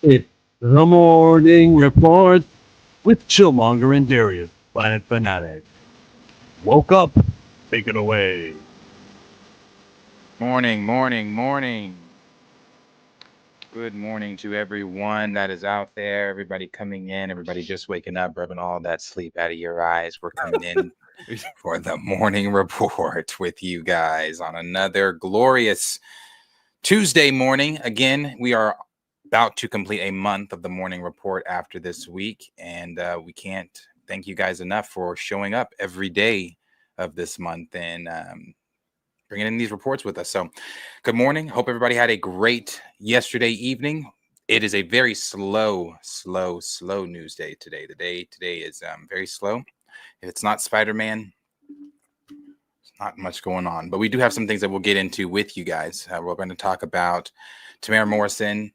It's the morning report with Chillmonger and Darius, Planet Fanatic. Woke up, take it away. Morning, morning, morning. Good morning to everyone that is out there. Everybody coming in, everybody just waking up, rubbing all that sleep out of your eyes. We're coming in for the morning report with you guys on another glorious Tuesday morning. Again, we are about to complete a month of the morning report after this week, and we can't thank you guys enough for showing up every day of this month and bringing in these reports with us. So, good morning. Hope everybody had a great yesterday evening. It is a very slow news day today. The day today is very slow. If it's not Spider-Man, it's not much going on. But we do have some things that we'll get into with you guys. We're going to talk about Temuera Morrison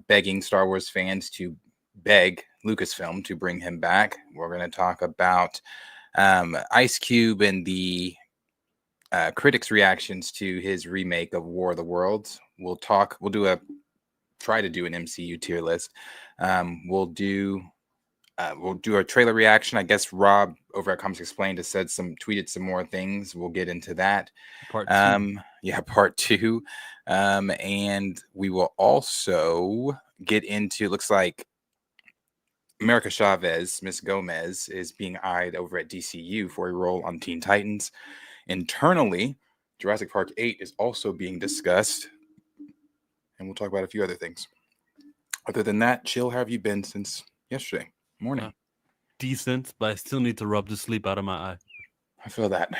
begging Star Wars fans to beg Lucasfilm to bring him back. We're going to talk about Ice Cube and the critics' reactions to his remake of War of the Worlds. Try to do an MCU tier list. We'll do a trailer reaction. I guess Rob over at Comics Explained has tweeted some more things. We'll get into that. Part two. Yeah, part two. And we will also get into, looks like America Chavez, Miss Gomez, is being eyed over at DCU for a role on Teen Titans. Internally, Jurassic Park 8 is also being discussed, and we'll talk about a few other things. Other than that, Chill, how have you been since yesterday morning? Decent, but I still need to rub the sleep out of my eye. I feel that.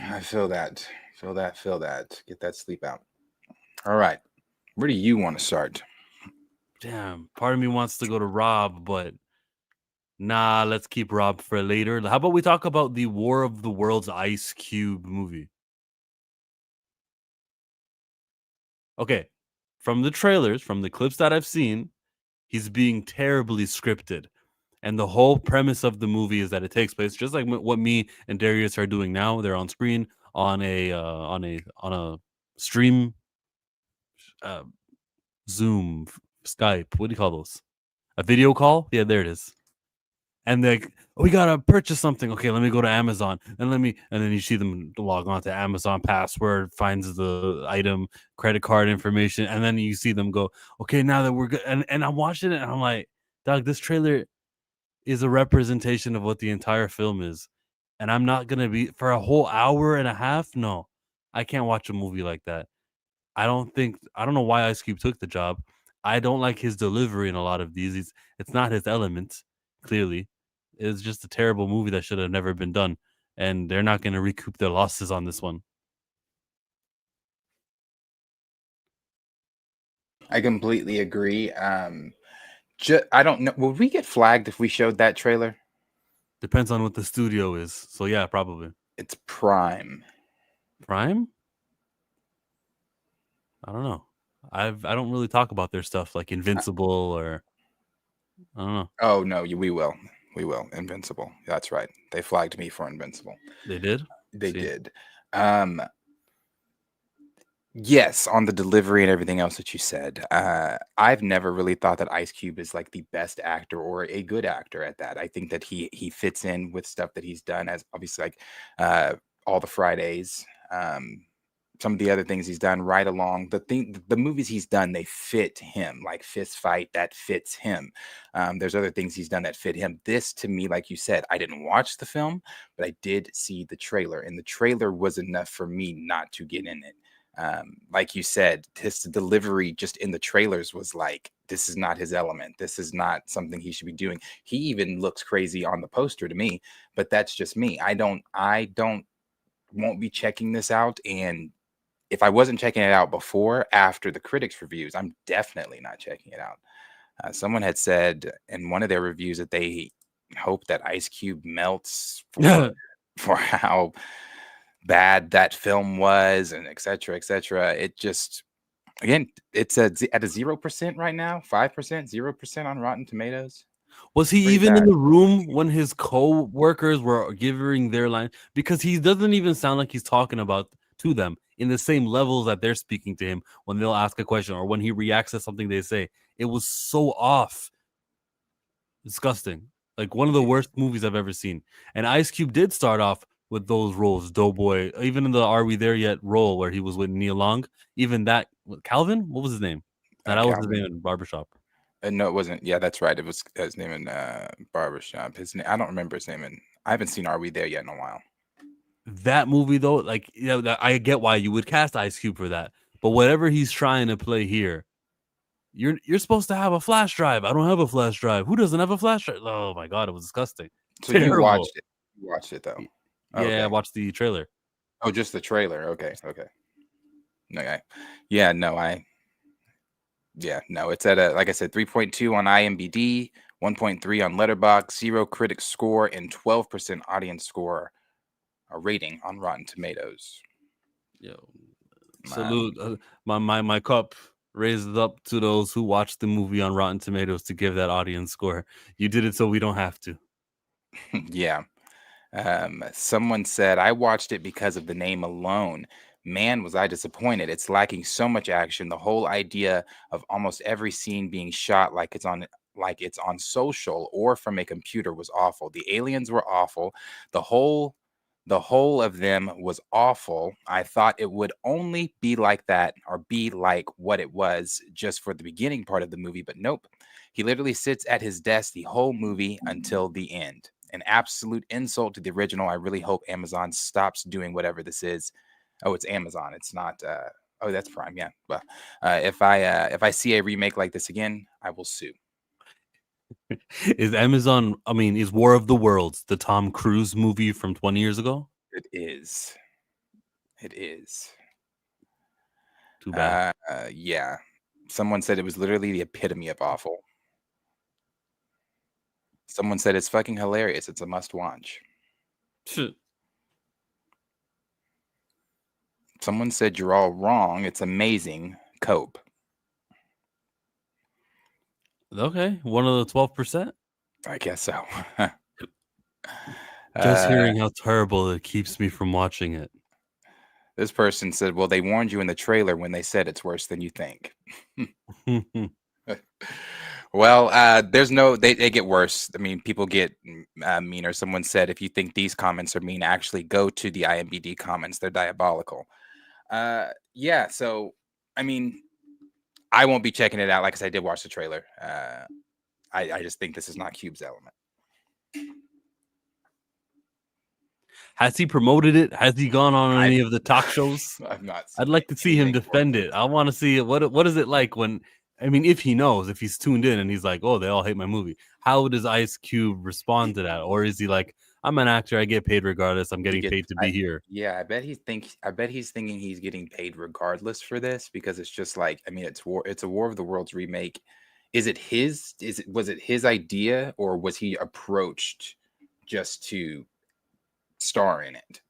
I feel that. Feel that. Feel that. Get that sleep out. All right. Where do you want to start? Damn, part of me wants to go to Rob, but nah, let's keep Rob for later. How about we talk about the War of the Worlds Ice Cube movie? Okay, from the trailers, from the clips that I've seen, he's being terribly scripted. And the whole premise of the movie is that it takes place just like what me and Darius are doing now. They're on screen on a stream, uh, Zoom, Skype. What do you call those? A video call? Yeah, there it is. And like, we gotta purchase something. Okay, let me go to Amazon and then you see them log on to Amazon password, finds the item, credit card information, and then you see them go, okay, now that we're good. And I'm watching it and I'm like, dog, this trailer is a representation of what the entire film is. And I'm not gonna be for a whole hour and a half. No, I can't watch a movie like that. I don't know why Ice Cube took the job. I don't like his delivery in a lot of these. It's not his element, clearly. It's just a terrible movie that should have never been done. And they're not gonna recoup their losses on this one. I completely agree. I don't know. Would we get flagged if we showed that trailer? Depends on what the studio is. So yeah, probably. It's Prime. Prime? I don't know. I don't really talk about their stuff like Invincible or I don't know. Oh no, we will. We will. Invincible. That's right. They flagged me for Invincible. They did? They did. Yes, on the delivery and everything else that you said. I've never really thought that Ice Cube is like the best actor or a good actor at that. I think that he fits in with stuff that he's done as obviously like all the Fridays, some of the other things he's done right along the movies he's done, they fit him, like Fist Fight, that fits him. There's other things he's done that fit him. This, to me, like you said, I didn't watch the film, but I did see the trailer, and the trailer was enough for me not to get in it. Like you said, his delivery just in the trailers was like, this is not his element. This is not something he should be doing. He even looks crazy on the poster to me, but that's just me. Won't be checking this out. And if I wasn't checking it out before, after the critics' reviews, I'm definitely not checking it out. Someone had said in one of their reviews that they hope that Ice Cube melts for how bad that film was, and et cetera, et cetera. It just, again, it's at a 0% right now, 5%, 0% on Rotten Tomatoes. Was he Pretty even bad. in the room when his co-workers were giving their line? Because he doesn't even sound like he's talking about to them in the same levels that they're speaking to him when they'll ask a question or when he reacts to something they say. It was so off. Disgusting. Like one of the worst movies I've ever seen. And Ice Cube did start off with those roles, Doughboy, even in the Are We There Yet role where he was with Neil Long. Even that, Calvin? What was his name? No, that was his name Calvin. in Barbershop. No, it wasn't. Yeah, that's right. It was his name in Barbershop. His name, I don't remember his name, and I haven't seen Are We There Yet in a while. That movie though, like I get why you would cast Ice Cube for that, but whatever he's trying to play here, you're supposed to have a flash drive. I don't have a flash drive. Who doesn't have a flash drive? Oh my god, it was disgusting. So you Terrible. watched it. You watched it though. Yeah, I Okay. watched the trailer. Oh, just the trailer. Okay. Okay. Yeah, no, no, it's at a, like I said, 3.2 on IMDb, 1.3 on Letterboxd, 0 critic score, and 12% audience score, a rating on Rotten Tomatoes. Yo, salute my cup raised up to those who watched the movie on Rotten Tomatoes to give that audience score. You did it so we don't have to. Yeah. Someone said, I watched it because of the name alone. Man, was I disappointed. It's lacking so much action. The whole idea of almost every scene being shot like it's on social or from a computer was awful. The aliens were awful. The whole of them was awful. I thought it would only be like that or be like what it was just for the beginning part of the movie, but nope. He literally sits at his desk the whole movie until the end. An absolute insult to the original. I really hope Amazon stops doing whatever this is. Oh, it's Amazon. It's not. Oh, that's Prime. Yeah. Well, if I see a remake like this again, I will sue. Is Amazon? I mean, is War of the Worlds the Tom Cruise movie from 20 years ago? It is. It is. Too bad. Yeah. Someone said it was literally the epitome of awful. Someone said it's fucking hilarious. It's a must watch. Someone said you're all wrong. It's amazing. Cope. Okay, one of the 12%. I guess so. Just hearing how terrible it keeps me from watching it. This person said, well, they warned you in the trailer when they said it's worse than you think. Well, they get worse. I mean, people get meaner. Someone said, if you think these comments are mean, actually go to the IMDb comments. They're diabolical. Yeah. So, I mean, I won't be checking it out. Like I said, I did watch the trailer. I just think this is not Cube's element. Has he promoted it? Has he gone on any of the talk shows? I've not. I'd like to see him defend it. I want to see it. What is it like when? I mean, if he knows, if he's tuned in and he's like, "Oh, they all hate my movie." How does Ice Cube respond to that? Or is he like, "I'm an actor. I get paid regardless. I'm getting paid to be here." Yeah, I bet he's thinking he's getting paid regardless for this, because it's just like, I mean, it's a War of the Worlds remake. Was it his idea, or was he approached just to star in it?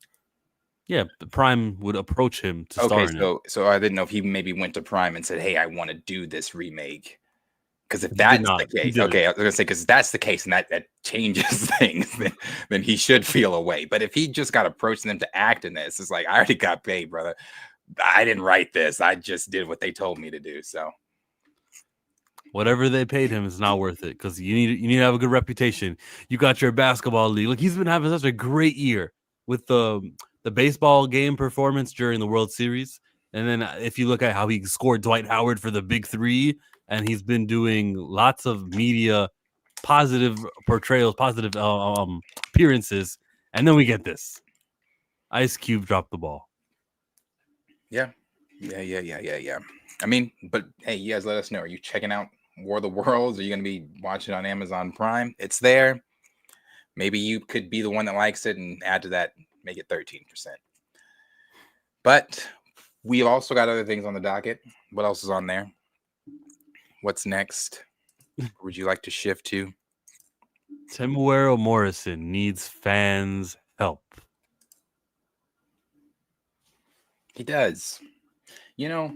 Yeah, Prime would approach him to star in it. So I didn't know if he maybe went to Prime and said, "Hey, I want to do this remake." Because if He did that's not. the He case, didn't. okay, I was gonna say, because that's the case and that changes things, then he should feel away. But if he just got approached them to act in this, it's like, I already got paid, brother. I didn't write this. I just did what they told me to do. So Whatever they paid him is not worth it, because you need to have a good reputation. You got your basketball league. Like, he's been having such a great year with the baseball game performance during the World Series. And then if you look at how he scored Dwight Howard for the Big Three, and he's been doing lots of media positive portrayals, positive appearances, and then we get this. Ice Cube dropped the ball. yeah. I mean, but hey, you guys let us know. Are you checking out War of the Worlds? Are you going to be watching on Amazon Prime? It's there. Maybe you could be the one that likes it and add to that, make it 13%. But we've also got other things on the docket. What else is on there? What's next? Would you like to shift to? Temuera Morrison needs fans' help. He does. You know,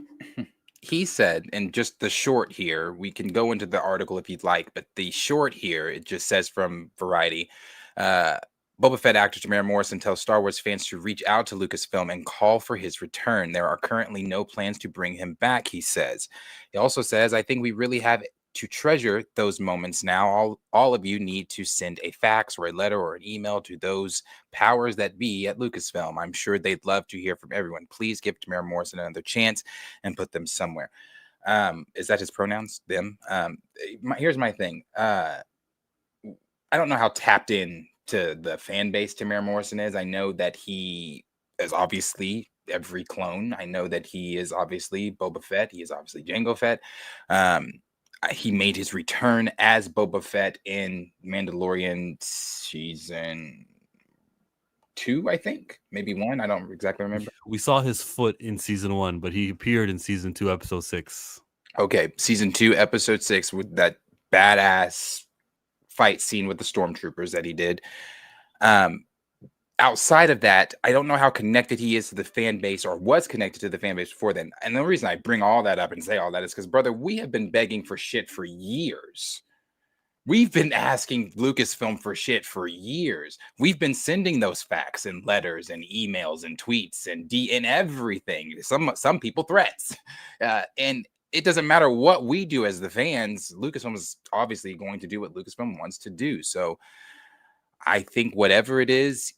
he said, and just the short here, we can go into the article if you'd like, but the short here, it just says from Variety, Boba Fett actor Temuera Morrison tells Star Wars fans to reach out to Lucasfilm and call for his return. There are currently no plans to bring him back, he says. He also says, I think we really have to treasure those moments now, all of you need to send a fax or a letter or an email to those powers that be at Lucasfilm. I'm sure they'd love to hear from everyone. Please give Temuera Morrison another chance and put them somewhere. Is that his pronouns? Them? Here's my thing. I don't know how tapped in to the fan base Temuera Morrison is. I know that he is obviously every clone. I know that he is obviously Boba Fett. He is obviously Jango Fett. He made his return as Boba Fett in Mandalorian season 2, I think, maybe 1. I don't exactly remember. We saw his foot in season 1, but he appeared in season 2, episode 6. Okay, season 2, episode 6, with that badass fight scene with the stormtroopers that he did. Outside of that, I don't know how connected he is to the fan base, or was connected to the fan base before then. And the reason I bring all that up and say all that is because, brother, we have been begging for shit for years. We've been asking Lucasfilm for shit for years. We've been sending those fax and letters and emails and tweets and everything. Some people threats, and it doesn't matter what we do as the fans. Lucasfilm is obviously going to do what Lucasfilm wants to do. So I think whatever it is,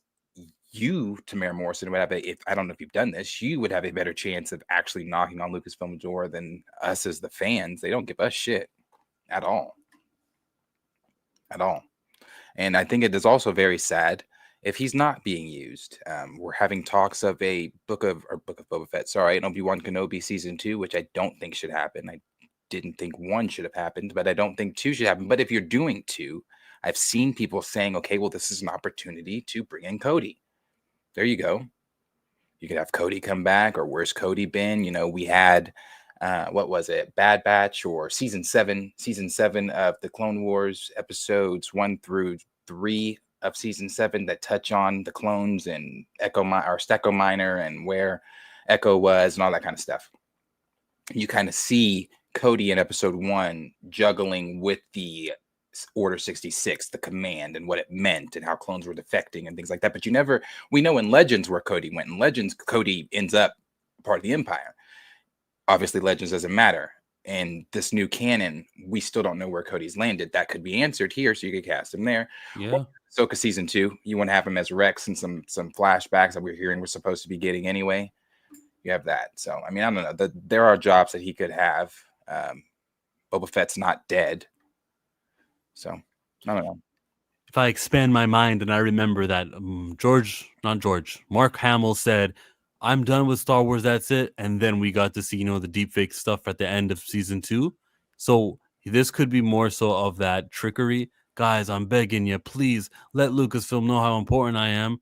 you, Temuera Morrison, would have I don't know if you've done this, you would have a better chance of actually knocking on Lucasfilm's door than us as the fans. They don't give us shit at all. At all. And I think it is also very sad if he's not being used. We're having talks of a book of Boba Fett, sorry, an Obi-Wan Kenobi season 2, which I don't think should happen. I didn't think 1 should have happened, but I don't think 2 should happen. But if you're doing 2, I've seen people saying, okay, well, this is an opportunity to bring in Cody. There you go. You could have Cody come back, or where's Cody been? You know, we had what was it, Bad Batch, or season 7 of the Clone Wars, episodes 1 through 3 of season 7 that touch on the clones and Stecco Minor and where Echo was and all that kind of stuff. You kind of see Cody in episode 1 juggling with the Order 66, the command, and what it meant and how clones were defecting and things like that. But we know in Legends where Cody went. In Legends, Cody ends up part of the Empire. Obviously, Legends doesn't matter. And this new canon, we still don't know where Cody's landed. That could be answered here, so you could cast him there. Yeah. Ahsoka season 2, you want to have him as Rex and some flashbacks that we're hearing we're supposed to be getting anyway. You have that. So, I mean, I don't know. There are jobs that he could have. Boba Fett's not dead. So, I don't know. If I expand my mind and I remember that Mark Hamill said, I'm done with Star Wars, that's it. And then we got to see, the deepfake stuff at the end of season 2. So this could be more so of that trickery. Guys, I'm begging you, please let Lucasfilm know how important I am.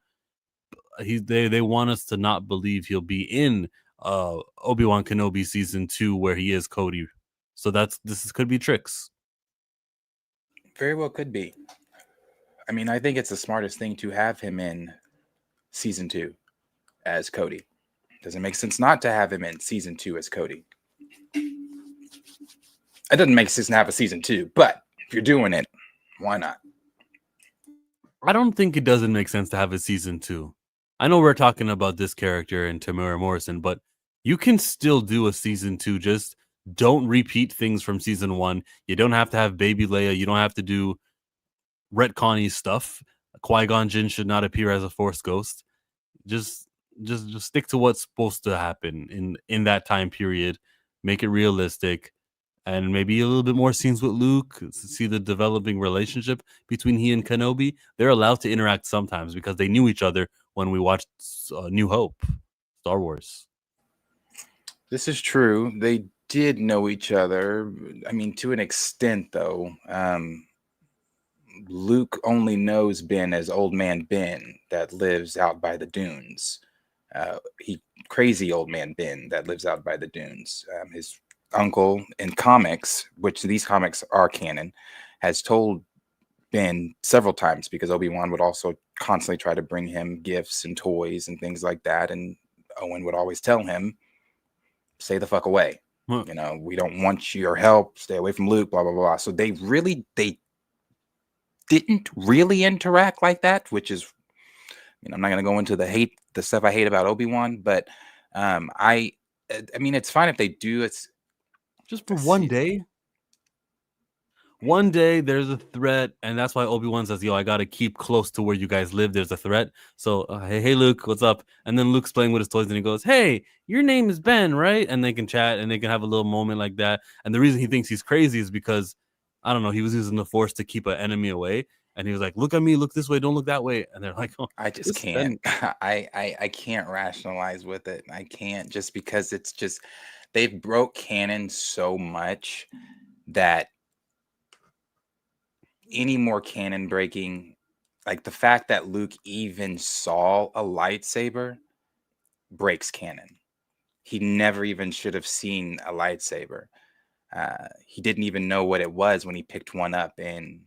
They want us to not believe he'll be in Obi-Wan Kenobi season 2 where he is Cody. So could be tricks. Very well could be. I mean, I think it's the smartest thing to have him in season 2 as Cody. Doesn't make sense not to have him in season 2 as Cody. It doesn't make sense to have a season 2, but if you're doing it, why not? I don't think it doesn't make sense to have a season 2. I know we're talking about this character in Temuera Morrison, but you can still do a season 2. Just don't repeat things from season 1. You don't have to have Baby Leia. You don't have to do retconny stuff. Qui-Gon Jinn should not appear as a Force ghost. Just stick to what's supposed to happen in that time period. Make it realistic, and maybe a little bit more scenes with Luke. See the developing relationship between he and Kenobi. They're allowed to interact sometimes because they knew each other when we watched New Hope, Star Wars. This is true. They did know each other. I mean, to an extent, though. Luke only knows Ben as Old Man Ben that lives out by the dunes. Crazy Old Man Ben that lives out by the dunes. His uncle in comics, which these comics are canon, has told Ben several times, because Obi-Wan would also constantly try to bring him gifts and toys and things like that. And Owen would always tell him, stay the fuck away. Huh. We don't want your help. Stay away from Luke, blah, blah, blah. So they didn't really interact like that, which is, I'm not going to go into the stuff I hate about Obi-Wan, but I mean, it's fine if they do. It's just for one day. one day there's a threat, and that's why Obi-Wan says, "Yo, I gotta keep close to where you guys live. There's a threat." So, hey, Luke, what's up? And then Luke's playing with his toys, and he goes, "Hey, your name is Ben, right?" And they can chat, and they can have a little moment like that. And the reason he thinks he's crazy is because I don't know, he was using the Force to keep an enemy away, and he was like, "Look at me, look this way, don't look that way." And they're like, "Oh, I just this." can't. And I can't rationalize with it. I can't, just because it's just they've broke canon so much that any more canon breaking, like the fact that Luke even saw a lightsaber, breaks canon. He never even should have seen a lightsaber. He didn't even know what it was when he picked one up in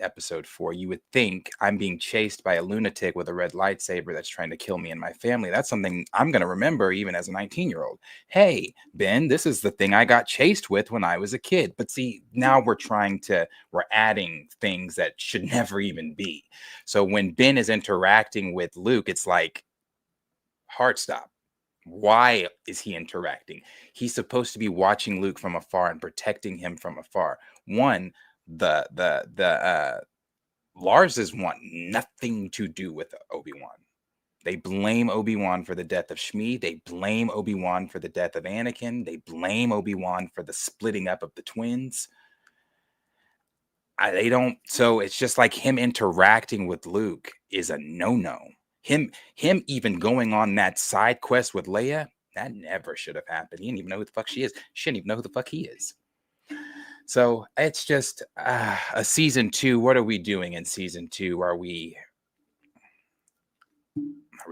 episode 4. You would think, I'm being chased by a lunatic with a red lightsaber that's trying to kill me and my family. That's something I'm going to remember even as a 19-year-old. Hey, Ben, this is the thing I got chased with when I was a kid. But see, now we're adding things that should never even be. So when Ben is interacting with Luke, it's like, heart stop. Why is he interacting? He's supposed to be watching Luke from afar and protecting him from afar. One, the Larses want nothing to do with Obi-Wan. They blame Obi-Wan for the death of Shmi. They blame Obi-Wan for the death of Anakin. They blame Obi-Wan for the splitting up of the twins. They don't. So it's just like him interacting with Luke is a no-no. Him even going on that side quest with Leia, that never should have happened. He didn't even know who the fuck she is. She didn't even know who the fuck he is. So it's just a season 2. What are we doing in season 2? Are we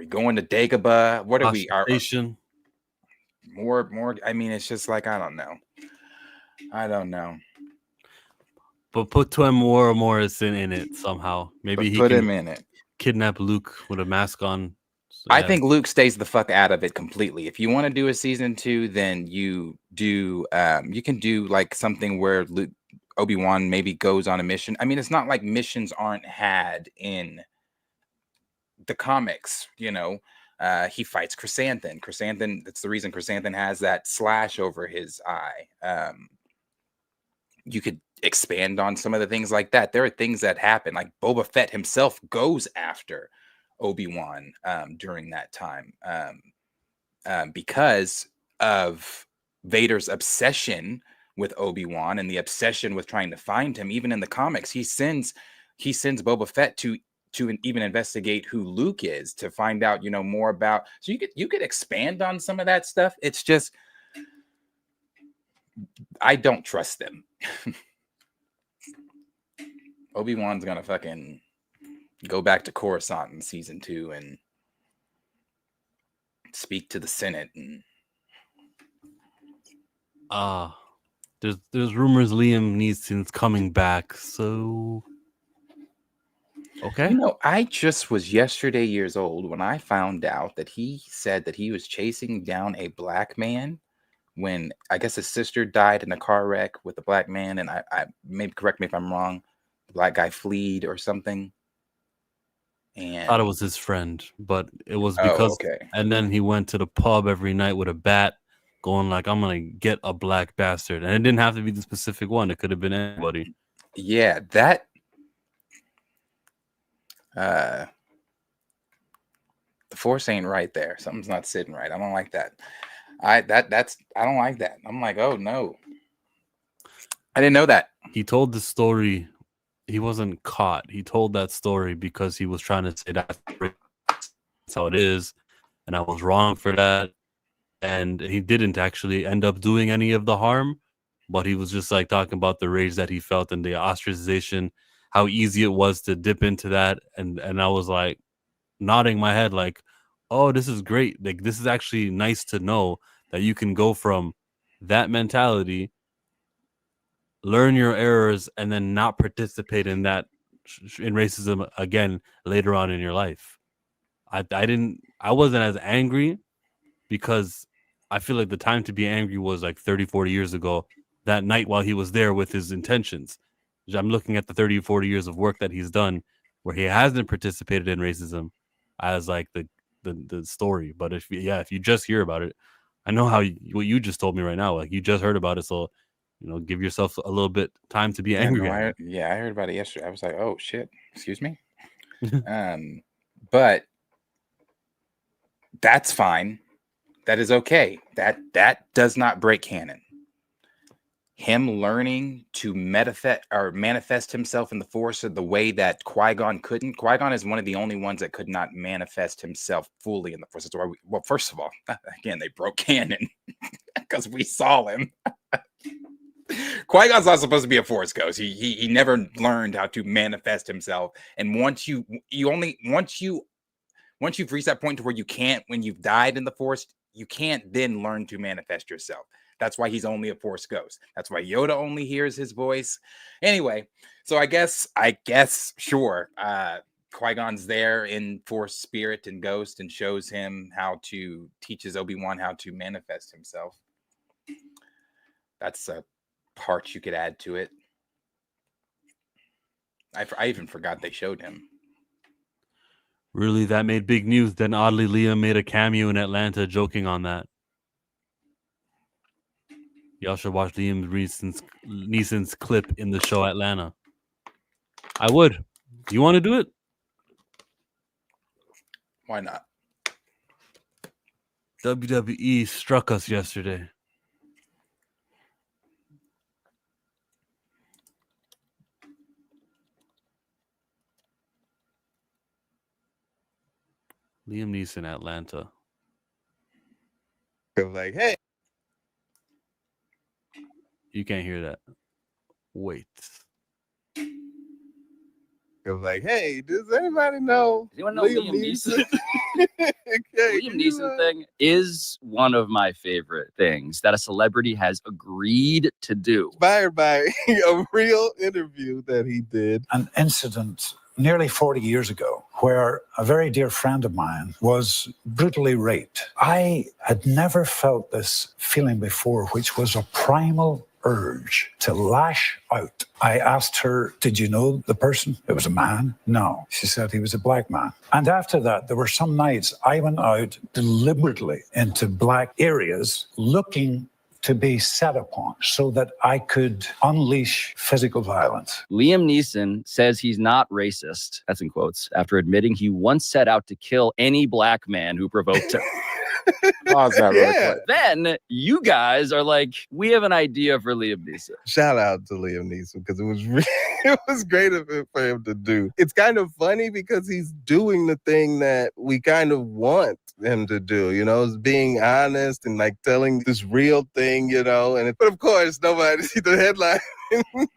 going to Dagobah? What are we? Are station. more? I mean, it's just like, I don't know. I don't know. But put Temuera Morrison in it somehow. Maybe But he put can him in it. kidnap Luke with a mask on. So, I yeah. think Luke stays the fuck out of it completely. If you want to do a season 2, then you do. You can do like something where Obi-Wan maybe goes on a mission. I mean, it's not like missions aren't had in the comics. He fights Chrysanthemum. Chrysanthemum. That's the reason Chrysanthemum has that slash over his eye. You could expand on some of the things like that. There are things that happen, like Boba Fett himself goes after Obi-Wan during that time, because of Vader's obsession with Obi-Wan and the obsession with trying to find him. Even in the comics, he sends Boba Fett to even investigate who Luke is, to find out more about. So you could expand on some of that stuff. It's just, I don't trust them. Obi-Wan's gonna fucking go back to Coruscant in season 2 and speak to the Senate. And there's rumors Liam Neeson's coming back. So okay. I just was yesterday years old when I found out that he said that he was chasing down a black man when, I guess, his sister died in a car wreck with a black man. And I maybe correct me if I'm wrong, the black guy fled or something. And Thought it was his friend, but it was oh, because. okay. And then he went to the pub every night with a bat, going like, "I'm gonna get a black bastard," and it didn't have to be the specific one. It could have been anybody. Yeah, that the Force ain't right there. Something's not sitting right. I don't like that. I don't like that. I'm like, oh no. I didn't know that. He told the story. He wasn't caught. He told that story because he was trying to say that's how it is, and I was wrong for that. And he didn't actually end up doing any of the harm, but he was just like talking about the rage that he felt and the ostracization, how easy it was to dip into that. And I was like nodding my head like, oh, this is great. Like, this is actually nice to know that you can go from that mentality, learn your errors, and then not participate in that in racism again later on in your life. I wasn't as angry because I feel like the time to be angry was like 30, 40 years ago, that night while he was there with his intentions. I'm looking at the 30, 40 years of work that he's done where he hasn't participated in racism as like the story. But if you just hear about it, I know what you just told me right now. Like, you just heard about it, so give yourself a little bit time to be Yeah, angry no, at him. I heard about it yesterday. I was like, oh shit, excuse me. But that's fine. That is okay. That does not break canon. Him learning to manifest himself in the Force the way that Qui-Gon couldn't. Qui-Gon is one of the only ones that could not manifest himself fully in the Force. That's why well, first of all, again, they broke canon because we saw him. Qui-Gon's not supposed to be a Force ghost. He never learned how to manifest himself. And once you've reached that point to where you can't, when you've died in the Force, you can't then learn to manifest yourself. That's why he's only a Force ghost. That's why Yoda only hears his voice. Anyway, so I guess, sure. Qui-Gon's there in Force spirit and ghost and shows him teaches Obi-Wan how to manifest himself. That's a part you could add to it. I even forgot they showed him. Really, that made big news. Then oddly, Liam made a cameo in Atlanta joking on that. Y'all should watch Liam Neeson's clip in the show Atlanta. I would. Do you want to do it? Why not? WWE struck us yesterday. Liam Neeson, Atlanta. Like, hey. You can't hear that. Wait. Like, hey, does anybody know? Does anyone know Liam Neeson? Okay, Liam Neeson thing is one of my favorite things that a celebrity has agreed to do. Inspired by a real interview that he did. An incident nearly 40 years ago where a very dear friend of mine was brutally raped. I had never felt this feeling before, which was a primal urge to lash out. I asked her, did you know the person? It was a man? No. She said he was a black man. And after that, there were some nights I went out deliberately into black areas looking to be set upon so that I could unleash physical violence. Liam Neeson says he's not racist, that's in quotes, after admitting he once set out to kill any black man who provoked him. Pause that really quick. Then you guys are like, we have an idea for Liam Neeson. Shout out to Liam Neeson because it was great of it for him to do. It's kind of funny because he's doing the thing that we kind of want him to do, is being honest and like telling this real thing, but of course nobody see the headline.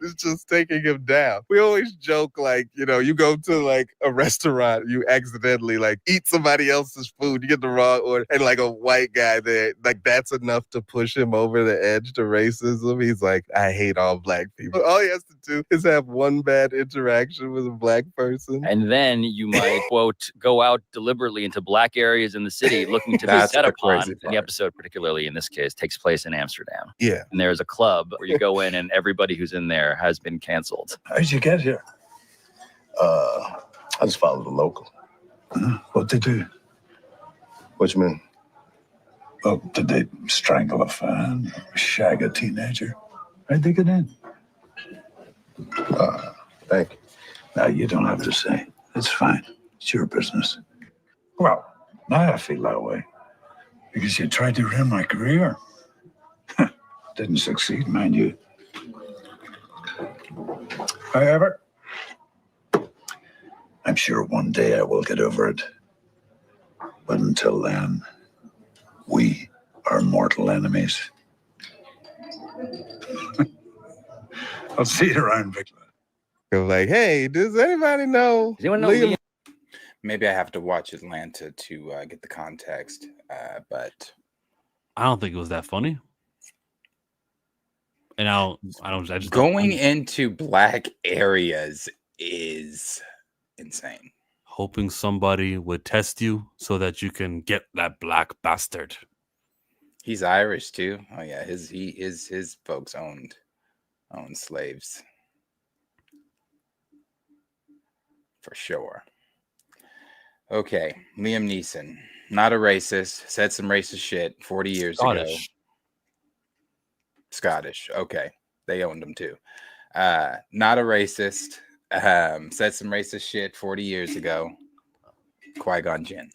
Is just taking him down. We always joke like, you go to like a restaurant, you accidentally like eat somebody else's food, you get the wrong order, and like a white guy there, like that's enough to push him over the edge to racism. He's like, I hate all black people. All he has to do is have one bad interaction with a black person. And then you might, quote, go out deliberately into black areas in the city looking to be set upon. And the episode, particularly in this case, takes place in Amsterdam. Yeah. And there's a club where you go in and everybody who's in there has been canceled. How'd you get here? I just followed the local. What'd they do? What you mean? Well, did they strangle a fan? Shag a teenager? How'd they get in? Thank you. No, you don't have to say. It's fine. It's your business. Well, now I feel that way. Because you tried to ruin my career. Didn't succeed, mind you. However, I'm sure one day I will get over it. But until then, we are mortal enemies. I'll see you around, Victor. Like, hey, does anybody know? Does anyone know Liam? Maybe I have to watch Atlanta to get the context, but I don't think it was that funny. And I just going into black areas is insane. Hoping somebody would test you so that you can get that black bastard. He's Irish too. Oh yeah, his folks owned slaves. For sure. Okay, Liam Neeson, not a racist, said some racist shit 40 years ago. Scottish. Okay. They owned them too. Not a racist. Said some racist shit 40 years ago. Qui-Gon Jinn.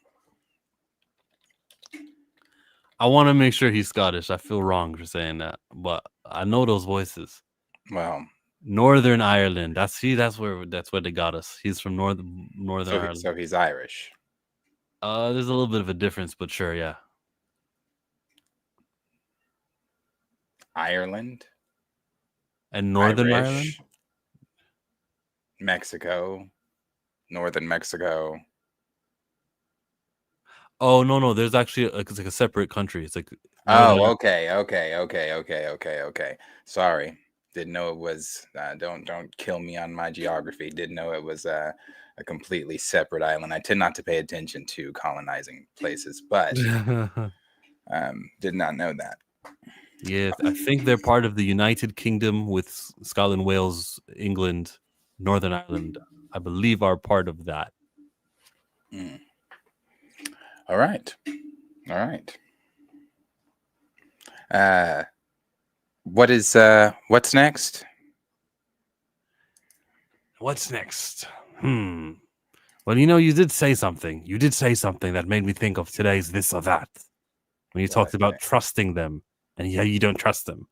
I want to make sure he's Scottish. I feel wrong for saying that, but I know those voices. Well, Northern Ireland. That's where they got us. He's from Northern Ireland. So he's Irish. There's a little bit of a difference, but sure, yeah. Ireland And Northern Irish, Ireland? Mexico, Northern Mexico. Oh no, there's actually it's like a separate country. It's like okay. Sorry, didn't know it was. Don't kill me on my geography. Didn't know it was a completely separate island. I tend not to pay attention to colonizing places, but did not know that. Yeah, I think they're part of the United Kingdom with Scotland, Wales, England, Northern Ireland. I believe are part of that. All right. What's next? What's next? Well, you did say something. You did say something that made me think of today's this or that. When you talked about trusting them, and yeah, you don't trust them.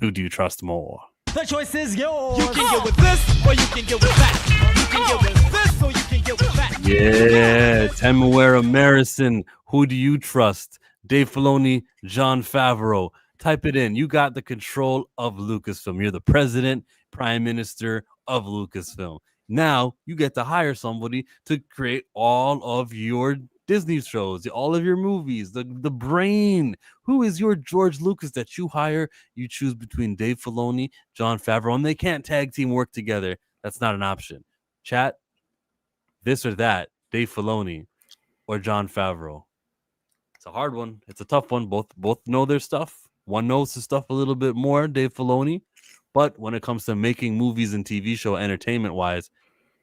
Who do you trust more? The choice is yours. You can get with this, or you can get with that. You can get with this, or you can get with that. Yeah, Temuera, Morrison. Who do you trust? Dave Filoni, Jon Favreau. Type it in. You got the control of Lucasfilm. You're the president, prime minister of Lucasfilm. Now you get to hire somebody to create all of your Disney shows, all of your movies, the brain. Who is your George Lucas that you hire? You choose between Dave Filoni, Jon Favreau, and they can't tag team work together. That's not an option. Chat, this or that, Dave Filoni or Jon Favreau. It's a hard one. It's a tough one. Both know their stuff. One knows his stuff a little bit more, Dave Filoni. But when it comes to making movies and TV show entertainment-wise,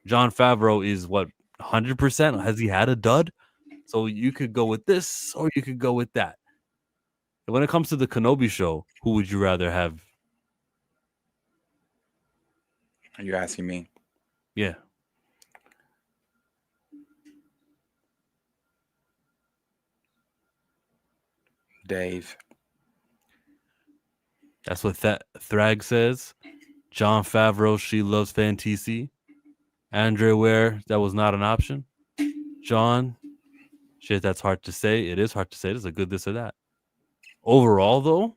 Jon Favreau is what, 100%? Has he had a dud? So you could go with this or you could go with that. And when it comes to the Kenobi show, who would you rather have? Are you asking me? Yeah. Dave. That's what Thrag says. Jon Favreau, she loves fantasy. Andre Ware, that was not an option. John, shit, that's hard to say. It is hard to say. It's a good this or that. Overall,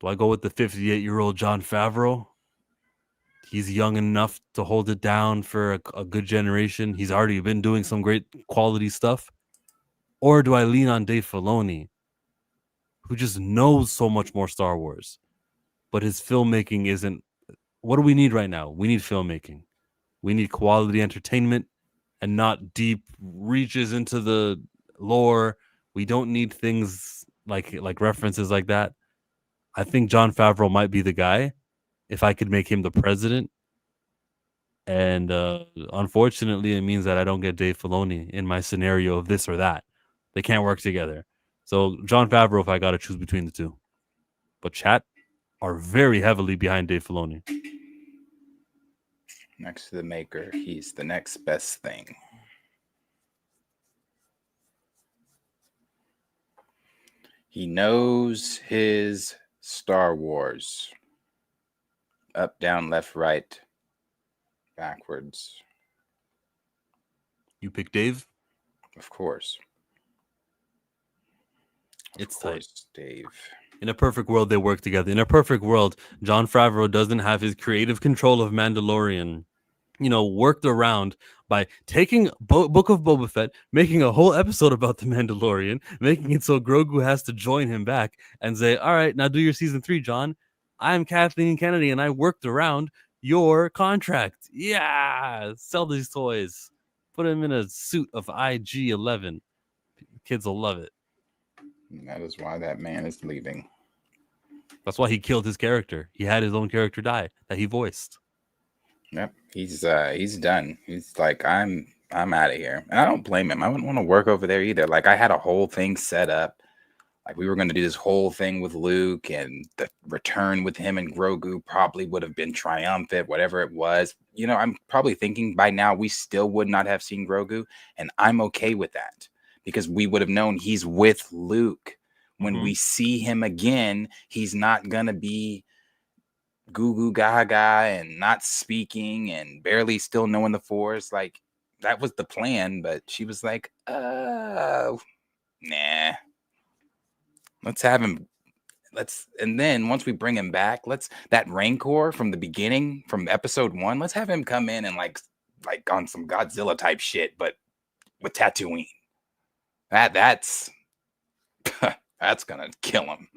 do I go with the 58-year-old Jon Favreau? He's young enough to hold it down for a good generation. He's already been doing some great quality stuff. Or do I lean on Dave Filoni, who just knows so much more Star Wars, but his filmmaking isn't. What do we need right now? We need filmmaking. We need quality entertainment and not deep reaches into the lore. We don't need things like references like that. I think Jon Favreau might be the guy if I could make him the president. And unfortunately, it means that I don't get Dave Filoni in my scenario of this or that. They can't work together. So Jon Favreau, if I got to choose between the two. But chat are very heavily behind Dave Filoni. Next to the maker, he's the next best thing. He knows his Star Wars. Up, down, left, right, backwards. You pick Dave? Of course. It's of course, tight. Dave. In a perfect world, they work together. In a perfect world, Jon Favreau doesn't have his creative control of Mandalorian, worked around by taking Book of Boba Fett, making a whole episode about the Mandalorian, making it so Grogu has to join him back and say, all right, now do your season 3, John. I'm Kathleen Kennedy, and I worked around your contract. Yeah, sell these toys. Put him in a suit of IG-11. Kids will love it. And that is why that man is leaving. That's why he killed his character. He had his own character die that he voiced. Yep, he's done. He's like, I'm out of here, and I don't blame him. I wouldn't want to work over there either. Like, I had a whole thing set up, Like we were going to do this whole thing with Luke, and the return with him and Grogu probably would have been triumphant, whatever it was. You know, I'm probably thinking by now we still would not have seen Grogu, and I'm okay with that because we would have known he's with Luke. When we see him again, he's not going to be goo goo gaga and not speaking and barely still knowing the Force. Like that was the plan, but she was like, nah. Let's have him. And then once we bring him back, that Rancor from the beginning, from episode 1, let's have him come in and like on some Godzilla type shit, but with Tatooine. That's that's gonna kill him.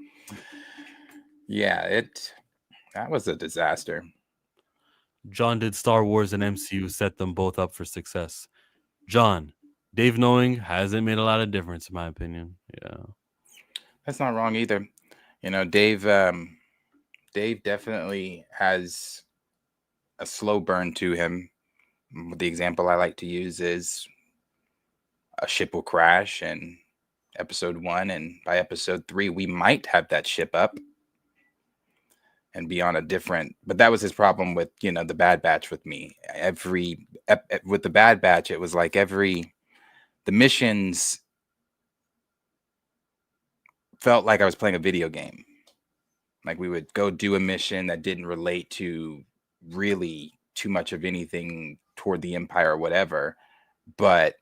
Yeah, that was a disaster. John, did Star Wars and MCU set them both up for success? John, Dave knowing hasn't made a lot of difference in my opinion. Yeah. That's not wrong either. You know, Dave definitely has a slow burn to him. The example I like to use is a ship will crash in episode 1, and by episode 3 we might have that ship up and be on a different, but that was his problem with, you know, the Bad Batch with me. With the Bad Batch, it was like the missions felt like I was playing a video game. Like we would go do a mission that didn't relate to really too much of anything toward the Empire or whatever. But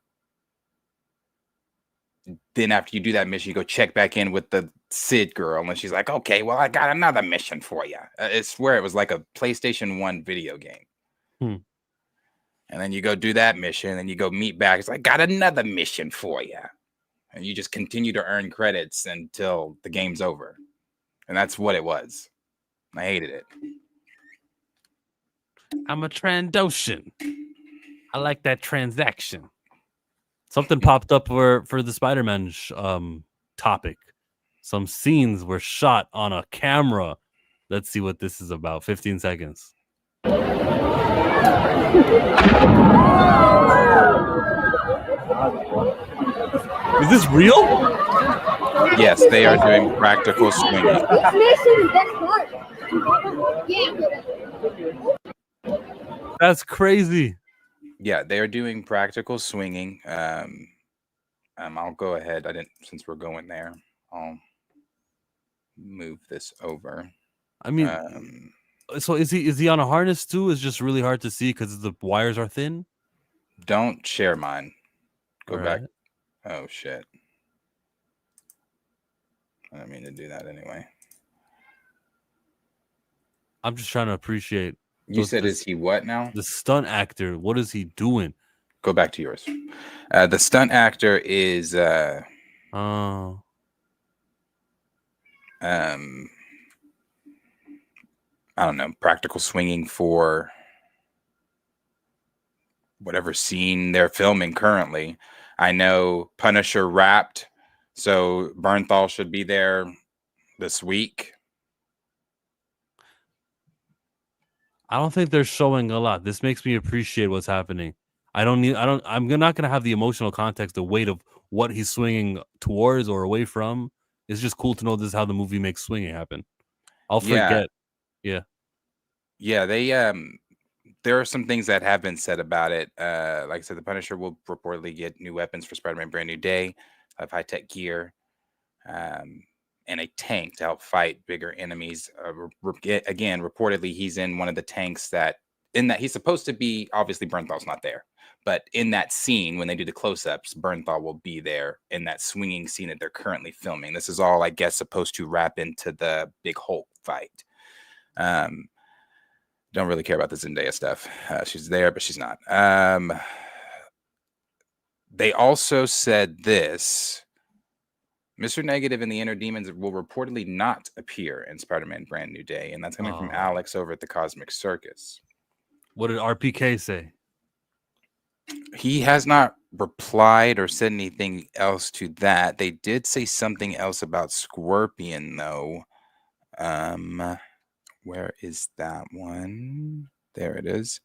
then after you do that mission, you go check back in with the Sid girl, and she's like, okay, well, I got another mission for you. I swear it was like a PlayStation 1 video game. And then you go do that mission, and you go meet back. It's like, got another mission for you. And you just continue to earn credits until the game's over. And that's what it was. I hated it. I'm a Trandoshan. I like that transaction. Something popped up for the Spider-Man topic. Some scenes were shot on a camera. Let's see what this is about. 15 seconds. Is this real? Yes, they are doing practical swinging. That's crazy. Yeah, they are doing practical swinging. I'll go ahead. Since we're going there, I'll move this over. I mean, so is he on a harness too? It's just really hard to see because the wires are thin. Don't share mine. Go back. Right. Oh shit. I didn't mean to do that anyway. I'm just trying to appreciate. You said, is he what now? The stunt actor. What is he doing? Go back to yours. The stunt actor is I don't know, practical swinging for whatever scene they're filming currently. I know Punisher wrapped, so Bernthal should be there this week. I don't think they're showing a lot. This makes me appreciate what's happening. I'm not gonna have the emotional context, the weight of what he's swinging towards or away from. It's just cool to know this is how the movie makes swinging happen. I'll forget. Yeah. They there are some things that have been said about it. Like I said, the Punisher will reportedly get new weapons for Spider-Man Brand New Day, have high-tech gear, and a tank to help fight bigger enemies. Again, reportedly, he's in one of the tanks that he's supposed to be. Obviously, Bernthal's not there, but in that scene when they do the close-ups, Bernthal will be there in that swinging scene that they're currently filming. This is all, I guess, supposed to wrap into the big Hulk fight. Don't really care about the Zendaya stuff. She's there, but she's not. They also said this. Mr. Negative and the Inner Demons will reportedly not appear in Spider-Man Brand New Day, and that's coming from Alex over at the Cosmic Circus. What did RPK say? He has not replied or said anything else to that. They did say something else about Scorpion, though. Where is that one? There it is.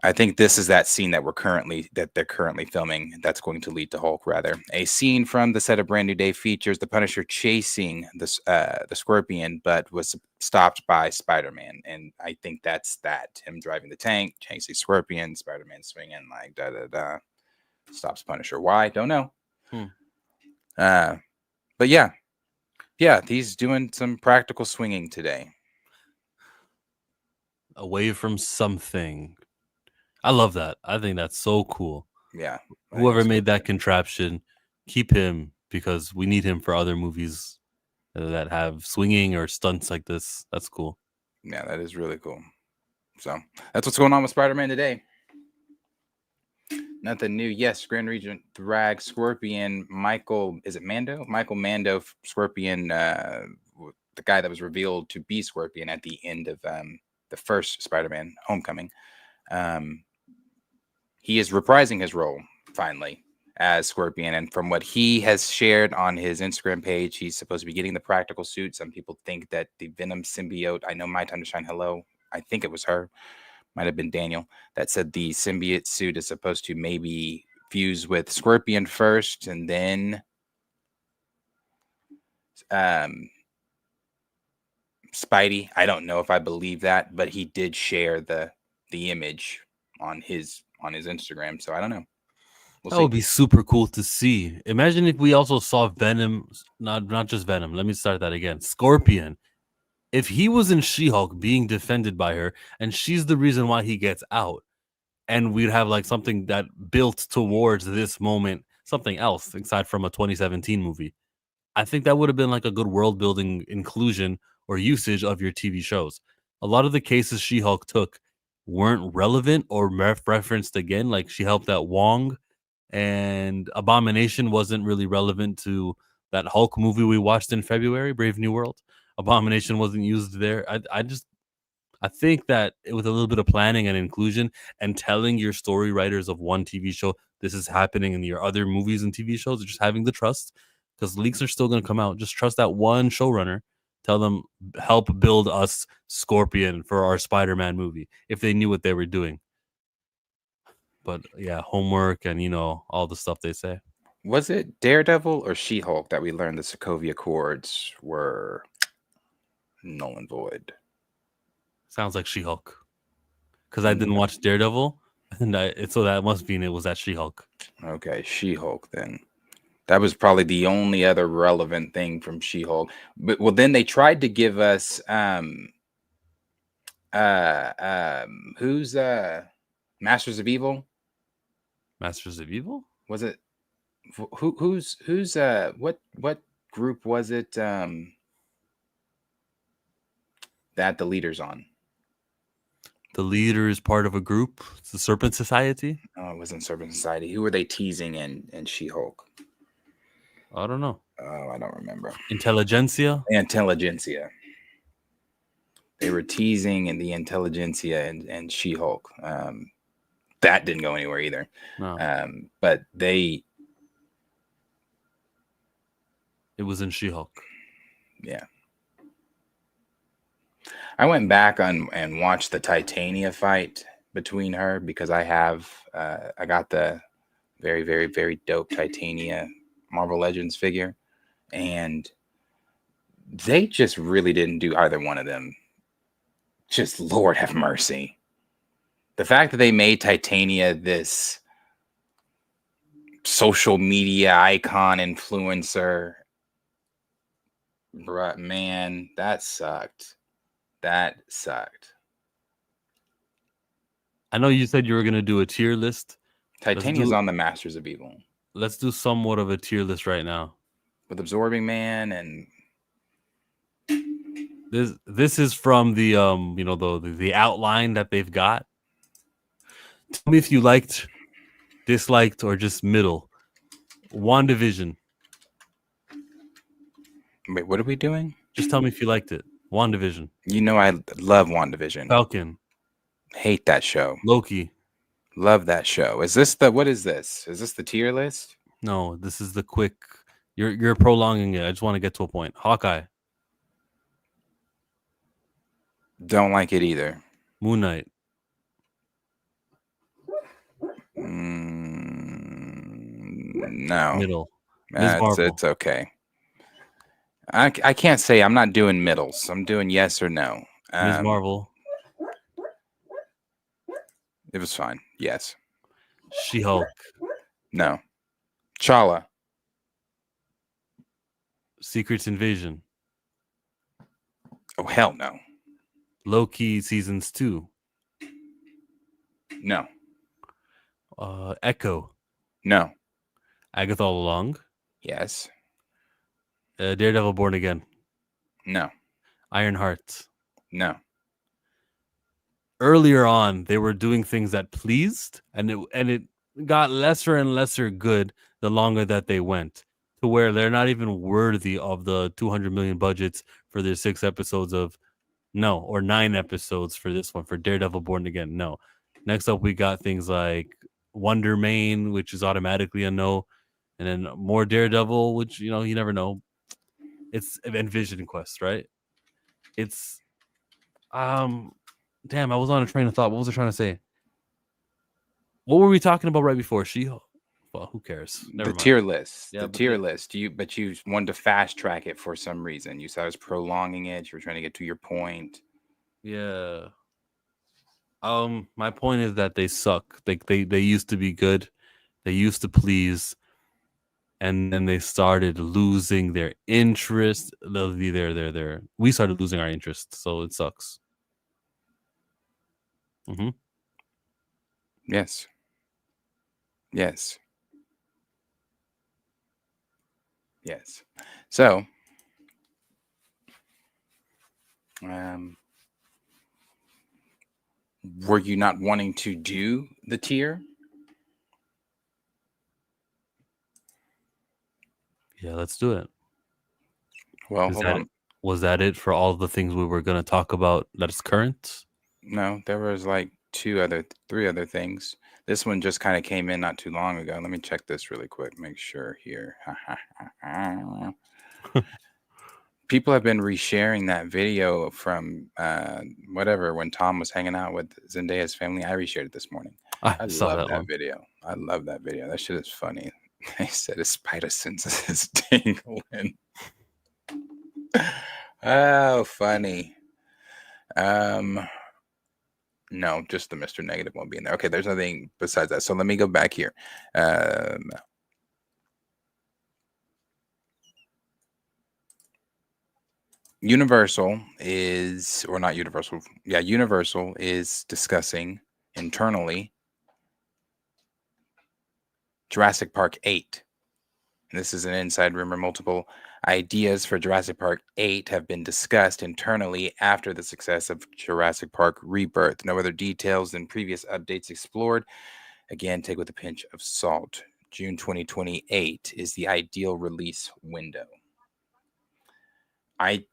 I think this is that scene that they're currently filming. That's going to lead to Hulk. Rather, a scene from the set of Brand New Day features the Punisher chasing the Scorpion, but was stopped by Spider-Man. And I think that's him driving the tank, chasing Scorpion, Spider-Man swinging like da da da, stops Punisher. Why? Don't know. But yeah, he's doing some practical swinging today. Away from something. I love that. I think that's so cool. Yeah. Whoever made that contraption, keep him, because we need him for other movies that have swinging or stunts like this. That's cool. Yeah, that is really cool. So that's what's going on with Spider-Man today. Nothing new. Yes, Grand Regent drag Scorpion. Michael Mando, Scorpion, the guy that was revealed to be Scorpion at the end of the first Spider-Man Homecoming. He is reprising his role finally as Scorpion, and from what he has shared on his Instagram page, he's supposed to be getting the practical suit. Some people think that the Venom symbiote, I know My Time to Shine Hello, I think it was her, might have been Daniel, that said the symbiote suit is supposed to maybe fuse with Scorpion first and then Spidey. I don't know if I believe that, but he did share the image on his Instagram, so I don't know. That would be super cool to see. Imagine if we also saw Venom, not just Venom. Let me start that again. Scorpion. If he was in She-Hulk being defended by her, and she's the reason why he gets out, and we'd have like something that built towards this moment, something else aside from a 2017 movie. I think that would have been like a good world building inclusion or usage of your TV shows. A lot of the cases She-Hulk took weren't relevant or referenced again. Like she helped out Wong, and Abomination wasn't really relevant to that Hulk movie we watched in February, Brave New World. Abomination wasn't used there. I think that with a little bit of planning and inclusion and telling your story writers of one TV show this is happening in your other movies and TV shows, just having the trust, because leaks are still going to come out. Just trust that one showrunner. Tell them, help build us Scorpion for our Spider-Man movie, if they knew what they were doing. But yeah, homework and all the stuff they say. Was it Daredevil or She-Hulk that we learned the Sokovia Accords were null and void? Sounds like She-Hulk, because I didn't watch Daredevil, and so that must mean it was that She-Hulk. Okay, She-Hulk then. That was probably the only other relevant thing from She-Hulk. But well, then they tried to give us who's Masters of Evil? Masters of Evil? Was it who's what group was it that the leader's on? The leader is part of a group. It's the Serpent Society. Oh, it wasn't Serpent Society. Who were they teasing in She-Hulk? I don't know. Oh, I don't remember. Intelligentsia. They were teasing in the Intelligentsia and She-Hulk. That didn't go anywhere either. No. But it was in She-Hulk. Yeah. I went back and watched the Titania fight between her because I got the very, very, very dope Titania Marvel Legends figure, and they just really didn't do either one of them. Just Lord have mercy. The fact that they made Titania this social media icon influencer, bruh, man, that sucked. That sucked. I know you said you were going to do a tier list. Titania's on the Masters of Evil. Let's do somewhat of a tier list right now. With Absorbing Man and this is from the the outline that they've got. Tell me if you liked, disliked, or just middle. WandaVision. Wait, what are we doing? Just tell me if you liked it. WandaVision. You know I love WandaVision. Falcon. Hate that show. Loki. Love that show. What is this? Is this the tier list? No, this is the quick. You're prolonging it. I just want to get to a point. Hawkeye. Don't like it either. Moon Knight. No. Middle. Ms. Marvel. It's okay. I can't say I'm not doing middles. I'm doing yes or no. Ms. Marvel. It was fine. Yes. She-Hulk. No. Chala. Secret Invasion. Oh, hell no. Loki seasons 2. No. Echo. No. Agatha All Along. Yes. Daredevil Born Again. No. Ironheart. No. Earlier on, they were doing things that pleased, and it got lesser and lesser good the longer that they went, to where they're not even worthy of the 200 million budgets for their 6 episodes of or 9 episodes for this one for Daredevil Born Again. No. Next up, we got things like Wonder Main, which is automatically a no, and then more Daredevil, which you never know. It's and Vision Quest, right? It's damn, I was on a train of thought. What was I trying to say? What were we talking about right before? Well, who cares? Never mind. Tier list. Yeah, the tier list. You wanted to fast track it for some reason. You said I was prolonging it. You were trying to get to your point. Yeah. My point is that they suck. They used to be good. They used to please. And then they started losing their interest. We started losing our interest, so it sucks. Mm-hmm. Yes. Yes. Yes. So, were you not wanting to do the tier? Yeah, let's do it. Well, hold on. Was that it for all the things we were going to talk about that's current? No, there was like three other things. This one just kind of came in not too long ago. Let me check this really quick. Make sure here. People have been resharing that video from when Tom was hanging out with Zendaya's family. I reshared it this morning. I love that video. I love that video. That shit is funny. They said his spider senses is tingling. Oh, funny. No, just the Mr. Negative won't be in there. Okay, there's nothing besides that. So let me go back here. Universal is discussing internally Jurassic Park 8. And this is an inside rumor. Multiple ideas for Jurassic Park 8 have been discussed internally after the success of Jurassic Park Rebirth. No other details than previous updates explored. Again, take with a pinch of salt. June 2028 is the ideal release window. I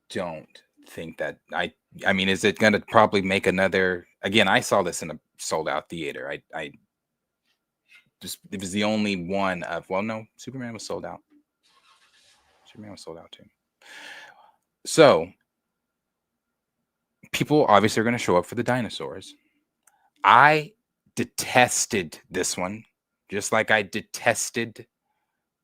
don't think that I mean, is it going to probably make another? Again, I saw this in a sold out theater. I just, it was the only one of, well, no, Superman was sold out. Superman was sold out too. So people obviously are going to show up for the dinosaurs. I detested this one, just like I detested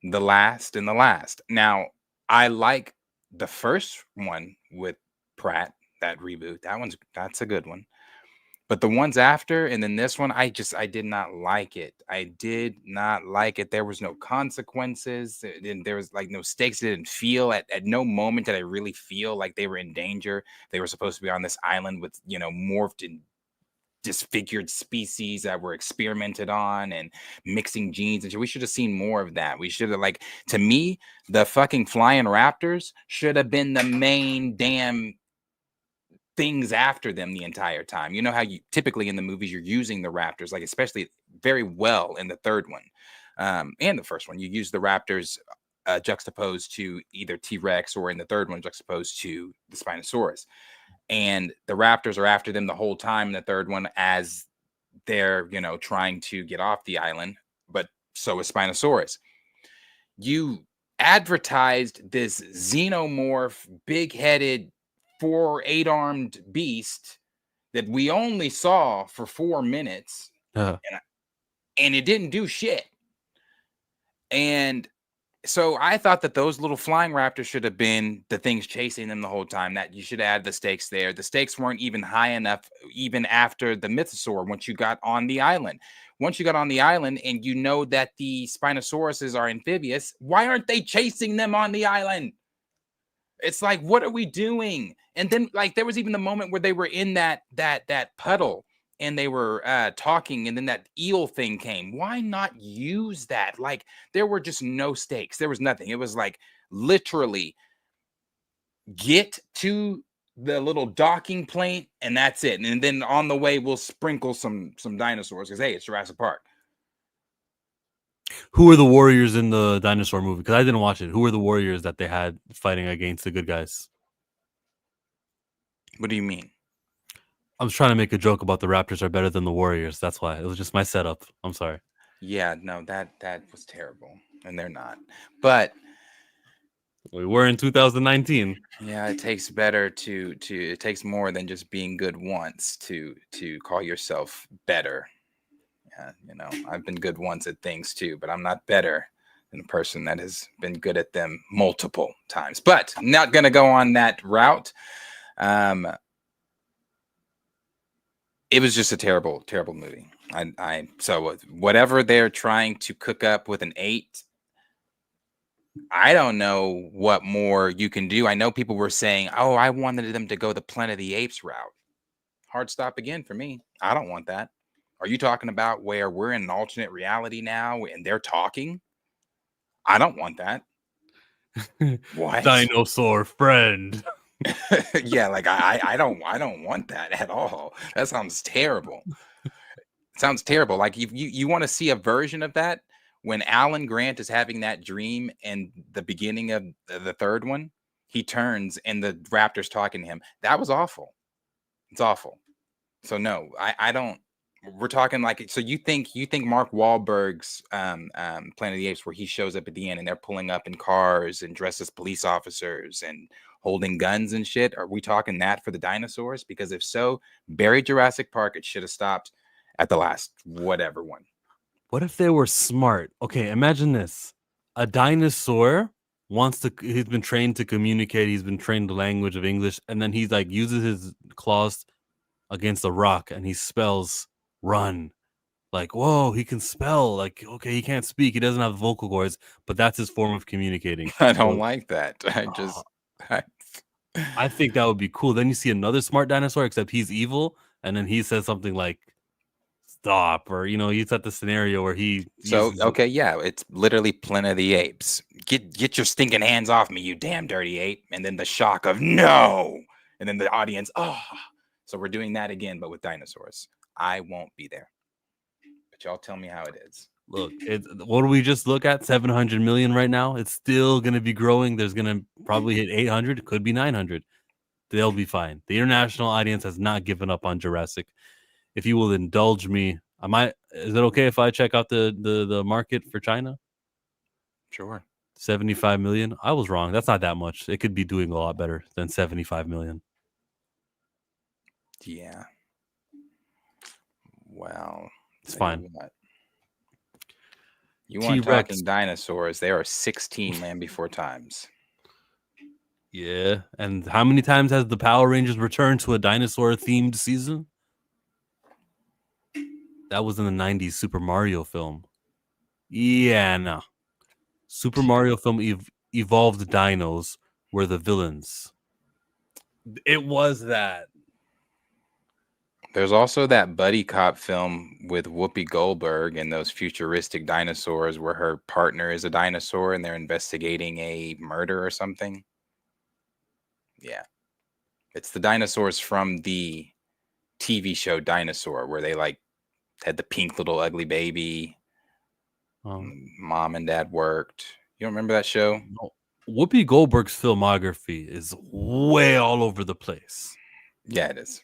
the last and the last. Now, I like the first one with Pratt, that reboot. That's a good one. But the ones after, and then this one, I did not like it. I did not like it. There was no consequences. There was like no stakes. It didn't feel at no moment did I really feel like they were in danger. They were supposed to be on this island with, morphed and disfigured species that were experimented on and mixing genes. And we should have seen more of that. We should have, to me, the fucking flying raptors should have been the main damn things after them the entire time. You know how you typically in the movies you're using the raptors, like especially very well in the third one and the first one, you use the raptors juxtaposed to either T-Rex or in the third one juxtaposed to the Spinosaurus. And the raptors are after them the whole time in the third one as they're, trying to get off the island. But so is Spinosaurus. You advertised this xenomorph, big-headed, 8-armed beast that we only saw for 4 minutes. And and it didn't do shit. And so I thought that those little flying raptors should have been the things chasing them the whole time, that you should add the stakes there. The stakes weren't even high enough, even after the mythosaur, once you got on the island. Once you got on the island and you know that the Spinosauruses are amphibious, why aren't they chasing them on the island? It's like, what are we doing? And then, like, there was even the moment where they were in that puddle and they were talking, and then that eel thing came. Why not use that? Like, there were just no stakes. There was nothing. It was like literally get to the little docking plane, and that's it. And then on the way, we'll sprinkle some dinosaurs because hey, it's Jurassic Park. Who are the warriors in the dinosaur movie? Because I didn't watch it. Who are the warriors that they had fighting against the good guys? What do you mean? I was trying to make a joke about the Raptors are better than the Warriors. That's why. It was just my setup. I'm sorry. Yeah, no, that was terrible, and they're not. But we were in 2019. Yeah, it takes better to it takes more than just being good once to call yourself better. Yeah, you know, I've been good once at things too, but I'm not better than a person that has been good at them multiple times. But I'm not going to go on that route. It was just a terrible movie. So whatever they're trying to cook up with an 8, I don't know what more you can do. I know people were saying, "Oh, I wanted them to go the Planet of the Apes route." Hard stop again for me. I don't want that. Are you talking about where we're in an alternate reality now and they're talking? I don't want that. What? Dinosaur friend. Yeah, like I don't want that at all. That sounds terrible. It sounds terrible. Like if you want to see a version of that when Alan Grant is having that dream in the beginning of the third one, he turns and the raptor's talking to him. That was awful. It's awful. So no, I don't. We're talking like, so you think Mark Wahlberg's Planet of the Apes, where he shows up at the end and they're pulling up in cars and dressed as police officers and holding guns and shit? Are we talking that for the dinosaurs? Because if so, bury Jurassic Park. It should have stopped at the last whatever one. What if they were smart? Okay, imagine this. A dinosaur he's been trained to communicate. He's been trained the language of English. And then he's like uses his claws against a rock and he spells run. Like, whoa, he can spell. Like, okay, he can't speak. He doesn't have vocal cords, but that's his form of communicating. I don't like that. I think that would be cool. Then you see another smart dinosaur, except he's evil. And then he says something like, stop, or he's at the scenario where he okay, yeah, it's literally Planet of the Apes. Get your stinking hands off me, you damn dirty ape. And then the shock of no, and then the audience, oh. So we're doing that again, but with dinosaurs. I won't be there, but y'all tell me how it is. Look, what do we just look at? 700 million right now. It's still going to be growing. There's going to probably hit 800. It could be 900. They'll be fine. The international audience has not given up on Jurassic. If you will indulge me, is it okay if I check out the market for China? Sure. 75 million. I was wrong. That's not that much. It could be doing a lot better than 75 million. Yeah. Well, it's fine. You want talking dinosaurs? There are 16 Land Before Times. Yeah, and how many times has the Power Rangers returned to a dinosaur-themed season? That was in the 90s Super Mario film. Yeah, no. Super Mario film evolved dinos were the villains. It was that. There's also that buddy cop film with Whoopi Goldberg and those futuristic dinosaurs where her partner is a dinosaur and they're investigating a murder or something. Yeah. It's the dinosaurs from the TV show Dinosaur where they like had the pink little ugly baby. Mom and dad worked. You don't remember that show? No. Whoopi Goldberg's filmography is way all over the place. Yeah, it is.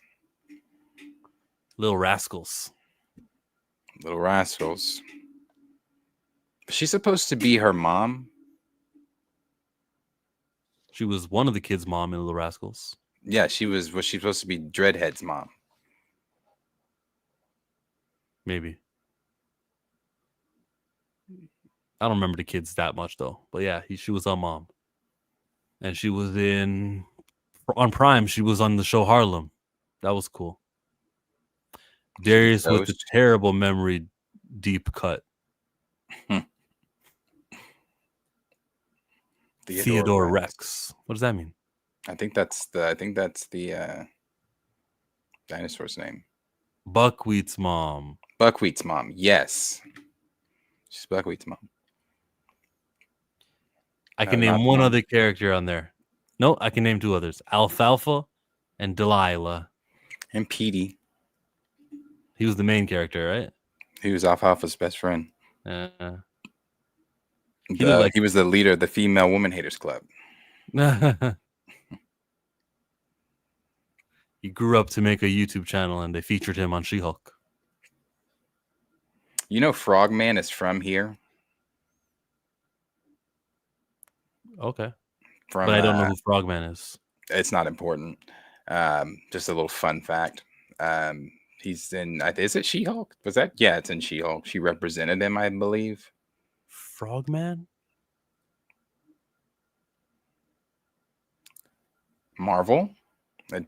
Little Rascals. Little Rascals. She's supposed to be her mom. She was one of the kids' mom in Little Rascals. Yeah, was she supposed to be Dreadhead's mom? Maybe. I don't remember the kids that much though. But yeah, she was on Mom, and she was on Prime. She was on the show Harlem. That was cool. Darius with the terrible memory deep cut. Theodore Rex. What does that mean? I think that's the dinosaur's name. Buckwheat's mom. Buckwheat's mom. Yes. She's Buckwheat's mom. I can name one other character on there. No, I can name two others. Alfalfa and Delilah. And Petey. He was the main character, right? He was Alfalfa's best friend. He was the leader of the Female Woman Haters Club. He grew up to make a YouTube channel, and they featured him on She-Hulk. You know Frogman is from here? Okay. But I don't know who Frogman is. It's not important. Just a little fun fact. He's in, is it She-Hulk? Was that? Yeah, it's in She-Hulk. She represented him, I believe. Frogman? Marvel?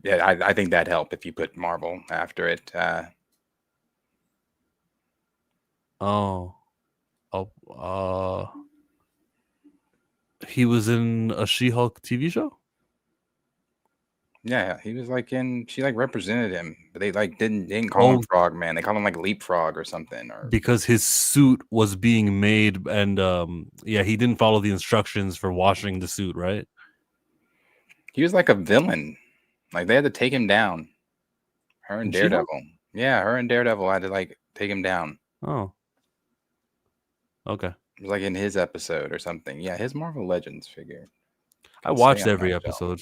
Yeah, I think that'd help if you put Marvel after it. He was in a She-Hulk TV show? Yeah, he was she represented him, but they didn't call him Frogman. They called him Leapfrog or something. Because his suit was being made, and he didn't follow the instructions for washing the suit, right? He was like a villain. They had to take him down. Her and Daredevil. Yeah, her and Daredevil had to take him down. Oh. Okay. It was in his episode or something. Yeah, his Marvel Legends figure. I watched every episode.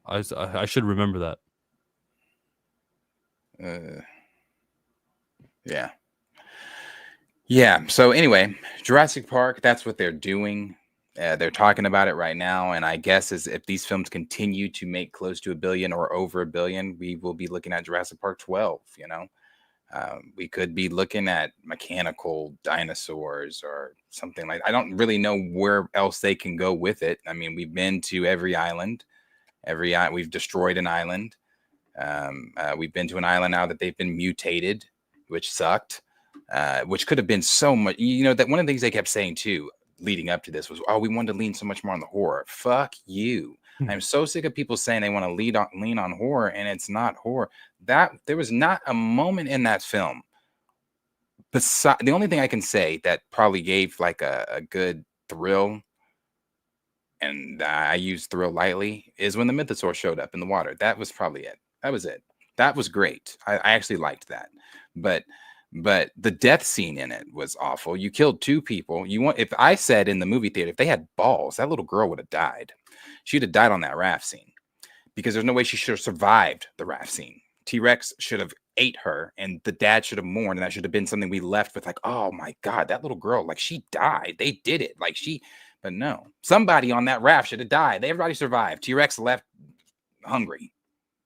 I should remember that. Yeah. Yeah. So anyway, Jurassic Park, that's what they're doing. They're talking about it right now. And I guess if these films continue to make close to $1 billion or over $1 billion, we will be looking at Jurassic Park 12, we could be looking at mechanical dinosaurs or something I don't really know where else they can go with it. I mean, we've been to every island. We've destroyed an island. We've been to an island now that they've been mutated, which sucked, which could have been so much. That one of the things they kept saying too, leading up to this was, we wanted to lean so much more on the horror. Fuck you. I'm so sick of people saying they want to lean on horror, and it's not horror. There was not a moment in that film. The only thing I can say that probably gave a good thrill, and I use thrill lightly, is when the mythosaur showed up in the water. That was probably it. That was it. That was great. I actually liked that. But the death scene in it was awful. You killed 2 people. If I said in the movie theater, if they had balls, that little girl would have died. She'd have died on that raft scene, because there's no way she should have survived the raft scene. T-Rex should have ate her, and the dad should have mourned, and that should have been something we left with, oh my God, that little girl, she died. They did it. But no, somebody on that raft should have died. Everybody survived. T-Rex left hungry.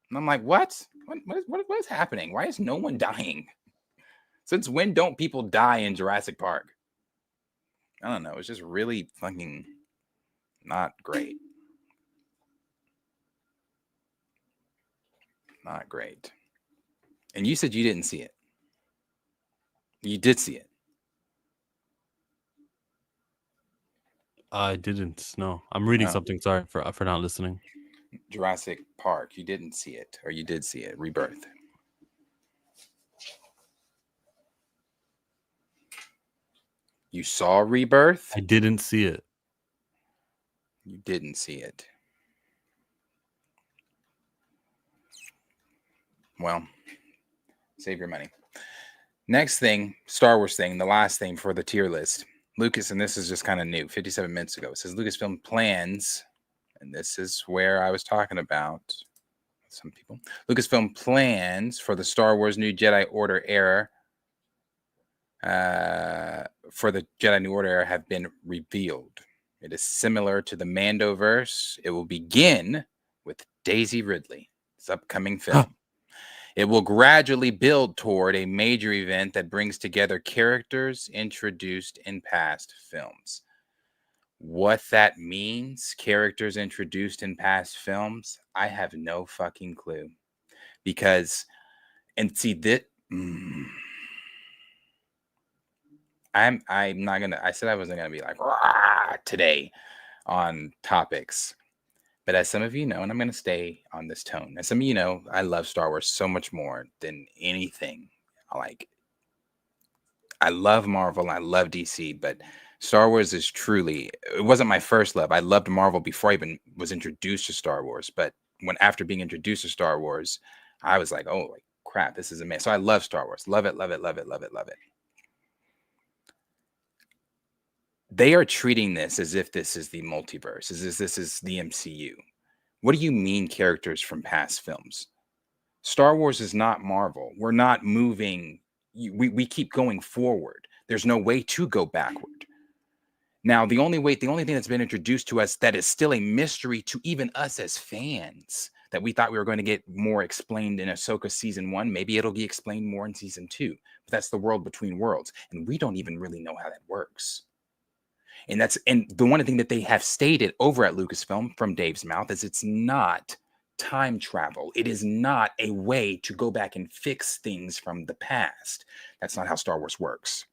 And I'm like, what is happening? Why is no one dying? Since when don't people die in Jurassic Park? I don't know. It's just really fucking not great. Not great. And you said you didn't see it. You did see it. I didn't. No, I'm reading something. Sorry for not listening. Jurassic Park. You didn't see it, or you did see it. Rebirth. You saw Rebirth? I didn't see it. You didn't see it. Well, save your money. Next thing, Star Wars thing, the last thing for the tier list. Lucas, and this is just kind of new, 57 minutes ago. It says Lucasfilm plans, and this is where I was talking about some people. Lucasfilm plans for the Star Wars New Jedi Order era have been revealed. It is similar to the Mandoverse. It will begin with Daisy Ridley's upcoming film. It will gradually build toward a major event that brings together characters introduced in past films. What that means, characters introduced in past films, I have no fucking clue. Because, and see that, I'm not gonna. I said I wasn't gonna be like "Rah!" today on topics, but as some of you know, and I'm gonna stay on this tone. As some of you know, I love Star Wars so much more than anything. I love Marvel, I love DC, but Star Wars is truly. It wasn't my first love. I loved Marvel before I even was introduced to Star Wars, but after being introduced to Star Wars, I was like, oh, like crap, this is amazing. So I love Star Wars, love it, love it, love it, love it, love it. They are treating this as if this is the multiverse, as if this is the MCU. What do you mean characters from past films? Star Wars is not Marvel. We're not moving. We keep going forward. There's no way to go backward. Now, the only thing that's been introduced to us that is still a mystery to even us as fans, that we thought we were going to get more explained in Ahsoka season 1, maybe it'll be explained more in season 2. But that's the world between worlds, and we don't even really know how that works. And the one thing that they have stated over at Lucasfilm from Dave's mouth is it's not time travel. It is not a way to go back and fix things from the past. That's not how Star Wars works.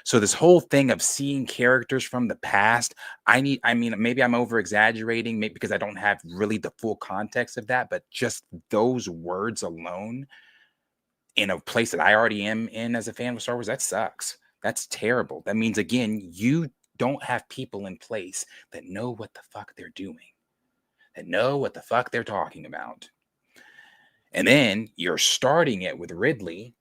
So this whole thing of seeing characters from the past, I mean, maybe I'm over exaggerating, maybe because I don't have really the full context of that, but just those words alone in a place that I already am in as a fan of Star Wars, that sucks. That's terrible. That means, again, you don't have people in place that know what the fuck they're doing, that know what the fuck they're talking about. And then you're starting it with Ridley.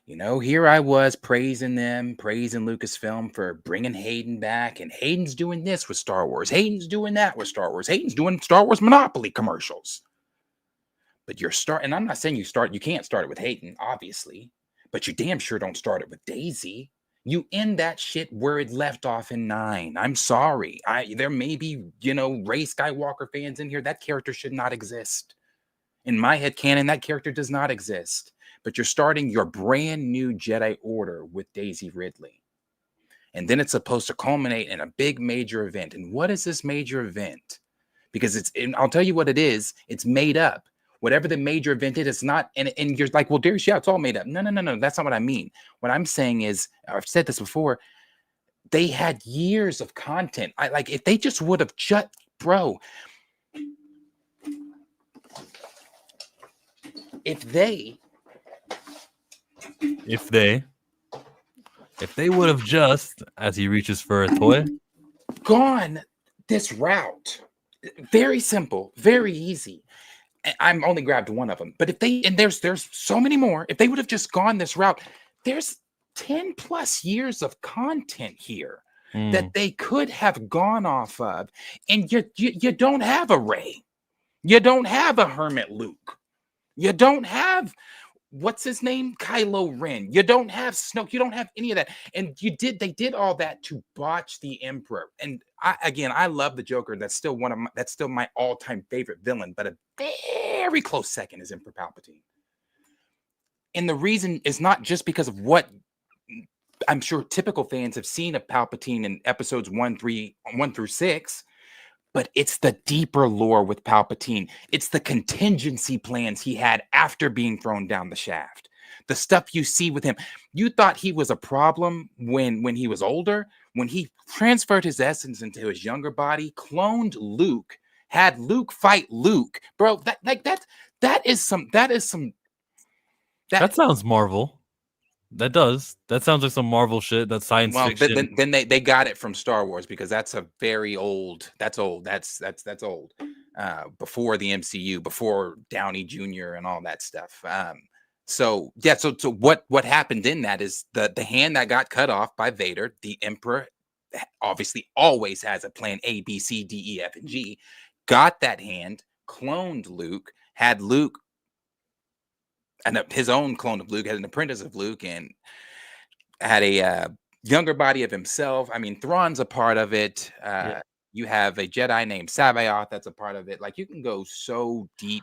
You know, here I was praising Lucasfilm for bringing Hayden back, and Hayden's doing this with Star Wars. Hayden's doing that with Star Wars. Hayden's doing Star Wars Monopoly commercials. But and I'm not saying you can't start it with Hayden, obviously, but you damn sure don't start it with Daisy. You end that shit where it left off in 9. I'm sorry. There may be, Rey Skywalker fans in here. That character should not exist. In my head canon, that character does not exist. But you're starting your brand new Jedi Order with Daisy Ridley. And then it's supposed to culminate in a big major event. And what is this major event? Because I'll tell you what it is. It's made up. Whatever the major event is, it's not, and you're like, well, Darius, yeah, it's all made up. No, that's not what I mean. What I'm saying is, I've said this before, they had years of content. If they just would have bro, if they would have just, as he reaches for a toy, gone this route, very simple, very easy. I'm only grabbed one of them, but there's so many more. If they would have just gone this route, there's 10 plus years of content here that they could have gone off of. And you don't have a Rey. You don't have a Hermit Luke. You don't have, what's his name? Kylo Ren. You don't have Snoke. You don't have any of that. And they did all that to botch the Emperor. And I love the Joker. That's still my all-time favorite villain, but a very close second is Emperor Palpatine. And the reason is not just because of what I'm sure typical fans have seen of Palpatine in episodes 1 through 6, but it's the deeper lore with Palpatine. It's the contingency plans he had after being thrown down the shaft. The stuff you see with him. You thought he was a problem when he was older, when he transferred his essence into his younger body, cloned Luke, had Luke fight Luke. Bro, that sounds Marvel. That does. That sounds like some Marvel shit. That's science fiction. Well, then they got it from Star Wars because that's a very old. That's old. That's old. Before the MCU, before Downey Jr. and all that stuff. So what happened in that is the hand that got cut off by Vader. The Emperor obviously always has a plan A, B, C, D, E, F, and G. Got that hand, cloned Luke, had Luke. And his own clone of Luke, had an apprentice of Luke, and had a younger body of himself. I mean, Thrawn's a part of it. You have a Jedi named Sabaoth that's a part of it. Like, you can go so deep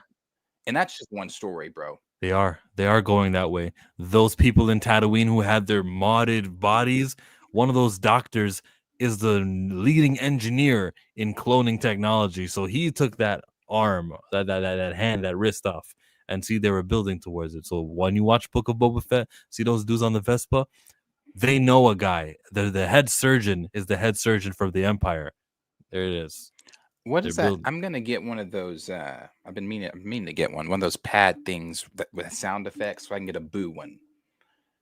And that's just one story, bro. They are going that way. Those people in Tatooine who had their modded bodies, one of those doctors is the leading engineer in cloning technology. So he took that arm, that hand, that wrist off, and see they were building towards it. So when you watch Book of Boba Fett, see those dudes on the Vespa, they know a guy. The head surgeon is the head surgeon from the Empire. There it is. What They're is that? building. I'm gonna get one of those. I've been meaning to get one of those pad things with sound effects, so I can get a boo one,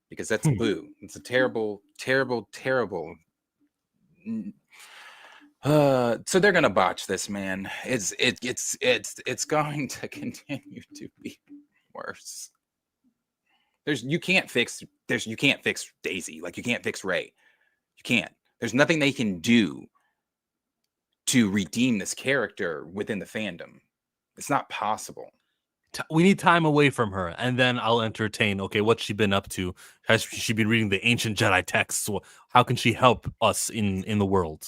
because that's a boo. It's a terrible, terrible, terrible. So they're gonna botch this, man. It's going to continue to be worse. You can't fix Daisy. Like, you can't fix Rey. You can't. There's nothing they can do to redeem this character within the fandom. It's not possible. We need time away from her, and then I'll entertain. Okay, what's she been up to? Has she been reading the ancient Jedi texts? How can she help us in the world?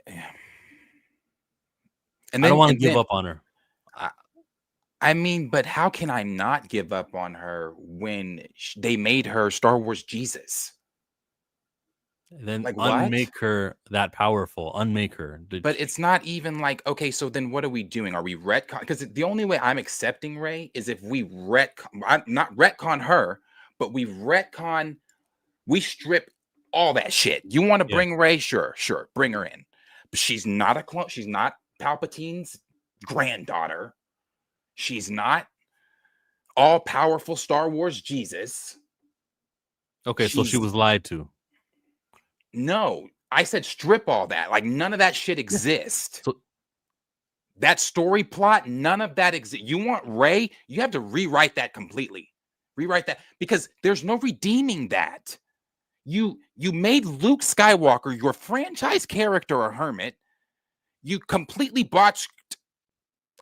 Yeah. I don't want to give up on her. I mean, but how can I not give up on her when they made her Star Wars Jesus? And then Like, unmake her that powerful. Unmake her. But it's not even like, okay, so then what are we doing? Are we retcon? Because the only way I'm accepting Rey is if we not retcon her, but we strip all that shit. You want to bring Rey? Sure, bring her in. But she's not a clone. She's not Palpatine's granddaughter. She's not all-powerful Star Wars Jesus. Okay, so she was lied to. No, I said strip all that. Like, none of that shit exists. So, that story plot, none of that exists. You want Rey? You have to rewrite that completely. Rewrite that, because there's no redeeming that. You made Luke Skywalker your franchise character a hermit. You completely botched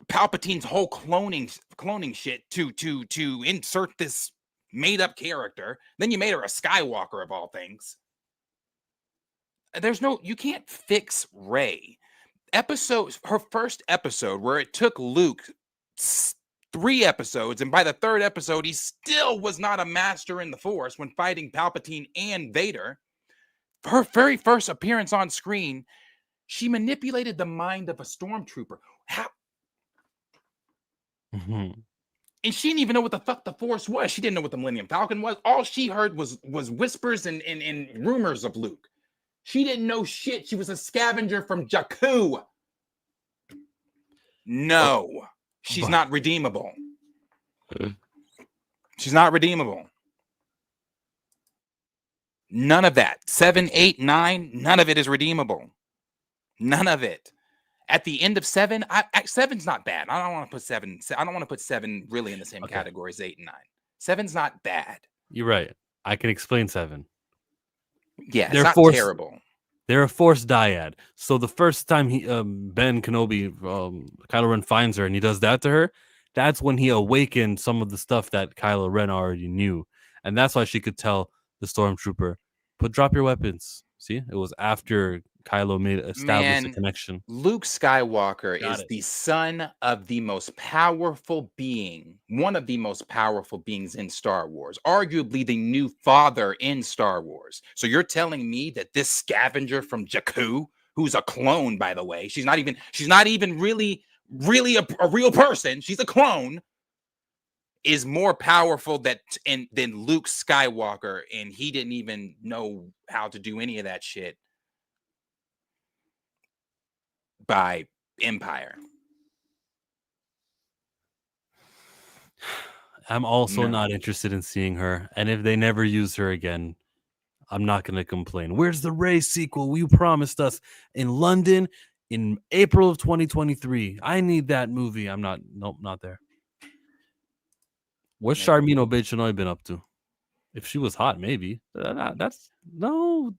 Palpatine's whole cloning shit to insert this made up character. Then you made her a Skywalker of all things. You can't fix Rey. Her first episode, where it took Luke 3 episodes, and by the 3rd episode, he still was not a master in the Force when fighting Palpatine and Vader. Her very first appearance on screen, she manipulated the mind of a stormtrooper. How? And she didn't even know what the fuck the Force was. She didn't know what the Millennium Falcon was. All she heard was whispers and rumors of Luke. She didn't know shit. She was a scavenger from Jakku. No, she's not redeemable. She's not redeemable. None of that. 7, 8, 9, none of it is redeemable. None of it. At the end of 7, 7's not bad. I don't want to put 7. I don't want to put 7 really in the same category as 8 and 9. 7's not bad. You're right. I can explain 7. Yeah, it's not terrible. They're a Force dyad. So the first time Ben Kenobi, Kylo Ren finds her and he does that to her, that's when he awakened some of the stuff that Kylo Ren already knew. And that's why she could tell the stormtrooper, drop your weapons. See, it was after Kylo established the connection. Luke Skywalker is the son of the most powerful being, one of the most powerful beings in Star Wars, arguably the new father in Star Wars. So you're telling me that this scavenger from Jakku, who's a clone, by the way, she's not even really a real person, she's a clone, is more powerful than Luke Skywalker, and he didn't even know how to do any of that shit by Empire. I'm also not interested in seeing her, and if they never use her again, I'm not going to complain. Where's the Rey sequel you promised us in London in April of 2023? I need that movie. Nope, not there. What's Charmin Obeid-Chinoy been up to? If she was hot, maybe. Don't.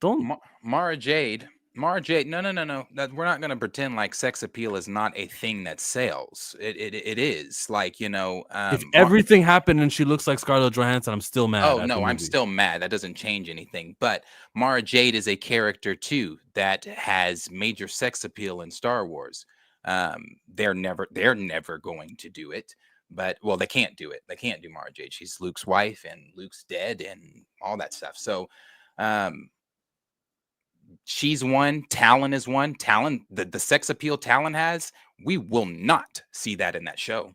Mara Jade, no. We're not going to pretend like sex appeal is not a thing that sells. It is. Like, if everything happened and she looks like Scarlett Johansson, I'm still mad. Oh, no, I'm still mad. That doesn't change anything. But Mara Jade is a character, too, that has major sex appeal in Star Wars. They're never going to do it. But well, they can't do it. They can't do Mara Jade. She's Luke's wife, and Luke's dead, and all that stuff. So, she's one. Talon is one. Talon, the sex appeal Talon has, we will not see that in that show.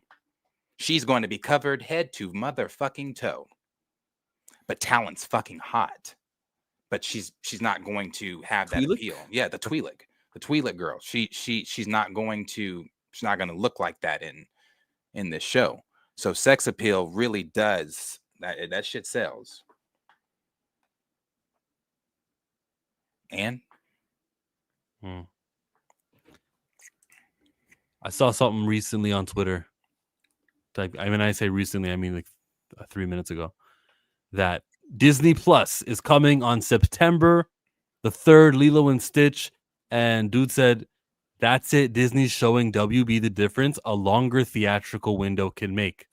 She's going to be covered head to motherfucking toe. But Talon's fucking hot. But she's not going to have that appeal. Yeah, the Twi'lek girl. She's not going to look like that in this show. So sex appeal really does that shit sells. And I saw something recently on Twitter. I say recently, I mean like 3 minutes ago, that Disney Plus is coming on September the 3rd, Lilo and Stitch. And dude said, that's it. Disney's showing WB the difference a longer theatrical window can make.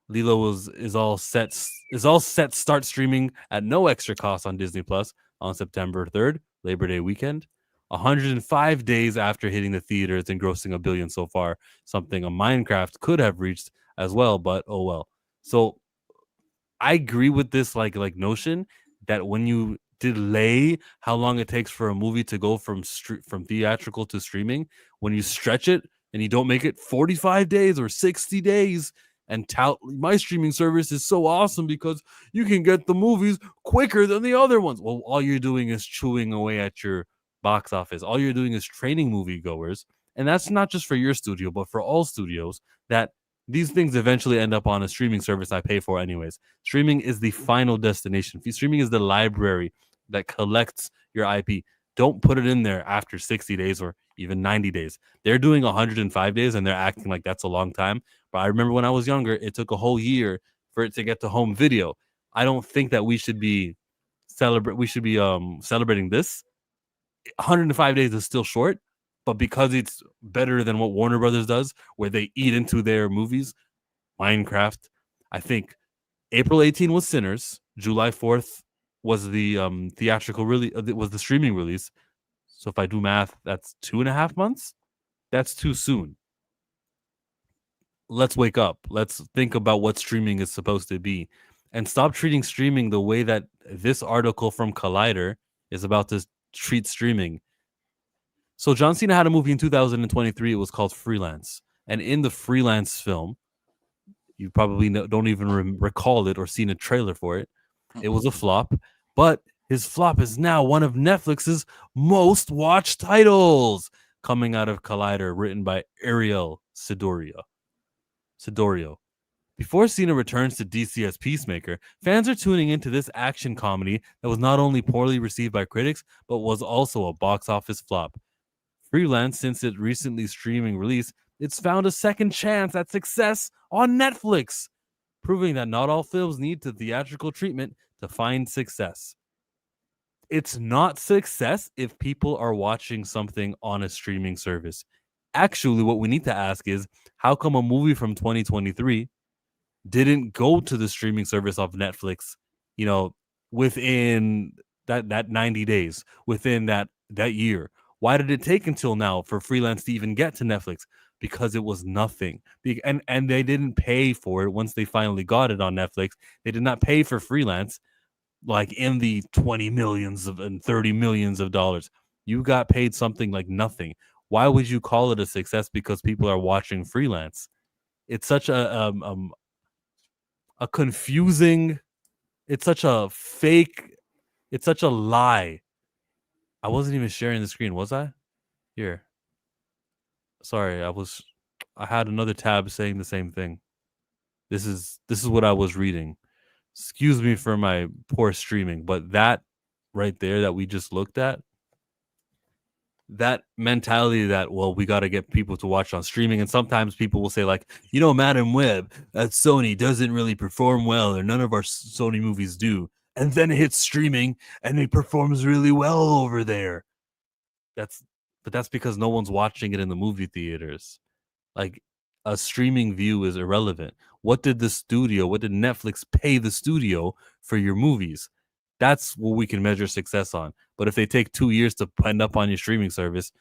Lilo is all set start streaming at no extra cost on Disney Plus on September 3rd, Labor Day weekend. 105 days after hitting the theaters and grossing $1 billion so far, something a Minecraft could have reached as well, but oh well. So I agree with this like notion that when you delay how long it takes for a movie to go from theatrical to streaming, when you stretch it and you don't make it 45 days or 60 days and tout my streaming service is so awesome because you can get the movies quicker than the other ones. Well, all you're doing is chewing away at your box office. All you're doing is training moviegoers. And that's not just for your studio, but for all studios, that these things eventually end up on a streaming service I pay for anyways. Streaming is the final destination. Streaming is the library that collects your IP. Don't put it in there after 60 days or even 90 days. They're doing 105 days and they're acting like that's a long time. But I remember when I was younger, it took a whole year for it to get to home video. I don't think that we should be celebrating this. 105 days is still short, but because it's better than what Warner Brothers does, where they eat into their movies, Minecraft, I think April 18 was Sinners, July 4th was the theatrical was the streaming release. So if I do math, that's 2.5 months. That's too soon. Let's wake up. Let's think about what streaming is supposed to be, and stop treating streaming the way that this article from Collider is about to treat streaming. So John Cena had a movie in 2023. It was called Freelance. And in the Freelance film, you probably don't even recall it or seen a trailer for it. It was a flop, but his flop is now one of Netflix's most watched titles, coming out of Collider, written by Ariel Sidorio. Before Cena returns to DC as Peacemaker, fans are tuning into this action comedy that was not only poorly received by critics, but was also a box office flop. Freelance, since its recently streaming release, it's found a second chance at success on Netflix, proving that not all films need the theatrical treatment to find success. It's not success if people are watching something on a streaming service. Actually, what we need to ask is, how come a movie from 2023 didn't go to the streaming service of Netflix, within that 90 days, within that year? Why did it take until now for Freelance to even get to Netflix? Because it was nothing. And they didn't pay for it once they finally got it on Netflix. They did not pay for Freelance like in the 20 millions and 30 millions of dollars. You got paid something like nothing. Why would you call it a success because people are watching Freelance? It's such a confusing, it's such a fake, it's such a lie. I wasn't even sharing the screen, was I? Here. Sorry, I had another tab saying the same thing. This is what I was reading. Excuse me for my poor streaming, but that right there that we just looked at, that mentality that, well, we got to get people to watch on streaming. And sometimes people will say like, Madam Web, that Sony doesn't really perform well, or none of our Sony movies do. And then it hits streaming and it performs really well over there. But that's because no one's watching it in the movie theaters. Like, a streaming view is irrelevant. What did Netflix pay the studio for your movies? That's what we can measure success on. But if they take 2 years to end up on your streaming service,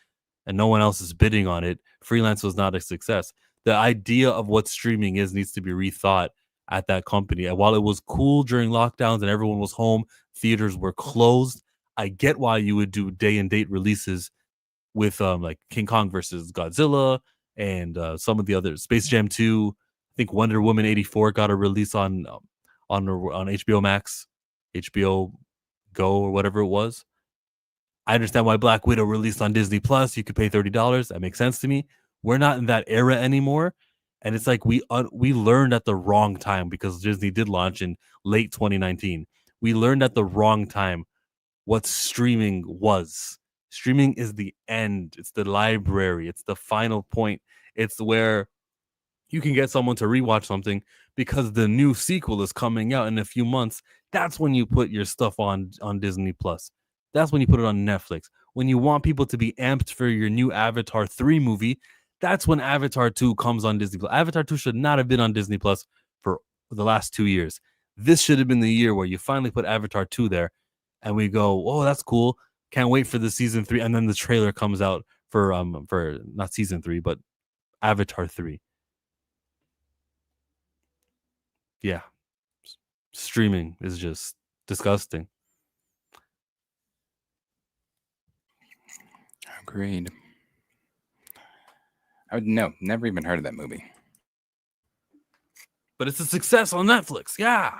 and no one else is bidding on it, freelance was not a success. The idea of what streaming is needs to be rethought at that company. And while it was cool during lockdowns and everyone was home, theaters were closed. I get why you would do day and date releases with like King Kong versus Godzilla and some of the other Space Jam 2. I think Wonder Woman 84 got a release on HBO Max, HBO Go or whatever it was. I understand why Black Widow released on Disney Plus. You could pay $30. That makes sense to me. We're not in that era anymore, and it's like we learned at the wrong time because Disney did launch in late 2019. We learned at the wrong time what streaming was. Streaming is the end. It's the library. It's the final point. It's where you can get someone to rewatch something because the new sequel is coming out in a few months. That's when you put your stuff on Disney Plus. That's when you put it on Netflix. When you want people to be amped for your new Avatar 3 movie, that's when Avatar 2 comes on Disney Plus. Avatar 2 should not have been on Disney Plus for the last 2 years. This should have been the year where you finally put Avatar 2 there and we go, "Oh, that's cool. Can't wait for the season 3." And then the trailer comes out for not season 3, but Avatar 3. Yeah. Streaming is just disgusting. Agreed. Never even heard of that movie. But it's a success on Netflix. Yeah.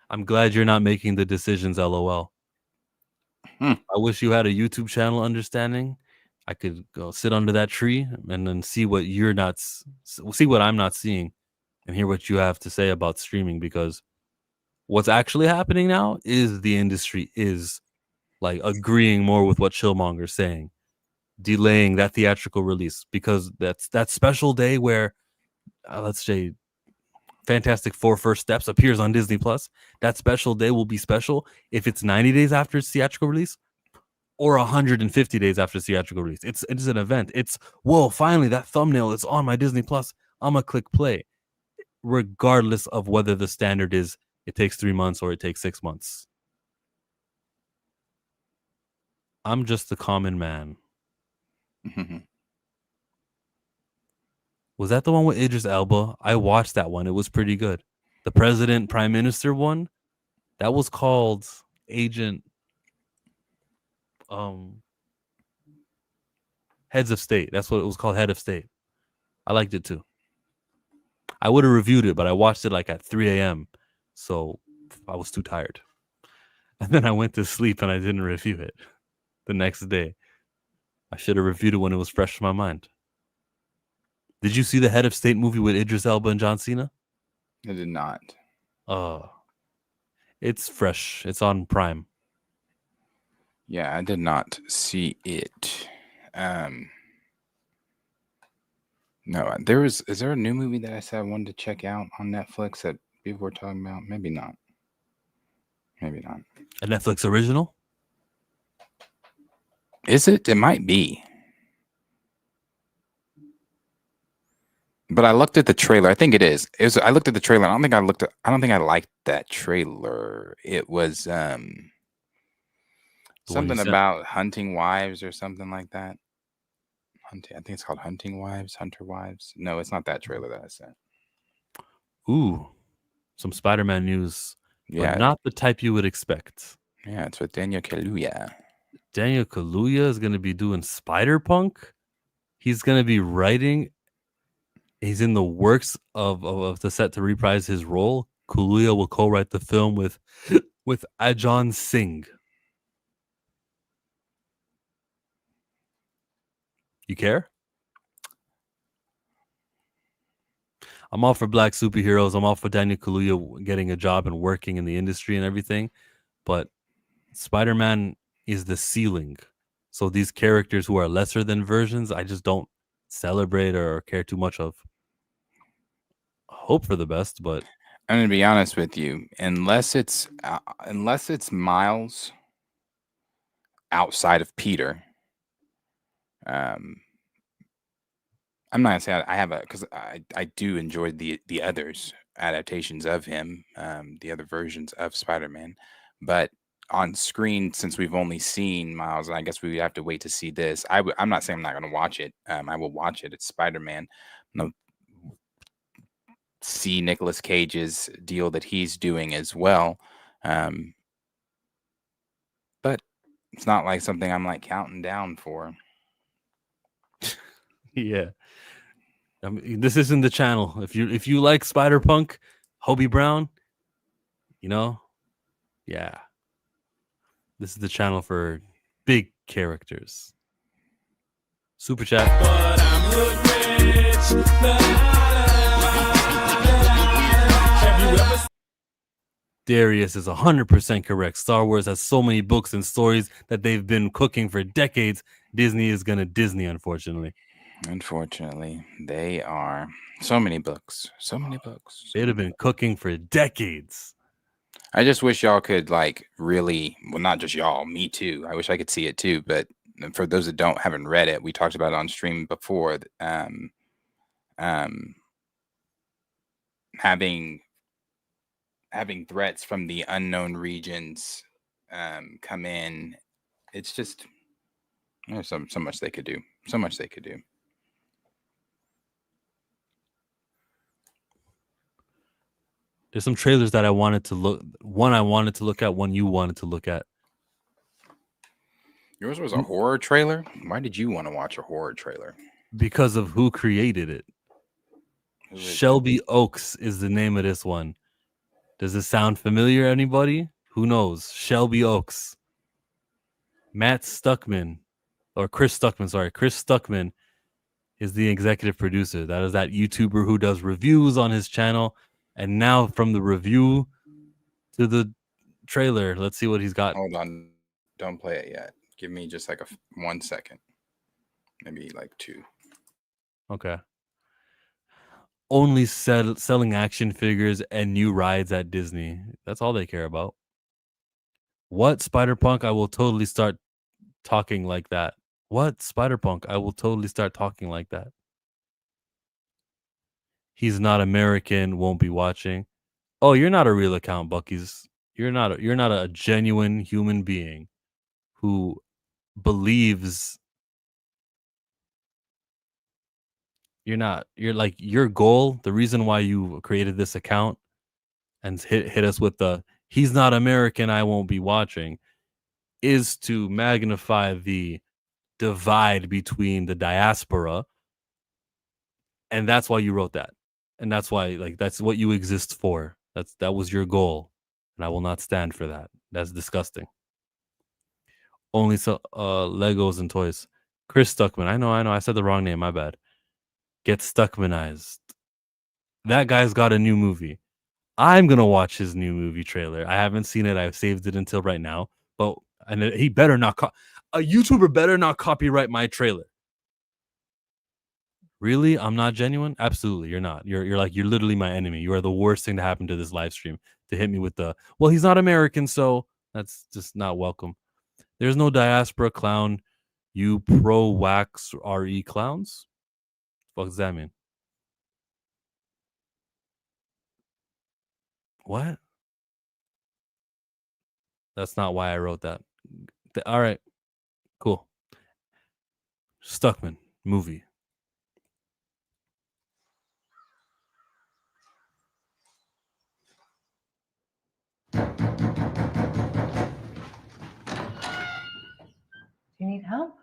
I'm glad you're not making the decisions, LOL. I wish you had a YouTube channel understanding. I could go sit under that tree and then see what I'm not seeing and hear what you have to say about streaming, because what's actually happening now is the industry is like agreeing more with what Chillmonger's saying, delaying that theatrical release because that's that special day where let's say Fantastic Four First Steps appears on Disney Plus. That special day will be special if it's 90 days after its theatrical release or 150 days after its theatrical release. It's an event. It's, whoa, finally that thumbnail is on my Disney Plus. I'm gonna click play, regardless of whether the standard is it takes 3 months or it takes 6 months. I'm just a common man. Was that the one with Idris Elba? I watched that one. It was pretty good. The president, prime minister one, that was called Agent Heads of State. That's what it was called, Head of State. I liked it too. I would have reviewed it, but I watched it like at 3 a.m. So I was too tired. And then I went to sleep and I didn't review it the next day. I should have reviewed it when it was fresh in my mind. Did you see the Head of State movie with Idris Elba and John Cena? I did not. It's fresh. It's on Prime. Yeah, I did not see it. No, is there a new movie that I said I wanted to check out on Netflix that people were talking about? Maybe not. Maybe not. A Netflix original? Is it? It might be. But I looked at the trailer. I think it is. I looked at the trailer. I don't think I liked that trailer. It was something about hunting wives or something like that. I think it's called Hunting Wives, Hunter Wives. No, it's not that trailer that I sent. Ooh, some Spider-Man news. Yeah, but not the type you would expect. Yeah, it's with Daniel Kaluuya. Daniel Kaluuya is going to be doing Spider-Punk. He's going to be writing. He's in the works of the set to reprise his role. Kaluuya will co-write the film with Ajahn Singh. You care? I'm all for black superheroes. I'm all for Daniel Kaluuya getting a job and working in the industry and everything. But Spider-Man is the ceiling. So these characters who are lesser than versions, I just don't celebrate or care too much of. Hope for the best, but I'm going to be honest with you. Unless it's Miles outside of Peter, I'm not gonna say I have because I do enjoy the others adaptations of him, the other versions of Spider-Man, but on screen, since we've only seen Miles, and I guess we have to wait to see this. I'm not saying I'm not going to watch it. I will watch it. It's Spider-Man. No, see Nicolas Cage's deal that he's doing as well. But it's not like something I'm like counting down for. Yeah. I mean, this isn't the channel. If you like Spider-Punk, Hobie Brown, you know, yeah. This is the channel for big characters. Super chat. But I'm rich. Have you ever Darius is 100% correct. Star Wars has so many books and stories that they've been cooking for decades. Disney is gonna Disney, unfortunately. Unfortunately, they are so many books. So many books. They'd have been cooking for decades. I just wish y'all could like really, well, not just y'all, me too. I wish I could see it too. But for those that haven't read it, we talked about it on stream before. Having threats from the unknown regions come in, it's just there's so much they could do. So much they could do. There's some trailers that I wanted to look. One I wanted to look at. One you wanted to look at. Yours was a horror trailer. Why did you want to watch a horror trailer? Because of who created it. Shelby Oaks is the name of this one. Does this sound familiar, anybody? Who knows? Shelby Oaks. Matt Stuckman, or Chris Stuckman, sorry. Chris Stuckman is the executive producer. That is that YouTuber who does reviews on his channel. And now from the review to the trailer, let's see what he's got. Hold on. Don't play it yet. Give me just like 1 second. Maybe like 2. Okay. Only selling action figures and new rides at Disney. That's all they care about. What? Spider-Punk? I will totally start talking like that. What? Spider-Punk? I will totally start talking like that. He's not American, won't be watching. Oh, you're not a real account, Bucky's. You're not a genuine human being who believes. You're like, your goal, the reason why you created this account and hit us with the he's not American, I won't be watching, is to magnify the divide between the diaspora. And that's why you wrote that. And that's why, like, that's what you exist for. That was your goal. And I will not stand for that. That's disgusting. Only Legos and toys. Chris Stuckman. I know. I said the wrong name. My bad. Get Stuckmanized. That guy's got a new movie. I'm going to watch his new movie trailer. I haven't seen it. I've saved it until right now. And he better not. A YouTuber better not copyright my trailer. Really? I'm not genuine? Absolutely, you're not. You're literally my enemy. You are the worst thing to happen to this live stream, to hit me with the, well, he's not American, so that's just not welcome. There's no diaspora clown, you pro-wax RE clowns? What does that mean? What? That's not why I wrote that. All right, cool. Stuckman, movie. You need help?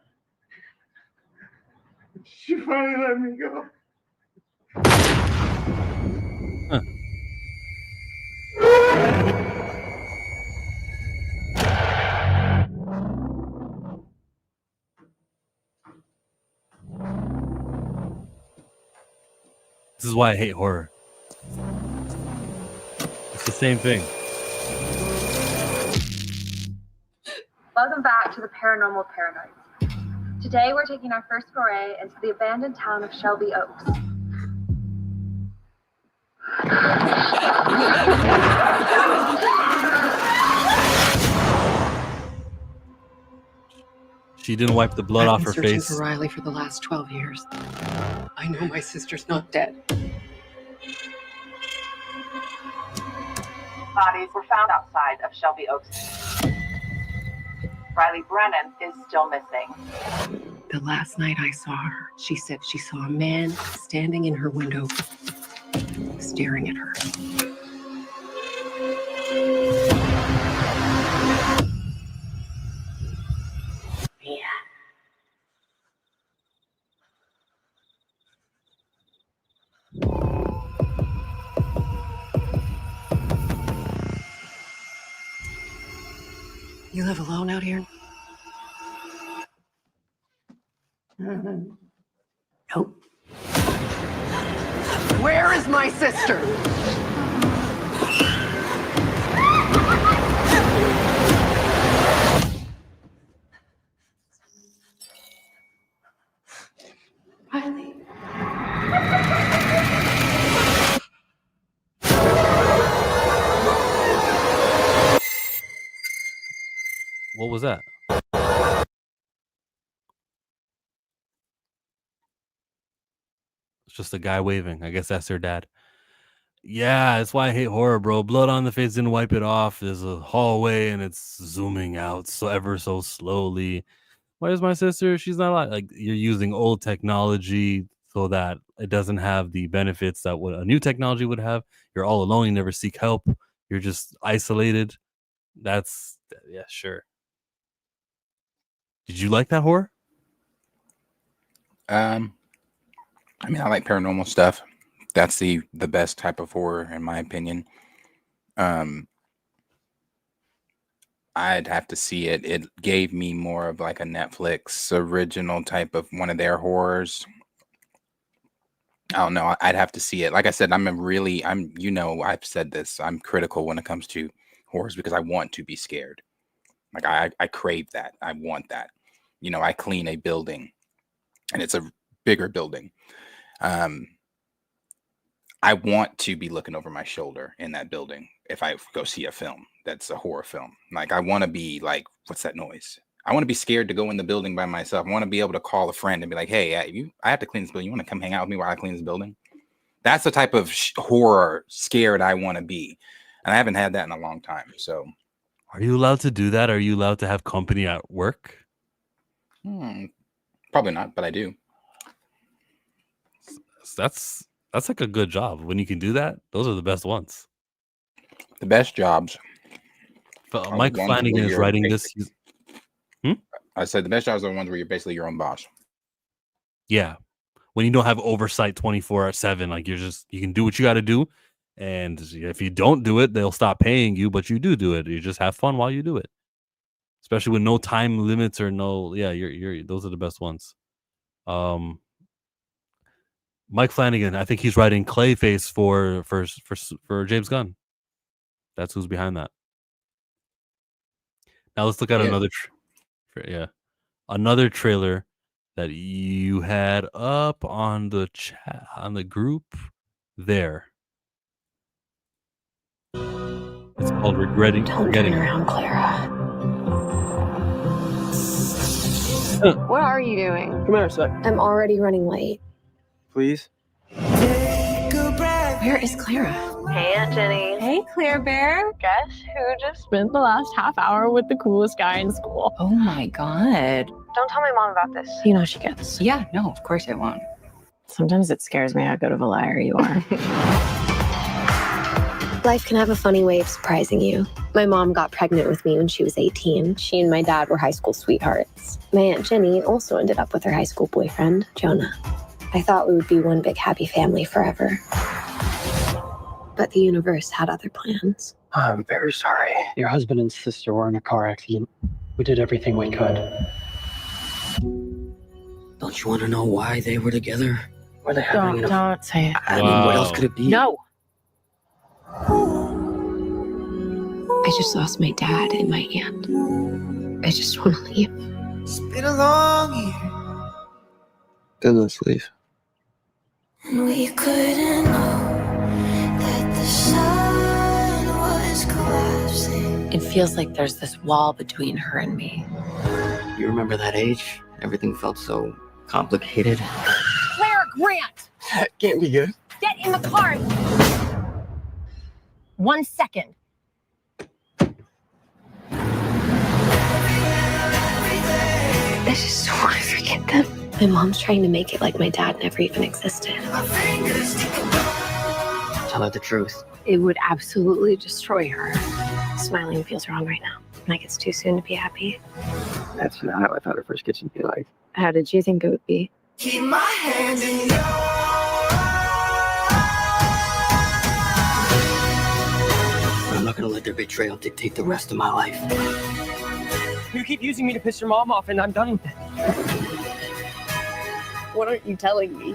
She finally let me go. Huh. This is why I hate horror. It's the same thing. Welcome back to the Paranormal Paranoids. Today we're taking our first foray into the abandoned town of Shelby Oaks. She didn't wipe the blood off her I've been searching face. for Riley for the last 12 years. I know my sister's not dead. Bodies were found outside of Shelby Oaks. Riley Brennan is still missing. The last night I saw her, she said she saw a man standing in her window, staring at her. Yeah. You live alone out here? Nope. Where is my sister? Riley. What was that? It's just a guy waving. I guess that's their dad. Yeah, that's why I hate horror, bro. Blood on the face didn't wipe it off. There's a hallway and it's zooming out so ever so slowly. Where's my sister? She's not alive. Like, you're using old technology so that it doesn't have the benefits that what a new technology would have. You're all alone. You never seek help. You're just isolated. Yeah, sure. Did you like that horror? I mean, I like paranormal stuff. That's the best type of horror, in my opinion. I'd have to see it. It gave me more of like a Netflix original type of one of their horrors. I don't know. I'd have to see it. Like I said, I've said this. I'm critical when it comes to horrors because I want to be scared. Like I crave that. I want that. I clean a building and it's a bigger building. I want to be looking over my shoulder in that building if I go see a film that's a horror film. Like, I want to be like, what's that noise? I want to be scared to go in the building by myself. I want to be able to call a friend and be like, hey, I have to clean this building. You want to come hang out with me while I clean this building? That's the type of horror scared I want to be. And I haven't had that in a long time. So, are you allowed to do that? Are you allowed to have company at work? Probably not, but I do. That's like a good job. When you can do that, those are the best ones. The best jobs. Mike Flanagan is writing this. I said the best jobs are the ones where you're basically your own boss. Yeah. When you don't have oversight 24/7, like you can do what you got to do. And if you don't do it, they'll stop paying you, but you do it. You just have fun while you do it. Especially with no time limits or those are the best ones. Mike Flanagan, I think he's writing Clayface for James Gunn. That's who's behind that. Now let's look at another trailer that you had up on the chat on the group there. It's called Regretting. Don't turn around, Clara. What are you doing? Come here a sec. I'm already running late. Please. Where is Clara? Hey, Aunt Jenny. Hey, Claire Bear. Guess who just spent the last half hour with the coolest guy in school? Oh my God. Don't tell my mom about this. You know she gets. Yeah, no, of course I won't. Sometimes it scares me how good of a liar you are. Life can have a funny way of surprising you. My mom got pregnant with me when she was 18. She and my dad were high school sweethearts. My Aunt Jenny also ended up with her high school boyfriend, Jonah. I thought we would be one big happy family forever. But the universe had other plans. I'm very sorry. Your husband and sister were in a car accident. We did everything we could. Don't you want to know why they were together? Were they having Don't say it. I mean, what else could it be? No. I just lost my dad and my aunt. I just want to leave. It's been a long year. Then let's leave. We couldn't know that the sun was collapsing. It feels like there's this wall between her and me. You remember that age? Everything felt so complicated. Claire Grant! That can't be good. Get in the car! 1 second. I just don't want to forget them. My mom's trying to make it like my dad never even existed. Tell her the truth. It would absolutely destroy her. Smiling feels wrong right now. Like it's too soon to be happy. That's not how I thought our first kiss would be like. How did you think it would be? Keep my hand in yours. I'm not gonna let their betrayal dictate the rest of my life. You keep using me to piss your mom off, and I'm done with it. What aren't you telling me?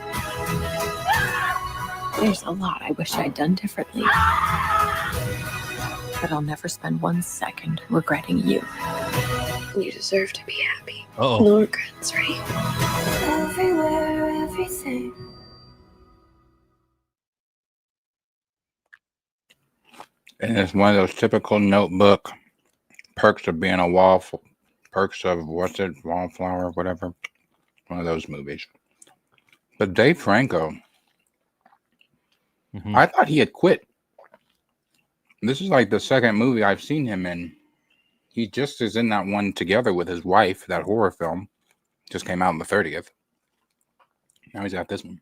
There's a lot I wish I'd done differently. But I'll never spend 1 second regretting you. You deserve to be happy. Uh-oh. No regrets, right? Everywhere, everything. And it's one of those typical Notebook perks of being a perks of wallflower, whatever. One of those movies. But Dave Franco, I thought he had quit. This is like the second movie I've seen him in. He just is in that one together with his wife, that horror film. Just came out on the 30th. Now he's got this one.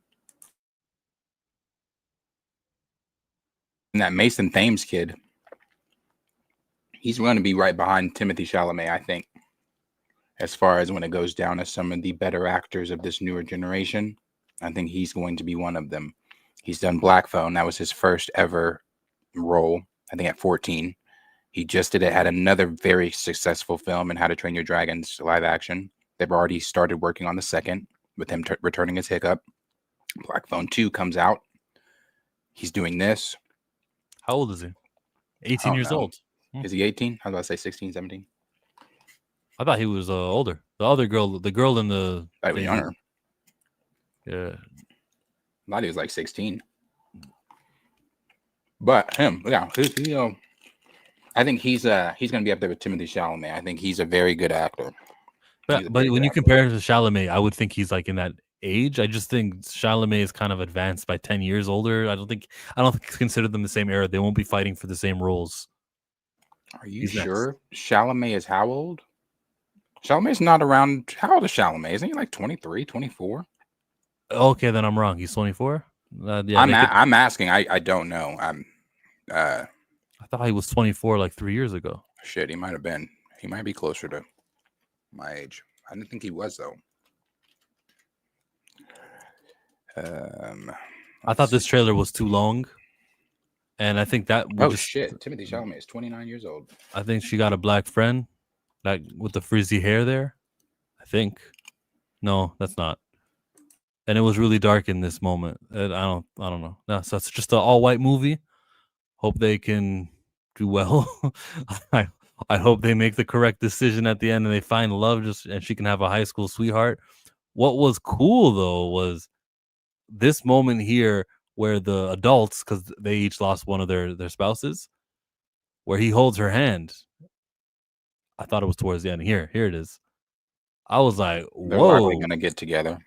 And that Mason Thames kid, he's going to be right behind Timothée Chalamet, I think, as far as when it goes down as some of the better actors of this newer generation. I think he's going to be one of them. He's done Black Phone. That was his first ever role, I think at 14. He just had another very successful film in How to Train Your Dragons live action. They've already started working on the second with him returning his hiccup. Black Phone 2 comes out. He's doing this. How old is he? 18 years old. Is he 18? I was about to say 16, 17. I thought he was older. The other girl, the girl in the... I was younger. Yeah. I thought he was like 16. But him, yeah, I think he's going to be up there with Timothée Chalamet. I think he's a very good actor. But when you compare him to Chalamet, I would think he's like in that age. I just think Chalamet is kind of advanced by 10 years older. I don't consider them the same era. They won't be fighting for the same roles. Are you sure? Chalamet is how old? Chalamet's not around. How old is Chalamet? Isn't he like 23, 24? Okay, then I'm wrong. He's 24? Yeah, I'm asking. I don't know. I thought he was 24 like 3 years ago. Shit, he might have been. He might be closer to my age. I didn't think he was, though. I thought this trailer was too long. And I think that... shit. Timothée Chalamet is 29 years old. I think she got a black friend, like with the frizzy hair there. I think. No, that's not. And it was really dark in this moment. I don't know. No, so it's just an all-white movie. Hope they can do well. I hope they make the correct decision at the end and they find love and she can have a high school sweetheart. What was cool though was this moment here where the adults, because they each lost one of their spouses, where he holds her hand. I thought it was towards the end. Here it is. I was like, whoa. They're likely going to get together.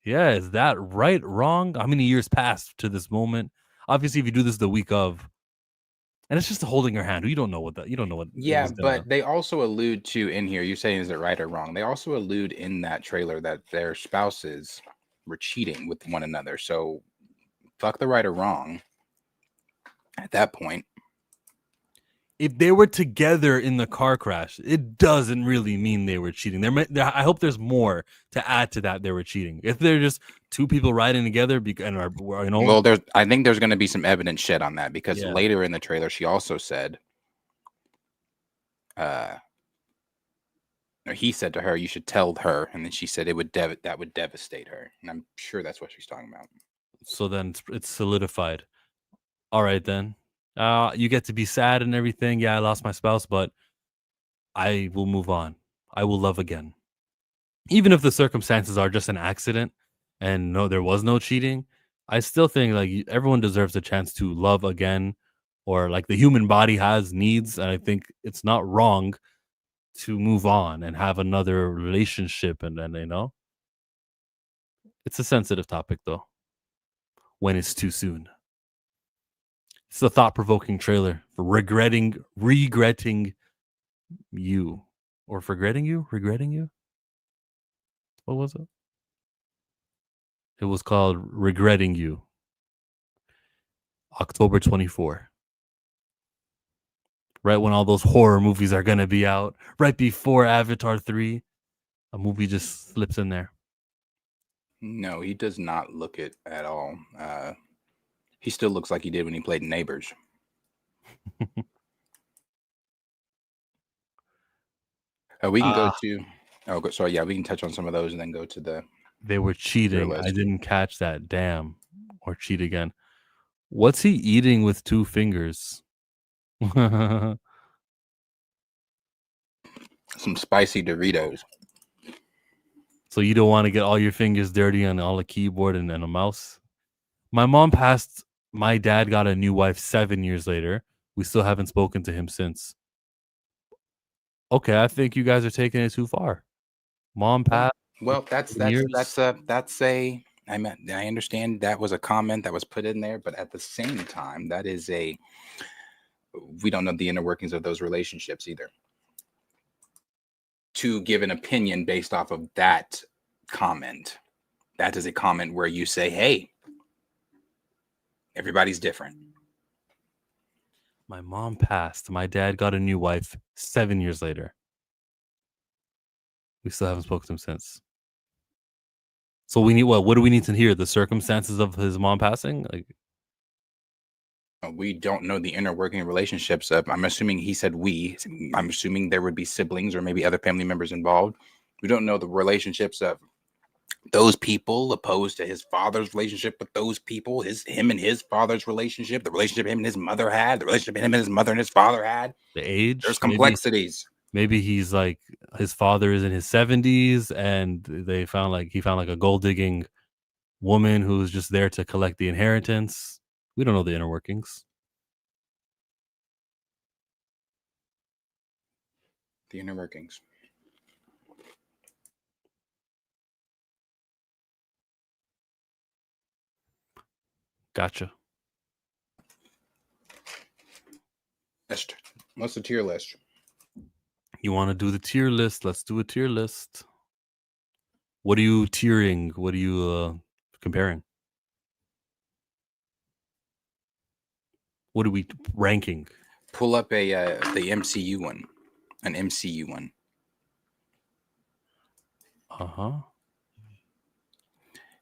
Yeah, is that right? Wrong? How many years passed to this moment? Obviously, if you do this the week of, and it's just holding her hand. You don't know what. Yeah, but they also allude to in here. You're saying is it right or wrong? They also allude in that trailer that their spouses were cheating with one another. So, fuck the right or wrong. At that point, if they were together in the car crash, it doesn't really mean they were cheating. I hope there's more to add to that. They were cheating. If they're just two people riding together, well, I think there's going to be some evidence shed on that because later in the trailer, she also said, he said to her, "You should tell her," and then she said, that would devastate her, and I'm sure that's what she's talking about. So then it's solidified. All right, then. You get to be sad and everything. Yeah, I lost my spouse, but I will move on. I will love again. Even if the circumstances are just an accident and no, there was no cheating, I still think like everyone deserves a chance to love again, or like the human body has needs. And I think it's not wrong to move on and have another relationship. And then, it's a sensitive topic though, when it's too soon. It's a thought-provoking trailer for regretting you, or regretting you. What was it? It was called Regretting You. October 24. Right when all those horror movies are going to be out. Right before Avatar 3. A movie just slips in there. No, he does not look it at all. He still looks like he did when he played Neighbors. We can go to... Oh, sorry. Yeah, we can touch on some of those and then go to the... They were cheating. I didn't catch that. Damn. Or cheat again. What's he eating with 2 fingers? Some spicy Doritos. So you don't want to get all your fingers dirty on all the keyboard and a mouse? My mom passed. My dad got a new wife 7 years later. We still haven't spoken to him since. Okay, I think you guys are taking it too far. Mom passed. Well, I understand that was a comment that was put in there, but at the same time, we don't know the inner workings of those relationships either. To give an opinion based off of that comment, that is a comment where you say, hey, everybody's different. My mom passed. My dad got a new wife 7 years later. We still haven't spoken to him since. So we need what? What do we need to hear? The circumstances of his mom passing? Like, we don't know the inner working relationships of. I'm assuming he said we. I'm assuming there would be siblings or maybe other family members involved. We don't know the relationships of those people opposed to his father's relationship with those people. Him and his father's relationship, the relationship him and his mother had, the relationship him and his mother and his father had. The age. There's complexities. Maybe he's like his father is in his 70s and he found like a gold digging woman who's just there to collect the inheritance. We don't know the inner workings. The inner workings. Gotcha. List. What's the tier list? You want to do the tier list? Let's do a tier list. What are you tiering? What are you comparing? What are we ranking? Pull up the MCU one, an MCU one.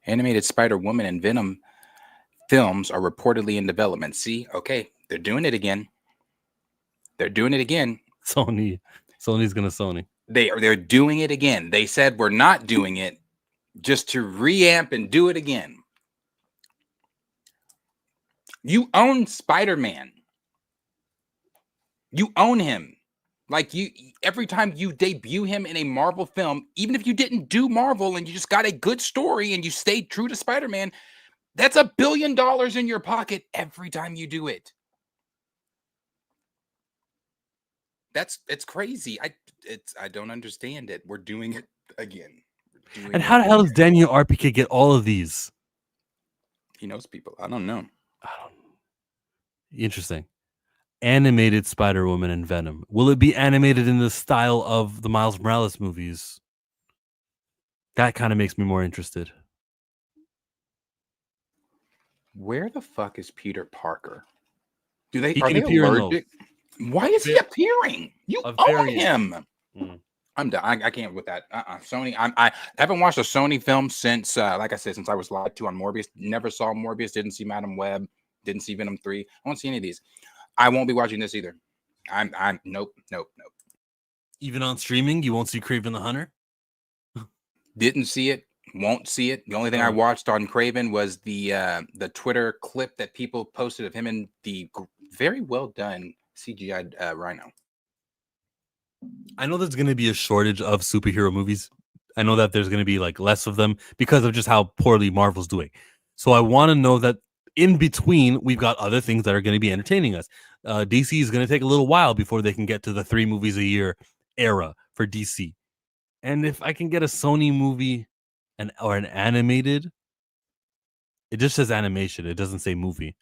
Animated Spider-Woman and Venom films are reportedly in development. See, okay, they're doing it again. Sony's gonna Sony. They're doing it again. They said we're not doing it just to reamp and do it again. You own Spider-Man. You own him. Like every time you debut him in a Marvel film, even if you didn't do Marvel and you just got a good story and you stayed true to Spider-Man, that's $1 billion in your pocket every time you do it. It's crazy. I don't understand it. We're doing it again. And how the hell does Daniel RPK get all of these? He knows people. I don't know. Interesting. Animated Spider-Woman and Venom. Will it be animated in the style of the Miles Morales movies? That kind of makes me more interested. Where the fuck is Peter Parker? Are they allergic? Why is he appearing? You own him. I'm done. I can't with that. Sony. I haven't watched a Sony film since, like I said, since I was lied to on Morbius. Never saw Morbius. Didn't see Madam Web. Didn't see Venom 3. I won't see any of these. I won't be watching this either. I'm nope. Even on streaming, you won't see Kraven the Hunter? Didn't see it. Won't see it. The only thing I watched on Kraven was the Twitter clip that people posted of him in the very well done CGI Rhino. I know there's going to be a shortage of superhero movies. I know that there's going to be like less of them because of just how poorly Marvel's doing. So I want to know that in between, we've got other things that are going to be entertaining us. DC is going to take a little while before they can get to the 3 movies a year era for DC. And if I can get a Sony movie or an animated, it just says animation. It doesn't say movie.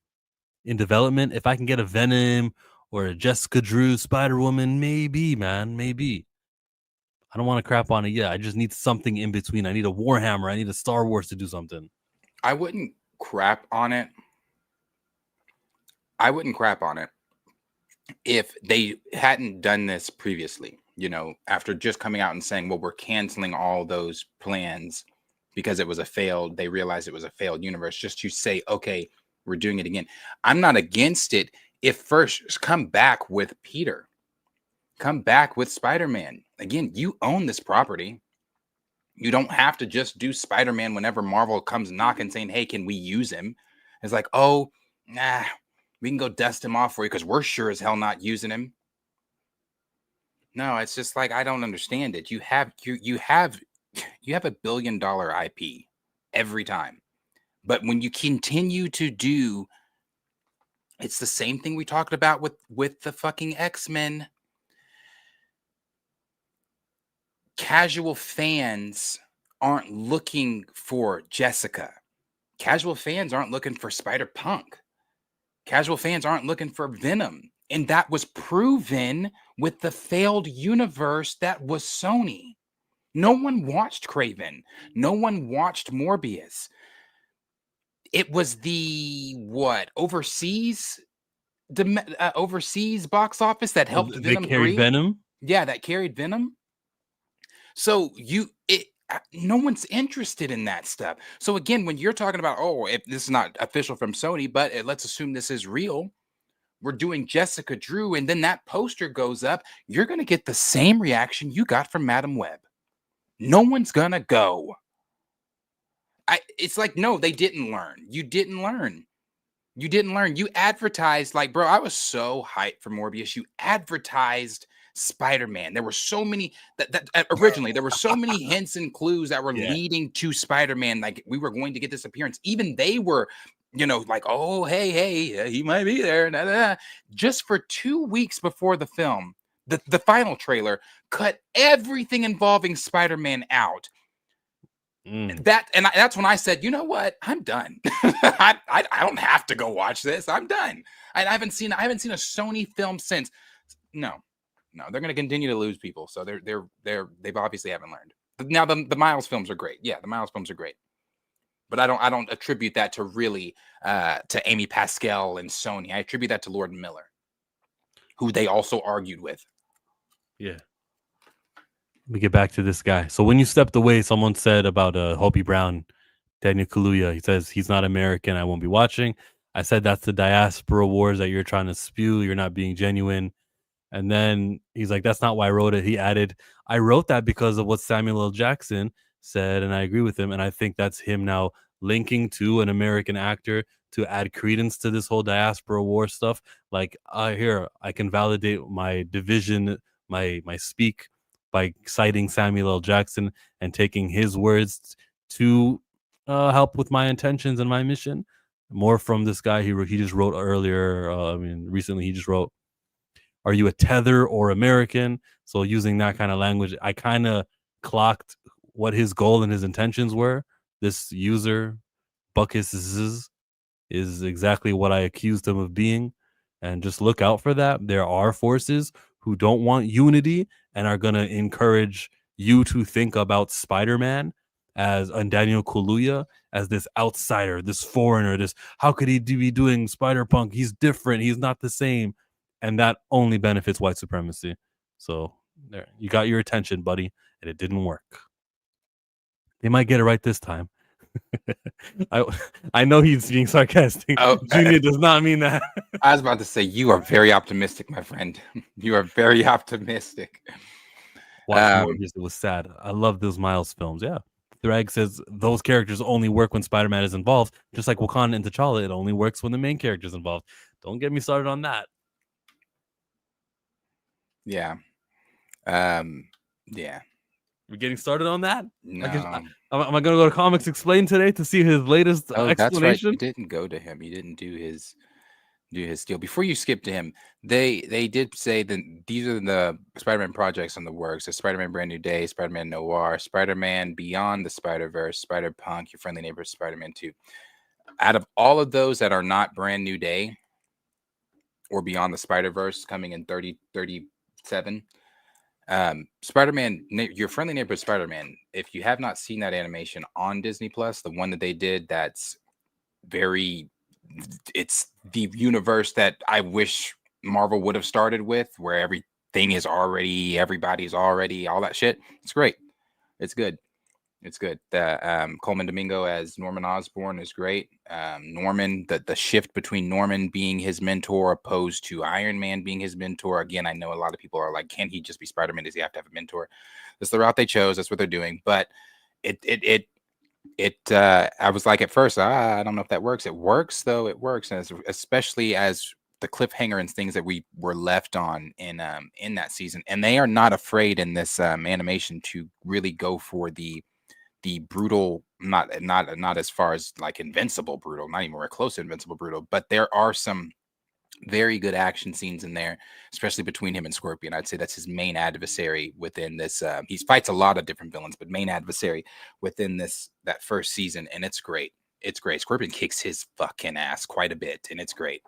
In development, if I can get a Venom or a Jessica Drew Spider-Woman, maybe, man, maybe. I don't want to crap on it yet. I just need something in between. I need a Warhammer. I need a Star Wars to do something. I wouldn't crap on it. I wouldn't crap on it if they hadn't done this previously, you know, after just coming out and saying, well, we're canceling all those plans because it was a failed, they realized it was a failed universe, just to say, okay, we're doing it again. I'm not against it if first come back with Peter, come back with Spider-Man. Again, you own this property. You don't have to just do Spider-Man whenever Marvel comes knocking saying, hey, can we use him? It's like, oh, nah, we can go dust him off for you because we're sure as hell not using him. No, it's just like, I don't understand it. You have $1 billion IP every time. But when you continue to do, it's the same thing we talked about with the fucking X-Men. Casual fans aren't looking for Jessica. Casual fans aren't looking for Spider-Punk. Casual fans aren't looking for Venom. And that was proven with the failed universe that was Sony. No one watched Kraven. No one watched Morbius. It was the overseas box office that helped Venom 3. Venom? Yeah, that carried Venom. So no one's interested in that stuff. So again, when you're talking about, oh, if this is not official from Sony, but let's assume this is real, we're doing Jessica Drew, and then that poster goes up, you're going to get the same reaction you got from Madam Web. No one's going to go. It's like, no, they didn't learn. You didn't learn. You didn't learn. You advertised, like, bro, I was so hyped for Morbius. You advertised Spider-Man. There were so many that originally there were so many hints and clues that were leading to Spider-Man. Like, we were going to get this appearance. Even they were, you know, like, oh, hey, he might be there. Nah, nah, nah. Just for 2 weeks before the film, the final trailer cut everything involving Spider-Man out. That's when I said, you know what? I'm done. I don't have to go watch this. I'm done. I haven't seen a Sony film since. No, they're going to continue to lose people. So they've obviously haven't learned. Now the Miles films are great. Yeah, the Miles films are great. But I don't attribute that to really to Amy Pascal and Sony. I attribute that to Lord and Miller, who they also argued with. Yeah. Let me get back to this guy. So when you stepped away, someone said about Hobie Brown, Daniel Kaluuya. He says he's not American. I won't be watching. I said that's the diaspora wars that you're trying to spew. You're not being genuine. And then he's like, that's not why I wrote it. He added, I wrote that because of what Samuel L. Jackson said, and I agree with him. And I think that's him now linking to an American actor to add credence to this whole diaspora war stuff. Like, here, I can validate my division, my speak by citing Samuel L. Jackson and taking his words to help with my intentions and my mission. More from this guy. He just wrote earlier. Recently he just wrote, are you a tether or American? So using that kind of language, I kind of clocked what his goal and his intentions were. This user, Buckus, is exactly what I accused him of being. And just look out for that. There are forces who don't want unity and are going to encourage you to think about Spider-Man and Daniel Kaluuya as this outsider, this foreigner, this, how could he be doing Spider-Punk? He's different. He's not the same. And that only benefits white supremacy. So there, you got your attention, buddy, and it didn't work. They might get it right this time. I know he's being sarcastic. Oh, Junior does not mean that. I was about to say, you are very optimistic, my friend. You are very optimistic. Morbius, it was sad. I love those Miles films. Yeah. Thrag says those characters only work when Spider-Man is involved. Just like Wakanda and T'Challa, it only works when the main character is involved. Don't get me started on that. Yeah. Yeah. We're getting started on that? No. Am I going to go to Comics Explained today to see his latest explanation? That's right. You didn't go to him. You didn't do his deal. Before you skip to him, they did say that these are the Spider-Man projects in the works. The Spider-Man Brand New Day, Spider-Man Noir, Spider-Man Beyond the Spider-Verse, Spider-Punk, Your Friendly Neighbor Spider-Man 2. Out of all of those that are not Brand New Day or Beyond the Spider-Verse coming in 2037, Spider-Man, Your Friendly Neighborhood Spider-Man. If you have not seen that animation on Disney Plus, the one that they did, it's the universe that I wish Marvel would have started with, where everybody's already all that shit. It's great. It's good. It's good. The Coleman Domingo as Norman Osborn is great. Norman, the shift between Norman being his mentor opposed to Iron Man being his mentor. Again, I know a lot of people are like, can he just be Spider-Man? Does he have to have a mentor? That's the route they chose. That's what they're doing. But I was like at first, I don't know if that works. It works though. It works, and especially as the cliffhanger and things that we were left on in that season. And they are not afraid in this animation to really go for the brutal, not as far as like Invincible brutal, not even close to Invincible brutal, but there are some very good action scenes in there, especially between him and Scorpion. I'd say that's his main adversary within this. He fights a lot of different villains, but main adversary within that first season, and it's great. It's great. Scorpion kicks his fucking ass quite a bit, and it's great.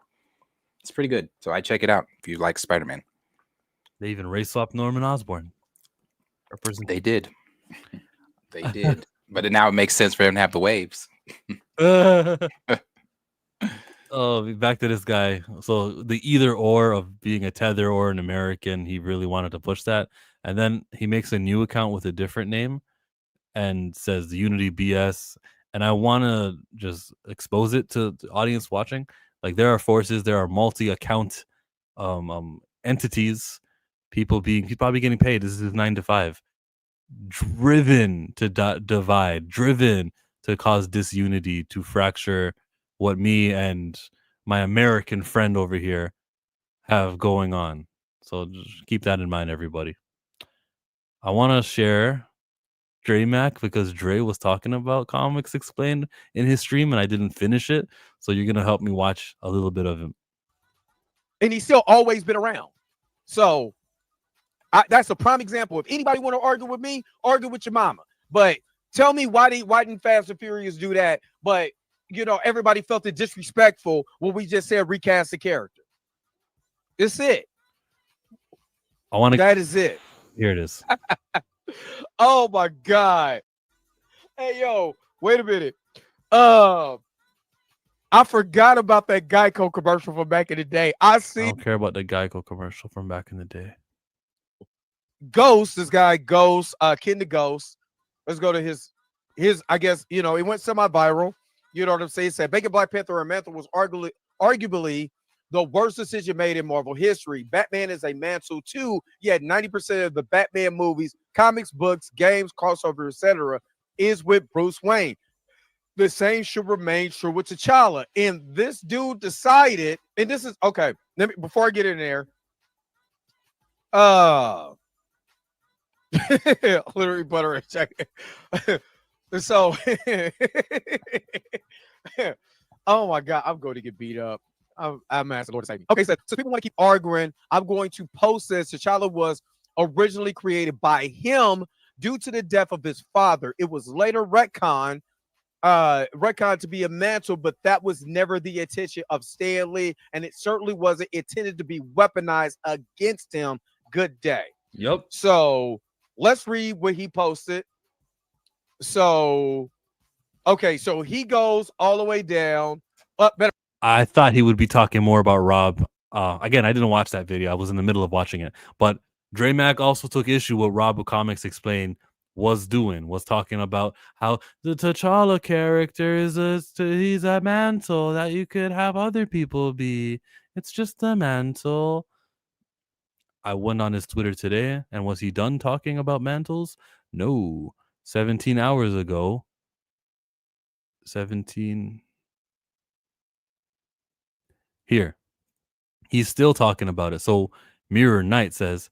It's pretty good. So I check it out if you like Spider-Man. They even race swapped Norman Osborn. They did. They did. But now it makes sense for him to have the waves. Oh, back to this guy. So the either or of being a tether or an American, he really wanted to push that. And then he makes a new account with a different name and says Unity BS. And I want to just expose it to the audience watching. Like there are forces, there are multi-account entities, he's probably getting paid. This is his 9 to 5. Driven to divide, driven to cause disunity, to fracture what me and my American friend over here have going on. So just keep that in mind, everybody. I want to share Dre Mac because Dre was talking about Comics Explained in his stream and I didn't finish it. So you're going to help me watch a little bit of him. And he's still always been around. So that's a prime example. If anybody want to argue with me, argue with your mama. But tell me why didn't Fast and Furious do that? But everybody felt it disrespectful when we just said recast the character. It's it. That is it. Here it is. Oh my God. Hey yo, wait a minute. I forgot about that Geico commercial from back in the day. I don't care about the Geico commercial from back in the day. Ghost, this guy Ghost, Ken the Ghost. Let's go to his I guess, it went semi-viral. You know what I'm saying? He said making Black Panther a mantle was arguably the worst decision made in Marvel history. Batman is a mantle too, yet 90% of the Batman movies, comics, books, games, crossover, etc., is with Bruce Wayne. The same should remain true with T'Challa. And this dude decided, and this is okay. Before I get in there, literally butter and check. So, oh my God, I'm going to get beat up. I'm asking the Lord to save me. Okay, so people want to keep arguing. I'm going to post this. T'Challa was originally created by him due to the death of his father. It was later retconned to be a mantle, but that was never the intention of Stan Lee, and it certainly wasn't intended to be weaponized against him. Good day. Yep. So let's read what he posted. So, okay, so he goes all the way down. I thought he would be talking more about Rob. Again, I didn't watch that video. I was in the middle of watching it. But Dre Mac also took issue with Rob of Comics Explained was talking about how the T'Challa character he's a mantle that you could have other people be. It's just a mantle. I went on his Twitter today, and was he done talking about mantles? No. 17 hours ago. 17. Here. He's still talking about it. So Mirror Knight says,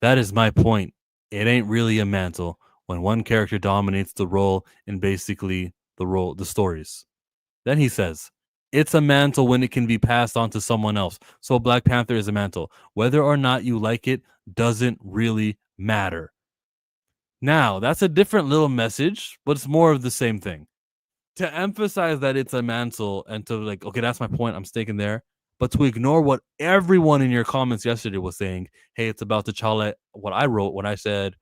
that is my point. It ain't really a mantle when one character dominates the role in basically the stories. Then he says, it's a mantle when it can be passed on to someone else. So Black Panther is a mantle. Whether or not you like it doesn't really matter. Now, that's a different little message, but it's more of the same thing. To emphasize that it's a mantle and to okay, that's my point. I'm sticking there. But to ignore what everyone in your comments yesterday was saying, hey, it's about T'Challa. What I wrote when I said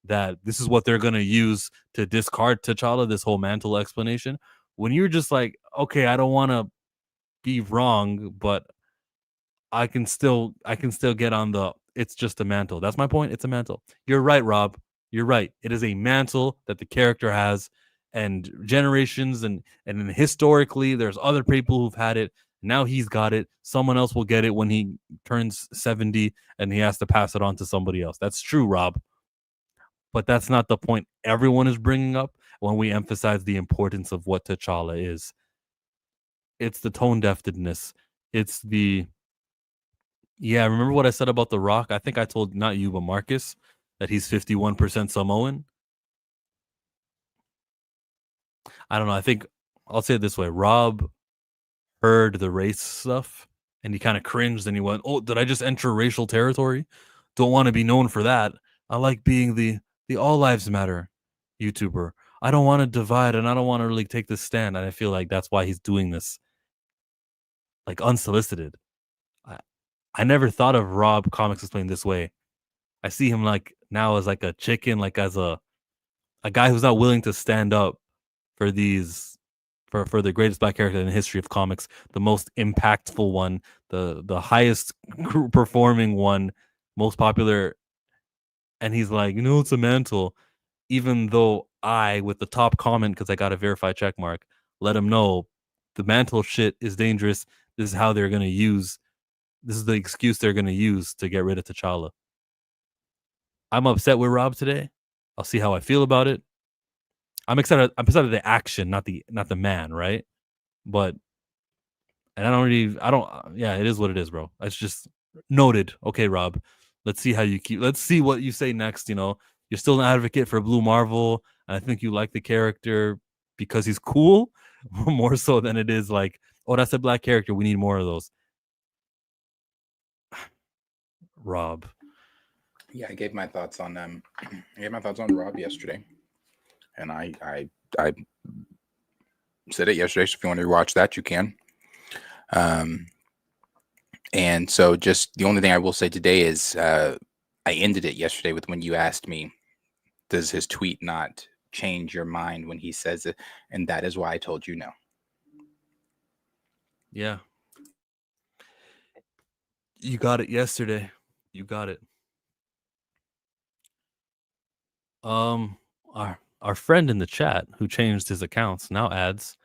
that this is what they're going to use to discard T'Challa, this whole mantle explanation. When you're just like, okay, I don't want to be wrong, but I can still get on the it's just a mantle. That's my point. It's a mantle. You're right, Rob. You're right. It is a mantle that the character has, and generations and historically, there's other people who've had it. Now he's got it. Someone else will get it when he turns 70 and he has to pass it on to somebody else. That's true, Rob. But that's not the point everyone is bringing up when we emphasize the importance of what T'Challa is. It's the tone deafness. It's the yeah, remember what I said about The Rock? I think I told not you, but Marcus that he's 51% Samoan. I don't know. I think I'll say it this way. Rob heard the race stuff and he kind of cringed and he went, "Oh, did I just enter racial territory? Don't want to be known for that. I like being the all lives matter YouTuber. I don't want to divide and I don't want to really take this stand." And I feel like that's why he's doing this like unsolicited. I never thought of Rob Comics Explained this way. I see him like now as like a chicken, like as a guy who's not willing to stand up for these for the greatest black character in the history of comics, the most impactful one, the highest performing one, most popular, and he's like, it's a mantle. Even though I, with the top comment, because I got a verified check mark, let him know the mantle shit is dangerous. This is how they're gonna use. This is the excuse they're gonna use to get rid of T'Challa. I'm upset with Rob today. I'll see how I feel about it. I'm excited of the action, not the man, right? But and it is what it is, bro. It's just noted. Okay, Rob. Let's see how you let's see what you say next, You're still an advocate for Blue Marvel, and I think you like the character because he's cool, more so than it is like, oh, that's a black character. We need more of those. Rob. Yeah, I gave my thoughts on Rob yesterday, and I said it yesterday. So if you want to watch that, you can. And so just the only thing I will say today is I ended it yesterday with when you asked me, does his tweet not change your mind when he says it? And that is why I told you no. Yeah. You got it yesterday. You got it. Our friend in the chat who changed his accounts now adds,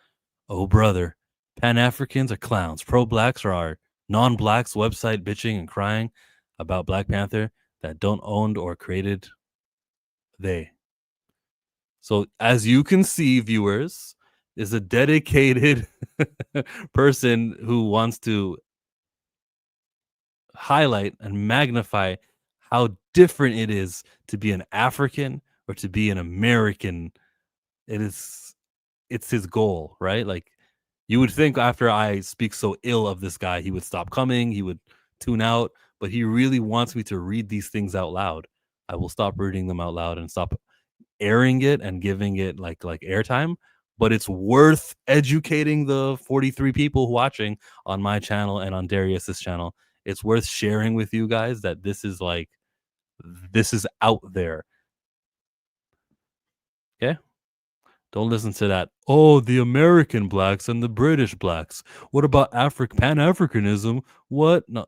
"Oh brother, Pan-Africans are clowns. Pro-blacks are non-blacks website bitching and crying about Black Panther that don't owned or created they." So as you can see, viewers, is a dedicated person who wants to highlight and magnify how different it is to be an African or to be an American. It's his goal, right? Like, you would think after I speak so ill of this guy, he would stop coming, he would tune out, but he really wants me to read these things out loud. I will stop reading them out loud and stop airing it and giving it like airtime, but it's worth educating the 43 people watching on my channel and on Darius's channel. It's worth sharing with you guys that this is out there. Okay? Don't listen to that. Oh, the American blacks and the British blacks. What about Pan-Africanism? What? No,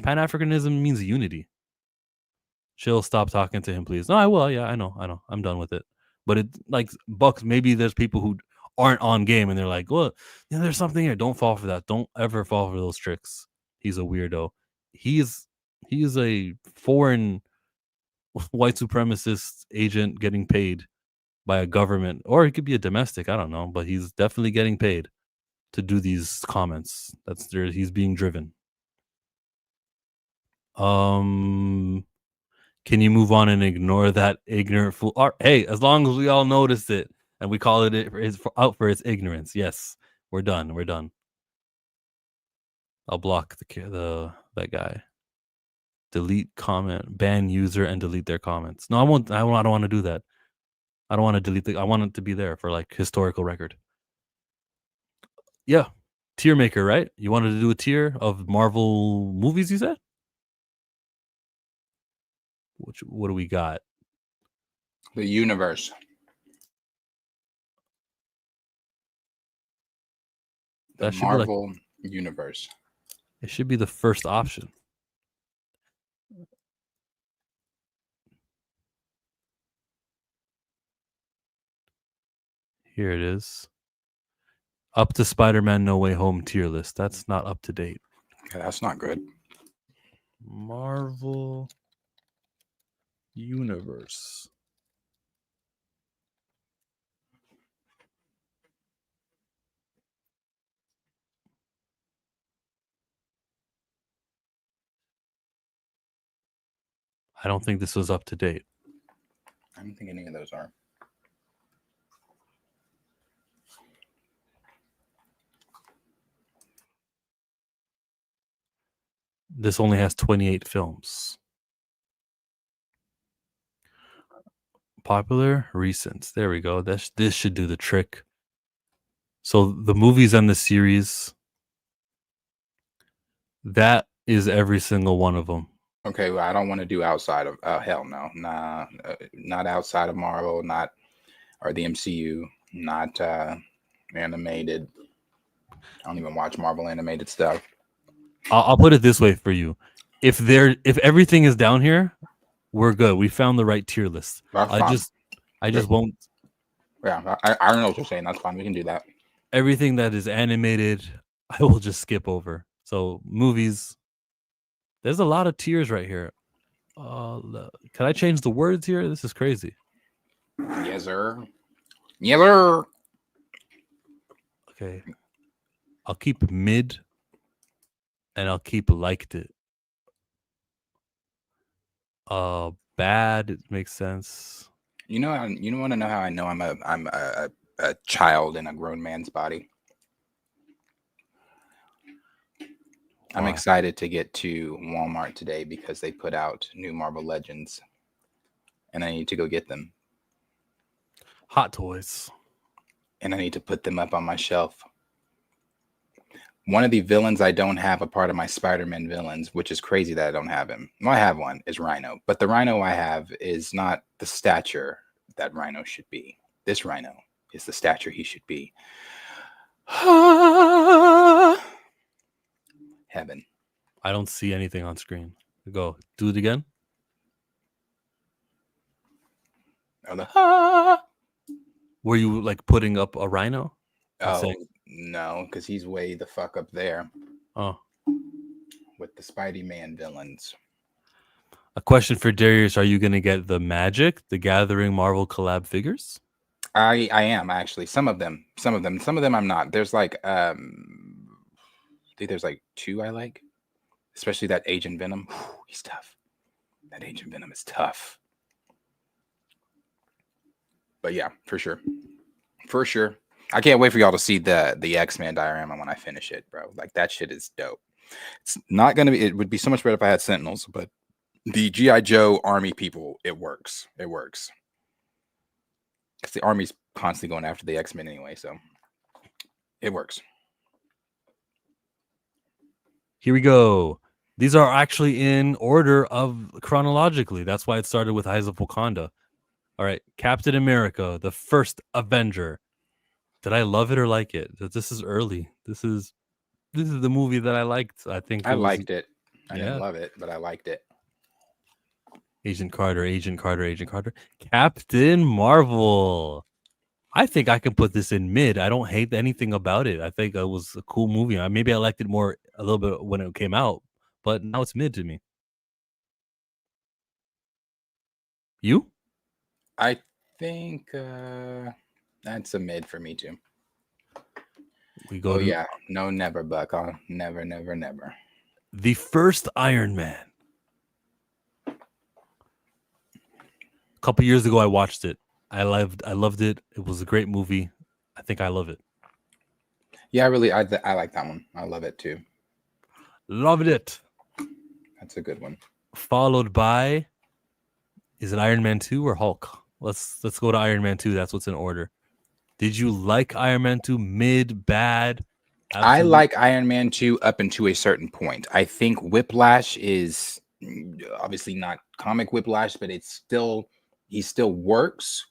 Pan-Africanism means unity. Chill, stop talking to him, please. No, I will. Yeah, I know. I'm done with it. But it like Bucks, maybe there's people who aren't on game and they're like, well, there's something here. Don't fall for that. Don't ever fall for those tricks. He's a weirdo. He is a foreign white supremacist agent getting paid by a government, or it could be a domestic. I don't know, but he's definitely getting paid to do these comments. He's being driven. Can you move on and ignore that ignorant fool? Hey, as long as we all notice it and we call it out for its ignorance. Yes, we're done. We're done. I'll block that guy. Delete comment, ban user, and delete their comments. No, I won't. I don't want to do that. I don't want to delete I want it to be there for like historical record. Yeah. tier maker, right? You wanted to do a tier of Marvel movies, you said? What do we got? The universe. The Marvel universe. It should be the first option. Here it is. Up to Spider-Man No Way Home tier list. That's not up to date. Okay, that's not good. Marvel Universe. I don't think this was up to date. I don't think any of those are. This only has 28 films. Popular, recent. There we go. This should do the trick. So the movies and the series, that is every single one of them. Okay, well, I don't want to do outside of hell no, nah, not outside of Marvel, not or the MCU, not animated. I don't even watch Marvel animated stuff. I'll put it this way for you: if everything is down here, we're good. We found the right tier list. That's I fine. just won't. Yeah, I don't know what you're saying. That's fine. We can do that. Everything that is animated, I will just skip over. So movies, there's a lot of tiers right here. Can I change the words here? This is crazy. Yes, sir. Yes, sir. Okay. I'll keep mid and I'll keep liked it. Bad, it makes sense. You know, you want to know how I know I'm a child in a grown man's body? I'm excited to get to Walmart today because they put out new Marvel Legends, and I need to go get them. Hot Toys. And I need to put them up on my shelf. One of the villains I don't have a part of my Spider-Man villains, which is crazy that I don't have him. Well, I have one, is Rhino. But the Rhino I have is not the stature that Rhino should be. This Rhino is the stature he should be. Heaven. I don't see anything on screen. Go. Do it again. Were you like putting up a Rhino? Oh, no, because he's way the fuck up there. Oh. With the Spidey Man villains. A question for Darius. Are you going to get the Magic, the Gathering Marvel collab figures? I am actually. Some of them I'm not. There's like I think there's like 2 I like. Especially that Agent Venom. He's tough. That Agent Venom is tough. But yeah, for sure. For sure. I can't wait for y'all to see the X-Men diorama when I finish it, bro. Like that shit is dope. It's not gonna be. It would be so much better if I had Sentinels, but the G.I. Joe army people, it works. It works. Because the army's constantly going after the X-Men anyway, so it works. Here we go. These are actually in order of chronologically. That's why it started with Eyes of Wakanda. All right, Captain America, the first Avenger. Did I love it or like it? This is early. This is the movie that I liked. I think I liked it. I yeah. didn't love it, but I liked it. Agent Carter, Agent Carter, Agent Carter. Captain Marvel. I think I can put this in mid. I don't hate anything about it. I think it was a cool movie. Maybe I liked it more a little bit when it came out, but now it's mid to me. You? I think that's a mid for me too. We go. Oh yeah, no, never, Buck. Never, never, never. The first Iron Man. A couple years ago, I watched it. I loved it. It was a great movie. I think I love it. Yeah, I like that one. I love it too. Loved it. That's a good one. Followed by, is it Iron Man 2 or Hulk? Let's go to Iron Man 2. That's what's in order. Did you like Iron Man 2? Mid, bad? I like Iron Man 2 up into a certain point. I think Whiplash is obviously not comic Whiplash, but he still works.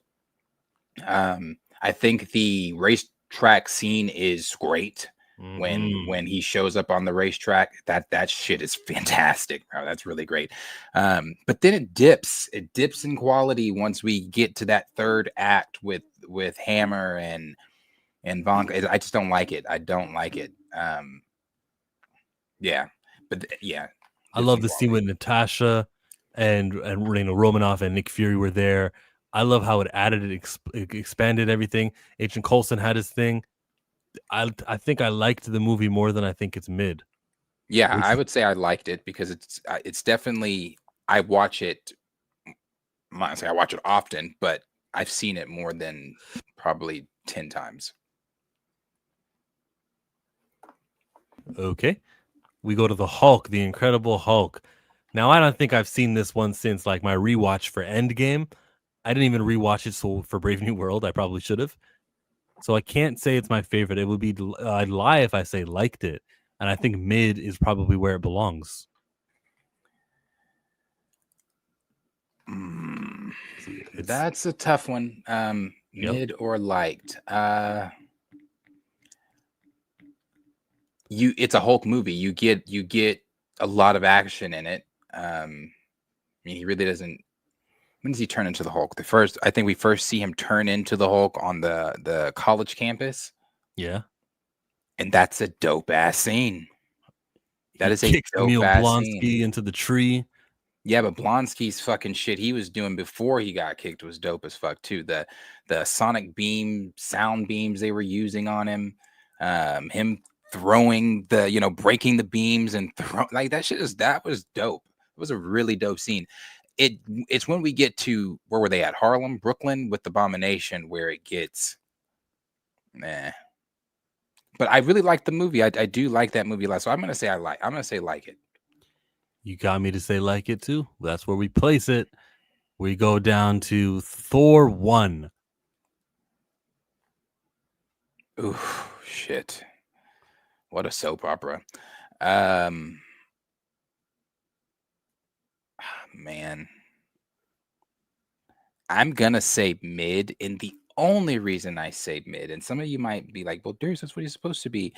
I think the racetrack scene is great. When he shows up on the racetrack, that shit is fantastic, bro. That's really great. But then it dips in quality once we get to that third act with Hammer and Von. I just don't like it. I don't like it. Yeah, but yeah, I love the scene with Natasha and Romanoff and Nick Fury were there. I love how it added it expanded everything. Agent Coulson had his thing. I think I liked the movie more than I think it's mid. Yeah, I would say I liked it because it's definitely I watch it. I watch it often, but I've seen it more than probably 10 times. Okay, we go to the Hulk, the Incredible Hulk. Now I don't think I've seen this one since like my rewatch for Endgame. I didn't even rewatch it for Brave New World. I probably should have. So I can't say it's my favorite. It would be I'd lie if I say liked it, and I think mid is probably where it belongs. That's a tough one. Mid or liked. It's a Hulk movie. You get a lot of action in it. I mean, he really doesn't. When does he turn into the Hulk? I think we first see him turn into the Hulk on the college campus. Yeah, and that's a dope ass scene. That is a kicks dope Emil ass Blonsky scene. into the tree. Yeah, but Blonsky's fucking shit he was doing before he got kicked was dope as fuck too. The sonic beam, sound beams they were using on him, him throwing breaking the beams and like that was dope. It was a really dope scene. It's when we get to where were they at? Harlem, Brooklyn with the Abomination where it gets meh. But I really like the movie. I do like that movie a lot. So I'm gonna say I'm gonna say like it. You got me to say like it too. That's where we place it. We go down to Thor 1. Ooh, shit. What a soap opera. Man. I'm gonna say mid, and the only reason I say mid, and some of you might be like, well, Darius, that's what he's supposed to be.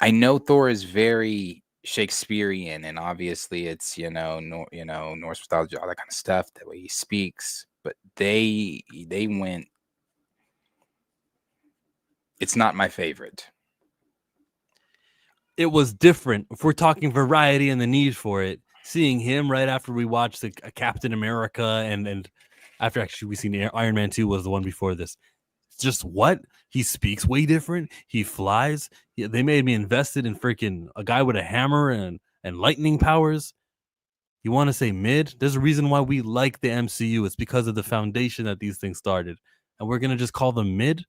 I know Thor is very Shakespearean, and obviously it's Norse mythology, all that kind of stuff, the way he speaks, but they went. It's not my favorite. It was different. If we're talking variety and the need for it, seeing him right after we watched the Captain America and after actually we seen Iron Man 2 was the one before this. Just what? He speaks way different. He flies. They made me invested in freaking a guy with a hammer and lightning powers. You want to say mid? There's a reason why we like the MCU. It's because of the foundation that these things started. And we're going to just call them mid?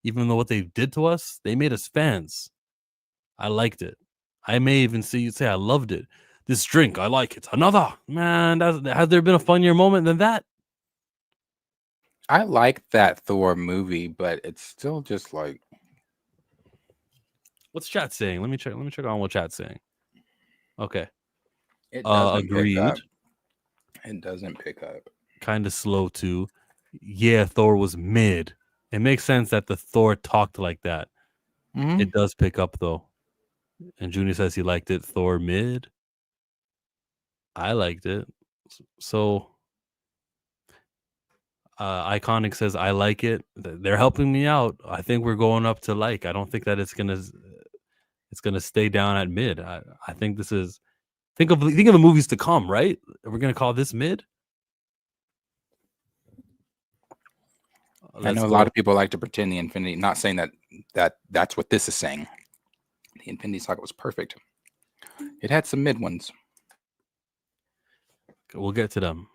Even though what they did to us, they made us fans. I liked it. I may even see you say I loved it. This drink, I like it. Another. Man, has there been a funnier moment than that? I like that Thor movie, but it's still just like. What's chat saying? Let me check on what chat's saying. Okay. It doesn't agreed. pick up. It doesn't pick up. Kind of slow too. Yeah, Thor was mid. It makes sense that the Thor talked like that. Mm-hmm. It does pick up though. And Junior says he liked it. Thor mid. I liked it. So Iconic says I like it. They're helping me out. I think we're going up to like. I don't think that it's gonna stay down at mid. I think this is think of the movies to come, right? We're gonna call this mid. I know a lot of people like to pretend the Infinity. Not saying that's what this is saying. The Infinity Saga was perfect. It had some mid ones. We'll get to them,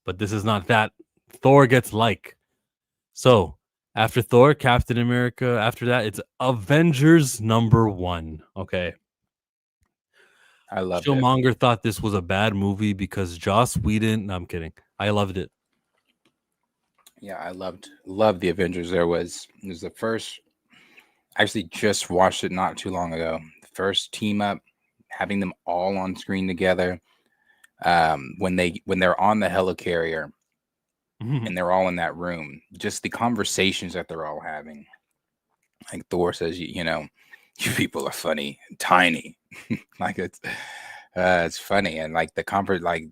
but this is not that. Thor gets like. So after Thor, Captain America. After that, it's Avengers #1. Okay. I loved it. Killmonger thought this was a bad movie because Joss Whedon. No, I'm kidding. I loved it. Yeah, I loved the Avengers. It was the first I actually just watched it not too long ago. The first team up, having them all on screen together. When they're on the helicarrier and they're all in that room, just the conversations that they're all having. Like Thor says, you know, you people are funny, and tiny. Like it's funny, and like the comfort, like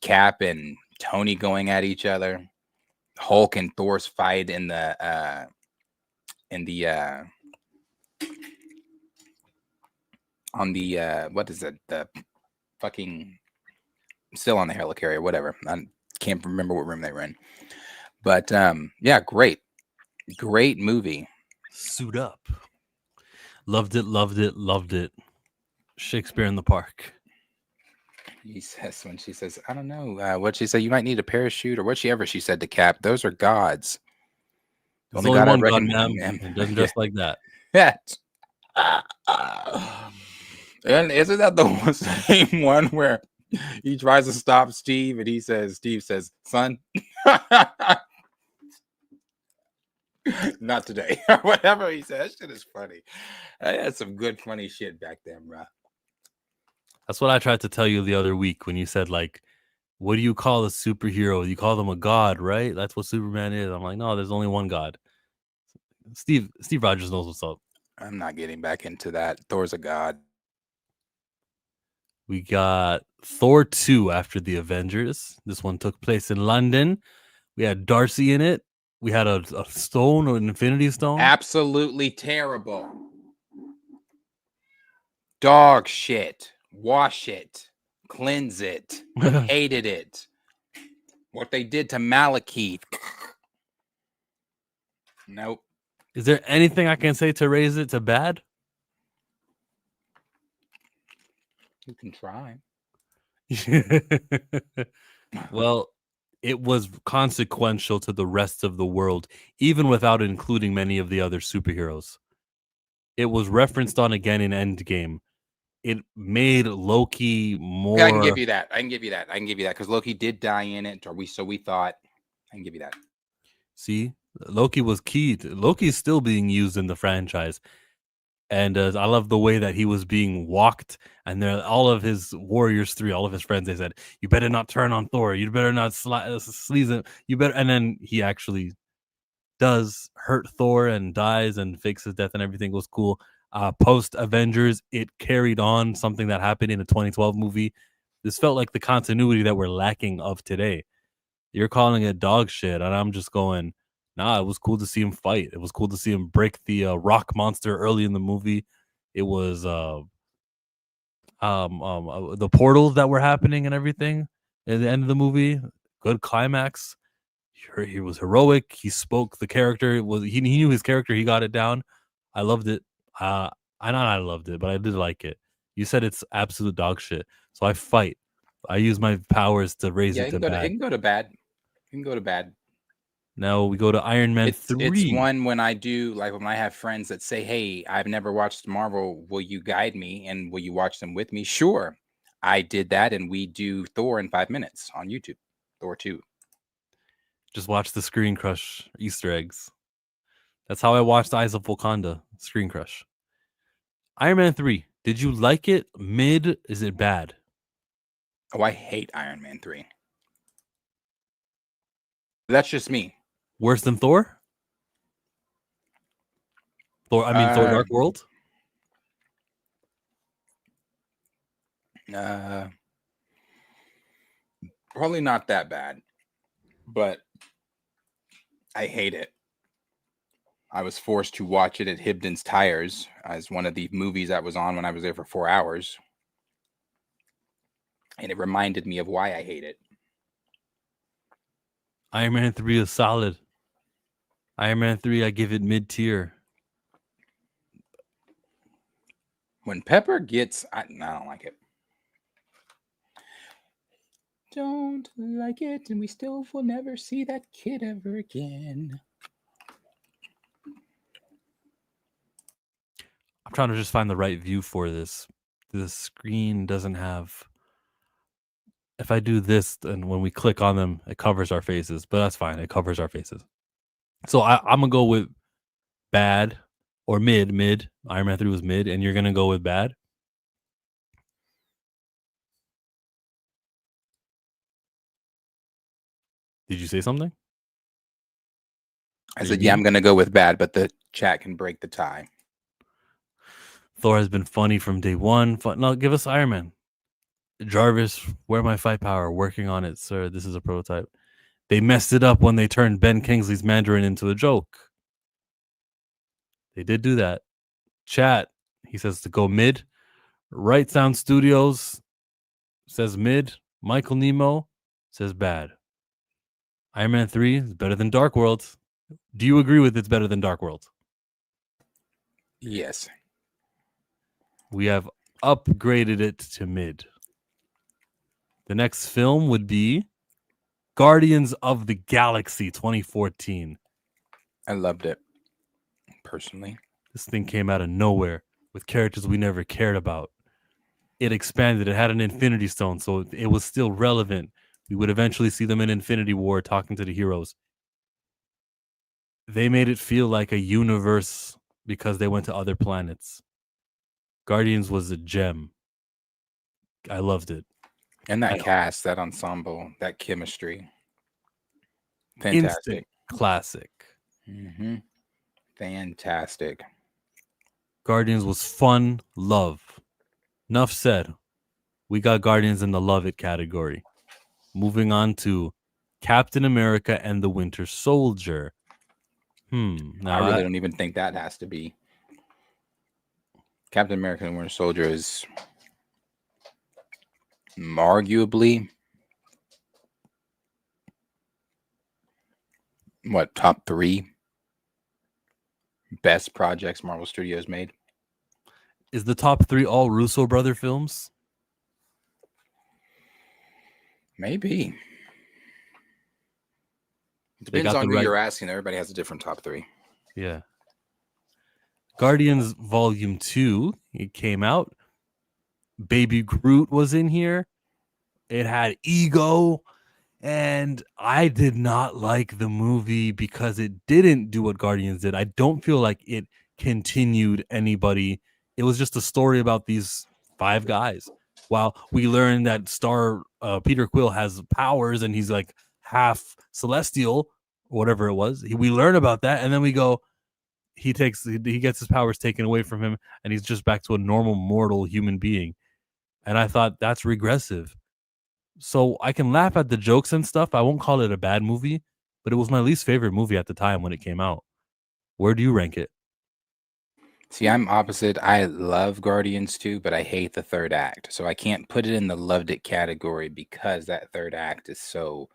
Cap and Tony going at each other, Hulk and Thor's fight in the on the what is it, the fucking, still on the helicarrier, whatever. I can't remember what room they were in, but yeah, great movie. Suit up. Loved it. Shakespeare in the Park. He says, when she says, I don't know, what she said, you might need a parachute, or she said to Cap, those are gods. There's only God I one God, recognize ma'am. It doesn't just like that. Yeah. And isn't that the same one where he tries to stop Steve and Steve says, son, not today, or whatever he says. That shit is funny. I had some good funny shit back then, bro. That's what I tried to tell you the other week when you said, like, what do you call a superhero? You call them a god, right? That's what Superman is. I'm like, no, there's only one god. Steve Rogers knows what's up. I'm not getting back into that. Thor's a god. We got Thor 2 after the Avengers. This one took place in London. We had Darcy in it. We had a stone, or an Infinity Stone. Absolutely terrible. Dog shit. Wash it. Cleanse it. Hated it. What they did to Malekith. Nope. Is there anything I can say to raise it to bad? You can try. Well, it was consequential to the rest of the world, even without including many of the other superheroes. It was referenced on again in Endgame. It made Loki more. Yeah, I can give you that. Because Loki did die in it, so we thought. I can give you that. See, Loki was key. Loki's still being used in the franchise. And I love the way that he was being walked, and all of his Warriors 3, all of his friends, they said, you better not turn on Thor. You better not sleaze him. You better. And then he actually does hurt Thor and dies and fakes his death, and everything was cool. Post Avengers, it carried on something that happened in a 2012 movie. This felt like the continuity that we're lacking of today. You're calling it dog shit, and I'm just going, nah, it was cool to see him fight. It was cool to see him break the rock monster early in the movie. It was the portals that were happening and everything at the end of the movie. Good climax. He was heroic. He spoke the character. He knew his character. He got it down. I loved it. I loved it, but I did like it. You said it's absolute dog shit, so I fight. I use my powers to raise it to bad. It can go to bad. It can go to bad. Now we go to Iron Man 3. It's one when I do, like when I have friends that say, hey, I've never watched Marvel. Will you guide me? And will you watch them with me? Sure. I did that, and we do Thor in 5 minutes on YouTube. Thor 2. Just watch the Screen Crush Easter eggs. That's how I watched Eyes of Wakanda, Screen Crush. Iron Man 3. Did you like it? Mid? Is it bad? Oh, I hate Iron Man 3. That's just me. Worse than Thor? Thor Dark World? Probably not that bad, but I hate it. I was forced to watch it at Hibdon's Tires as one of the movies that was on when I was there for 4 hours. And it reminded me of why I hate it. Iron Man 3 is solid. Iron Man 3, I give it mid-tier. When Pepper gets... I don't like it. Don't like it, and we still will never see that kid ever again. I'm trying to just find the right view for this. The screen doesn't have... If I do this, and when we click on them, it covers our faces. But that's fine. It covers our faces. So I'm going to go with bad or mid. Iron Man 3 was mid, and you're gonna go with bad? Did you say something? I said, yeah, I'm gonna go with bad, but the chat can break the tie. Thor has been funny from day one. No, give us Iron Man. Jarvis, where my fight power? Working on it, sir. This is a prototype. They messed it up when they turned Ben Kingsley's Mandarin into a joke. They did do that. Chat, he says to go mid. Right Sound Studios says mid. Michael Nemo says bad. Iron Man 3 is better than Dark World. Do you agree with it's better than Dark World? Yes. We have upgraded it to mid. The next film would be Guardians of the Galaxy 2014. I loved it, personally. This thing came out of nowhere with characters we never cared about. It expanded. It had an Infinity Stone, so it was still relevant. We would eventually see them in Infinity War talking to the heroes. They made it feel like a universe because they went to other planets. Guardians was a gem. I loved it. And that cast, that ensemble, that chemistry. Fantastic. Instant classic. Mm-hmm. Fantastic. Guardians was fun, love. Enough said. We got Guardians in the love it category. Moving on to Captain America and the Winter Soldier. Now I really don't even think that has to be. Captain America and Winter Soldier is arguably top 3 best projects Marvel Studios made. Is the top 3 all Russo brother films? Maybe. It depends on who you're asking. Everybody has a different top 3. Yeah. Guardians Volume 2, it came out. Baby Groot was in here. It had Ego. And I did not like the movie because it didn't do what Guardians did. I don't feel like it continued anybody. It was just a story about these 5 guys. While we learned that Peter Quill has powers and he's like half celestial, or whatever it was. We learn about that, and then we go, he gets his powers taken away from him, and he's just back to a normal mortal human being. And I thought that's regressive. So I can laugh at the jokes and stuff. I won't call it a bad movie, but it was my least favorite movie at the time when it came out. Where do you rank it? See, I'm opposite. I love Guardians 2, but I hate the third act. So I can't put it in the loved it category because that third act is so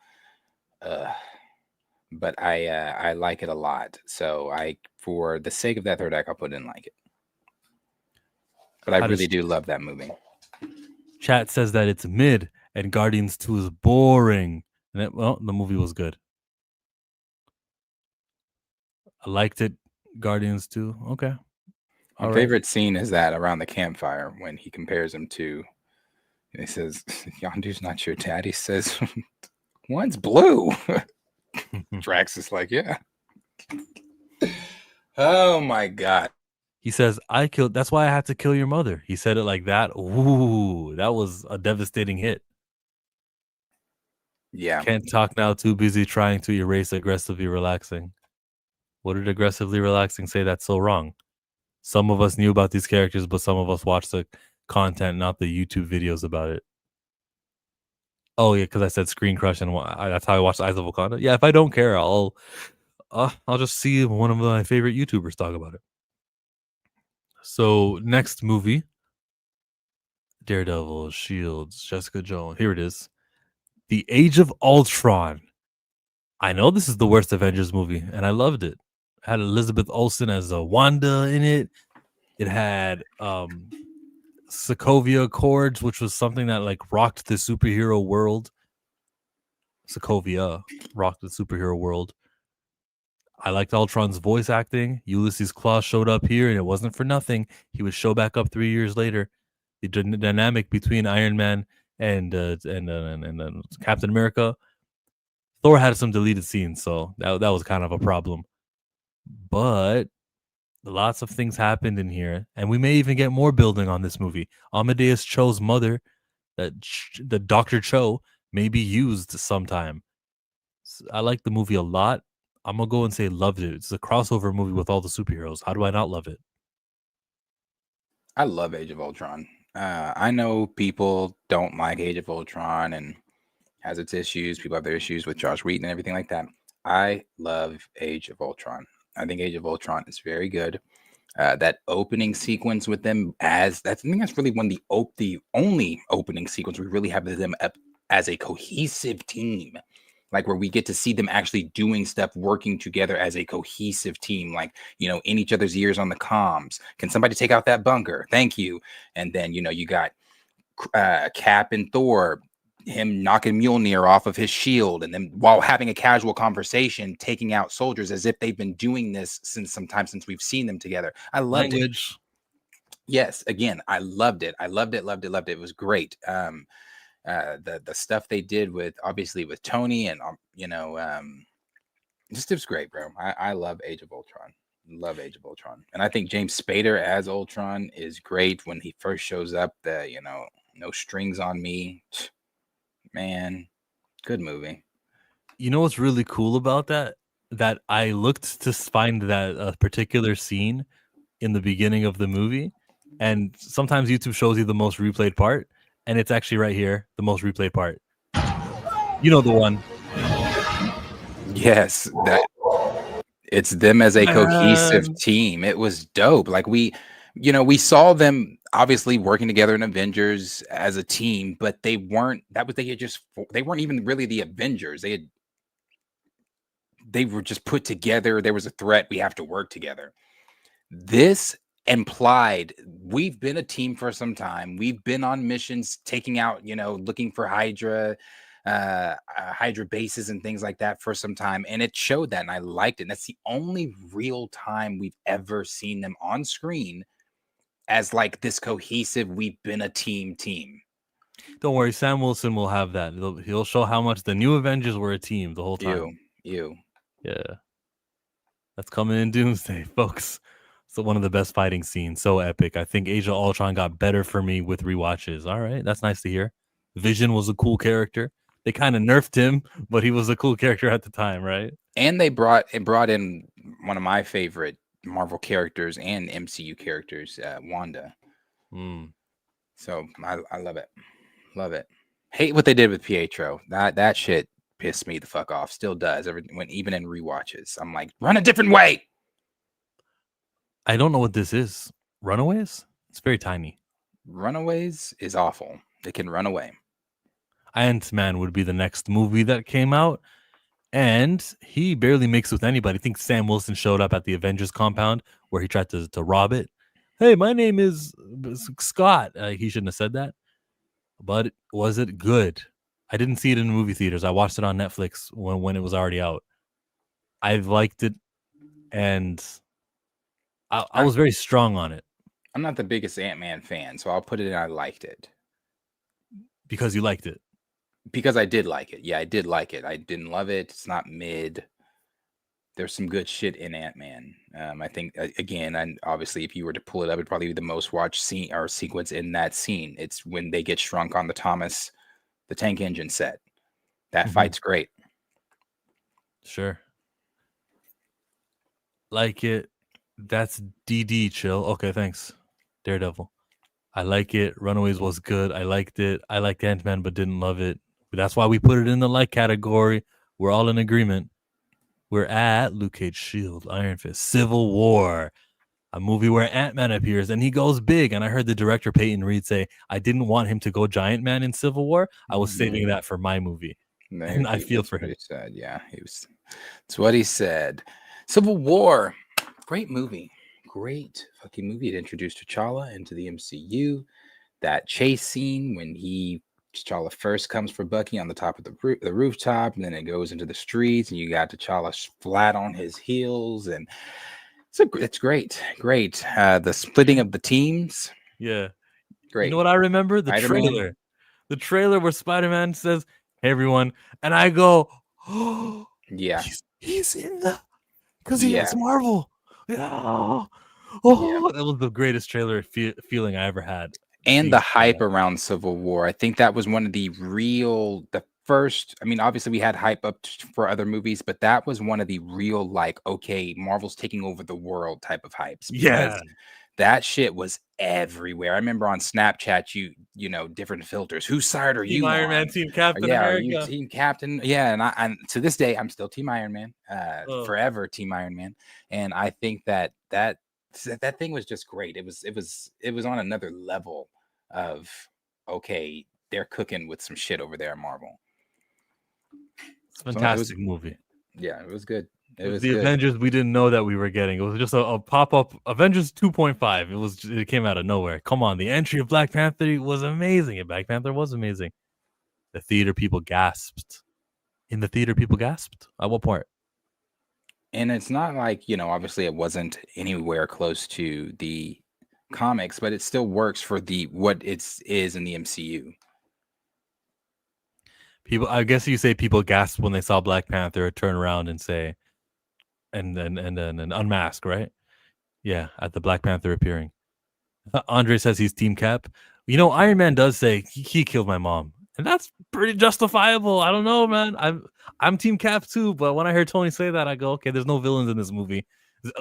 but I like it a lot. So for the sake of that third act, I'll put it in like it. But I really do love that movie. Chat says that it's mid and Guardians 2 is boring. And the movie was good. I liked it. Guardians 2. Okay. My favorite scene is that around the campfire when he compares him to, and he says, Yondu's not your dad. He says, one's blue. Drax is like, yeah. Oh my God. He says, that's why I had to kill your mother. He said it like that. Ooh, that was a devastating hit. Yeah. Can't talk now, too busy trying to erase aggressively relaxing. What did aggressively relaxing say that's so wrong? Some of us knew about these characters, but some of us watched the content, not the YouTube videos about it. Oh yeah, because I said Screen Crush, and that's how I watched Eyes of Wakanda. Yeah, if I don't care, I'll just see one of my favorite YouTubers talk about it. So next movie, Daredevil, Shields, Jessica Jones. Here it is, The Age of Ultron. I know this is the worst Avengers movie, and I loved it. Had Elizabeth Olsen as a Wanda in it. It had Sokovia Accords, which was something that like rocked the superhero world. Sokovia rocked the superhero world. I liked Ultron's voice acting. Ulysses Klaue showed up here, and it wasn't for nothing. He would show back up 3 years later. The dynamic between Iron Man and Captain America. Thor had some deleted scenes, so that was kind of a problem. But Lots of things happened in here, and we may even get more building on this movie. Amadeus Cho's mother, the Dr. Cho, may be used sometime. I like the movie a lot. I'm gonna go and say loved it. It's a crossover movie with all the superheroes. How do I not love it? I love Age of Ultron. I know people don't like Age of Ultron and has its issues. People have their issues with Josh Whedon and everything like that. I love Age of Ultron. I think Age of Ultron is very good. That opening sequence with them I think that's really the only opening sequence we really have them up as a cohesive team, like where we get to see them actually doing stuff, working together as a cohesive team, like, in each other's ears on the comms. Can somebody take out that bunker? Thank you. And then, you got Cap and Thor, him knocking Mjolnir off of his shield, and then while having a casual conversation, taking out soldiers as if they've been doing this since we've seen them together. I loved it. Yes, again, I loved it. I loved it. It was great. The stuff they did with Tony and just it was great, bro. I love Age of Ultron. Love Age of Ultron, and I think James Spader as Ultron is great when he first shows up. No strings on me. Man, good movie. You know what's really cool about that? That I looked to find that particular scene in the beginning of the movie, and sometimes YouTube shows you the most replayed part, and it's actually right here, the most replayed part. You know the one. Yes, it's them as a cohesive team. It was dope. Like we saw them obviously working together in Avengers as a team, but they weren't even really the Avengers. They were just put together. There was a threat. We have to work together. This implied we've been a team for some time. We've been on missions, taking out, looking for Hydra bases and things like that for some time, and it showed that, and I liked it. And that's the only real time we've ever seen them on screen as like this cohesive, we've been a team. Don't worry, Sam Wilson will have that. He'll show how much the new Avengers were a team the whole time. Yeah, that's coming in Doomsday, folks. So one of the best fighting scenes, so epic. I think Age of Ultron got better for me with rewatches. All right, that's nice to hear. Vision was a cool character. They kind of nerfed him, but he was a cool character at the time, right? And they brought in one of my favorite Marvel characters and MCU characters, Wanda. So I love it. Love it. Hate what they did with Pietro. That shit pissed me the fuck off. Still does. Even in rewatches, I'm like, run a different way. I don't know what this is. Runaways? It's very tiny. Runaways is awful. They can run away. Ant-Man would be the next movie that came out, and he barely makes with anybody. I think Sam Wilson showed up at the Avengers compound where he tried to rob it. Hey, my name is Scott. He shouldn't have said that. But was it good? I didn't see it in the movie theaters. I watched it on Netflix when it was already out. I liked it, and I was very strong on it. I'm not the biggest Ant-Man fan, so I'll put it in I liked it. Because you liked it? Because I did like it. Yeah, I did like it. I didn't love it. It's not mid. There's some good shit in Ant-Man. I think, again, and obviously if you were to pull it up, it'd probably be the most watched scene or sequence in that scene. It's when they get shrunk on the tank engine set. That fight's great. Sure. Like it. That's DD chill. Okay, thanks. Daredevil. I like it. Runaways was good. I liked it. I liked Ant-Man, but didn't love it. But that's why we put it in the like category. We're all in agreement. We're at Luke Cage, Shield, Iron Fist, Civil War, a movie where Ant-Man appears and he goes big. And I heard the director Peyton Reed say, I didn't want him to go Giant Man in Civil War. I was saving that for my movie. And I feel for him. He said, yeah, it's what he said. Civil War, great movie. Great fucking movie. It introduced T'Challa into the MCU. That chase scene when T'Challa first comes for Bucky on the top of the rooftop, and then it goes into the streets, and you got T'Challa flat on his heels, and it's great. The splitting of the teams. Yeah. Great. You know what I remember? The trailer. The trailer where Spider-Man says, hey, everyone. And I go, oh, yeah. He's in the... Because he has Marvel. Yeah. Oh, that was the greatest trailer feeling I ever had. And Seeing the the hype trailer. around Civil War. I think that was one of the first. I mean, obviously we had hype up for other movies, but that was one of the real, like, okay, Marvel's taking over the world type of hypes, because Yeah. that shit was everywhere. I remember on Snapchat, you know, different filters. Whose side are Team you Iron on? Man, Team Captain Yeah, are you America. Team Captain? Yeah, and to this day, I'm still Team Iron Man. Oh. Forever Team Iron Man. And I think that thing was just great. It was on another level of, okay, they're cooking with some shit over there at Marvel. It's a fantastic movie. Yeah, it was good. It was the Avengers we didn't know that we were getting. It was just a pop-up Avengers 2.5. It came out of nowhere. Come on, the entry of Black Panther was amazing. And Black Panther was amazing. The theater people gasped. In the theater, people gasped. At what part? And it's not like, you know, obviously it wasn't anywhere close to the comics, but it still works for what it is in the MCU. People, I guess you say people gasped when they saw Black Panther turn around and say, and then unmask, right? Yeah, at the Black Panther appearing. Andre says he's Team Cap. You know, Iron Man does say he killed my mom, and that's pretty justifiable. I don't know, man. I'm Team Cap too, but when I heard Tony say that, I go, okay, there's no villains in this movie.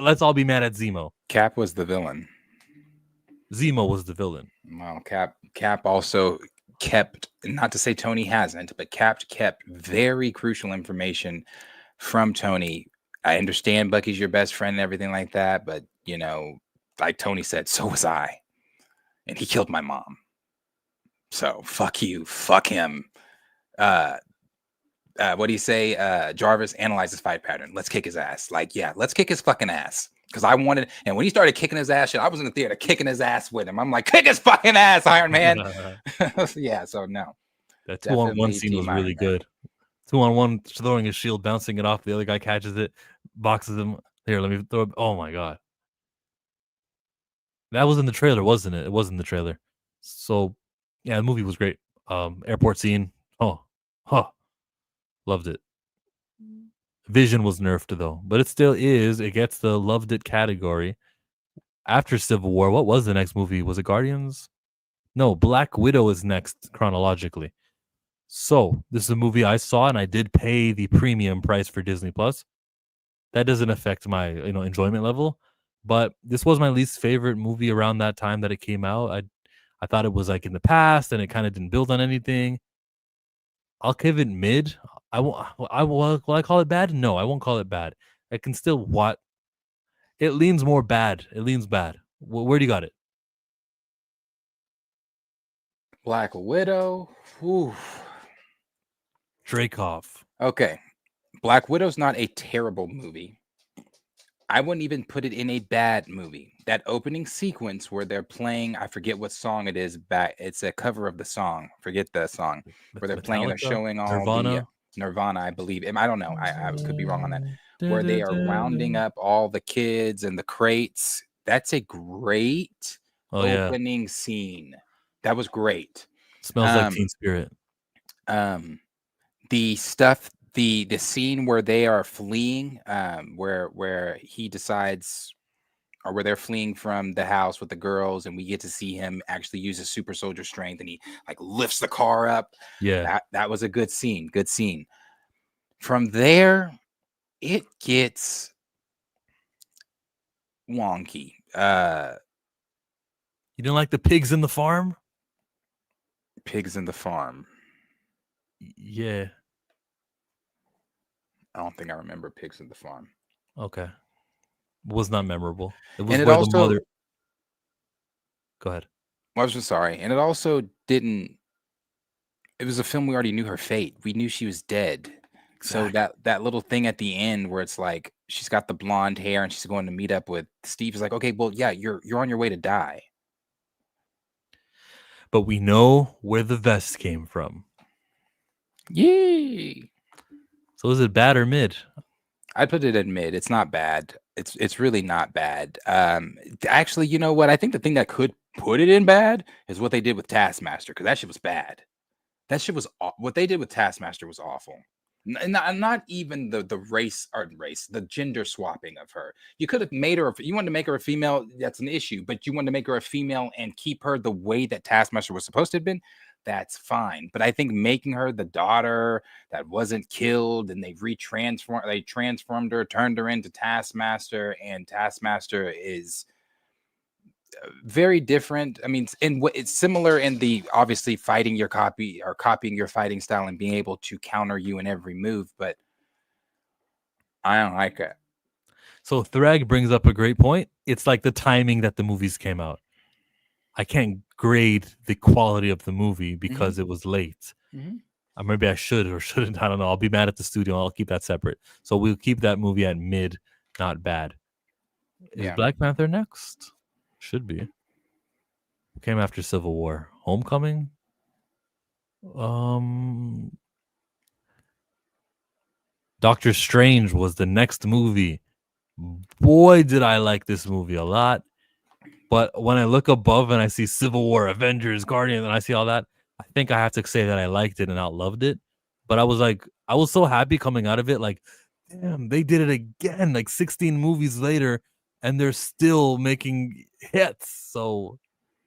Let's all be mad at Zemo. Cap was the villain. Zemo was the villain. Well, Cap also kept, not to say Tony hasn't, but Cap kept very crucial information from Tony. I understand Bucky's your best friend and everything like that, but, you know, like Tony said, so was I. And he killed my mom. So fuck you, fuck him. What do you say? Jarvis, analyze his fight pattern. Let's kick his ass. Like, yeah, let's kick his fucking ass. Because I wanted, and when he started kicking his ass, shit, I was in the theater kicking his ass with him. I'm like, kick his fucking ass, Iron Man. Yeah, so no. That 2-on-1 scene was really good. 2-on-1, throwing his shield, bouncing it off. The other guy catches it, boxes him. Here, let me throw it. Oh my god. That was in the trailer, wasn't it? It was in the trailer. So, yeah, the movie was great. Airport scene. Loved it. Vision was nerfed though, but it still is. It gets the loved it category. After Civil War, what was the next movie? Was it Guardians? No, Black Widow is next chronologically. So this is a movie I saw, and I did pay the premium price for Disney Plus. That doesn't affect my enjoyment level, but this was my least favorite movie around that time that it came out. I thought it was like in the past, and it kind of didn't build on anything. I'll give it mid. Will I call it bad? No, I won't call it bad. I can still watch. It leans more bad. It leans bad. Where do you got it? Black Widow. Oof. Dreykov. Okay. Black Widow's not a terrible movie. I wouldn't even put it in a bad movie. That opening sequence where they're playing, I forget what song it is, it's a cover of the song. Forget the song. Where they're playing and they're showing all the Nirvana, I believe. I don't know. I could be wrong on that. Where they are rounding up all the kids and the crates. That's a great opening scene. That was great. Smells like Teen Spirit. The stuff, the scene where they are fleeing, where he decides, or where they're fleeing from the house with the girls, and we get to see him actually use his super soldier strength, and he like lifts the car up. Yeah, that was a good scene. Good scene. From there, it gets wonky. You didn't like the pigs in the farm? Pigs in the farm. Yeah. I don't think I remember Pigs in the Farm. Okay. Was not memorable. It was and it where also, the mother. Go ahead. I was just sorry. And it also didn't. It was a film we already knew her fate. We knew she was dead. Exactly. So that little thing at the end where it's like she's got the blonde hair and she's going to meet up with Steve is like, okay, well, yeah, you're on your way to die. But we know where the vest came from. Yay! So is it bad or mid? I'd put it at mid. It's not bad. It's really not bad. Actually, you know what? I think the thing that could put it in bad is what they did with Taskmaster, because that shit was bad. That shit was what they did with Taskmaster was awful. Not even the race or the gender swapping of her. You could have made her, you wanted to make her a female, that's an issue, but you wanted to make her a female and keep her the way that Taskmaster was supposed to have been, that's fine. But I think making her the daughter that wasn't killed and they transformed her, turned her into Taskmaster, and Taskmaster is very different. I mean, it's similar in the obviously fighting your copy or copying your fighting style and being able to counter you in every move, but I don't like it. So Thrag brings up a great point. It's like the timing that the movies came out. I can't grade the quality of the movie because it was late. Maybe I should or shouldn't. I don't know. I'll be mad at the studio. I'll keep that separate. So we'll keep that movie at mid, not bad. Is Black Panther next? Should be. Who came after Civil War? Homecoming? Doctor Strange was the next movie. Boy, did I like this movie a lot. But when I look above and I see Civil War, Avengers, Guardians, and I see all that, I think I have to say that I liked it and outloved it. But I was so happy coming out of it. Like, damn, they did it again. Like 16 movies later, and they're still making hits. So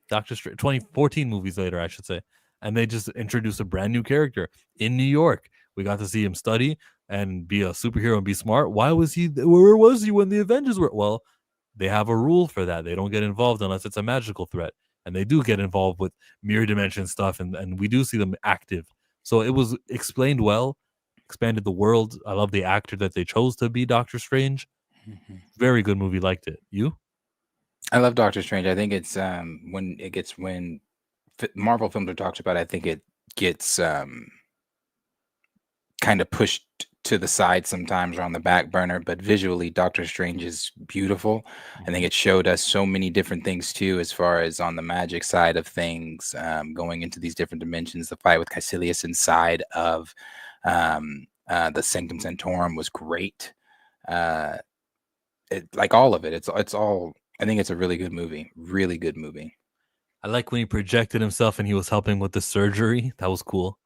Doctor Strange, 2014 movies later, I should say. And they just introduced a brand new character in New York. We got to see him study and be a superhero and be smart. Where was he when the Avengers were? Well, they have a rule for that. They don't get involved unless it's a magical threat. And they do get involved with mirror dimension stuff. And we do see them active. So it was explained well, expanded the world. I love the actor that they chose to be Doctor Strange. Very good movie. Liked it. You? I love Doctor Strange. I think it's when Marvel films are talked about, I think it gets kind of pushed to the side sometimes or on the back burner, but visually Doctor Strange is beautiful. I think it showed us so many different things too, as far as on the magic side of things, going into these different dimensions. The fight with Caecilius inside of the Sanctum Sanctorum was great. Like all of it, it's all. I think it's a really good movie. Really good movie. I like when he projected himself and he was helping with the surgery. That was cool.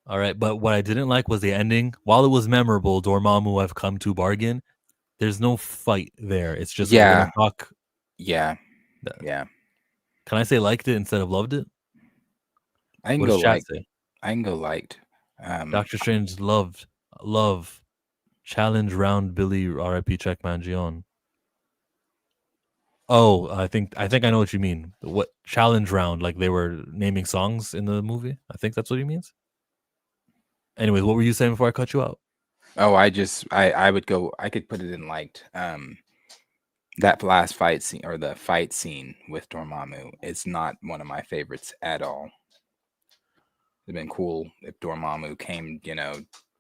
All right, but what I didn't like was the ending. While it was memorable, Dormammu, I've come to bargain. There's no fight there. It's just we're gonna talk. Yeah. Can I say liked it instead of loved it? I can What go does chat liked. say? I can go liked. Doctor Strange love challenge round Billy R.I.P. Checkman Gion. Oh, I think I know what you mean. What challenge round? Like they were naming songs in the movie. I think that's what he means. Anyways, what were you saying before I cut you out? Oh, I would go. I could put it in liked. That last fight scene or the fight scene with Dormammu, it's not one of my favorites at all. It'd been cool if Dormammu came,